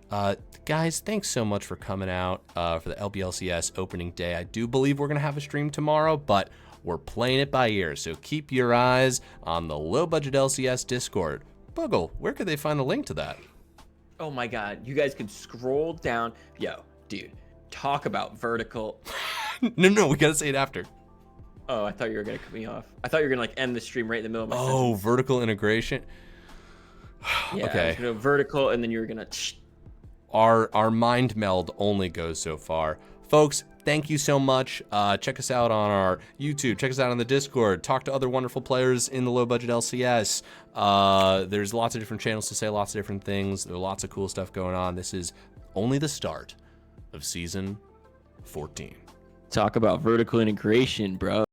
Guys, thanks so much for coming out for the LBLCS opening day. I do believe we're going to have a stream tomorrow, but we're playing it by ear. So keep your eyes on the Low Budget LCS Discord. Buggle, where could they find the link to that? Oh my God. You guys could scroll down. Yo, dude, talk about vertical. No, we got to say it after. Oh, I thought you were going to cut me off. I thought you were going to like end the stream right in the middle of my Oh, sentence. vertical integration. Yeah, Okay. I was gonna vertical, and then you were gonna. Our mind meld only goes so far. Folks, thank you so much. Check us out on our YouTube. Check us out on the Discord. Talk to other wonderful players in the Low Budget LCS. There's lots of different channels to say lots of different things. There's lots of cool stuff going on. This is only the start of Season 14. Talk about vertical integration, bro.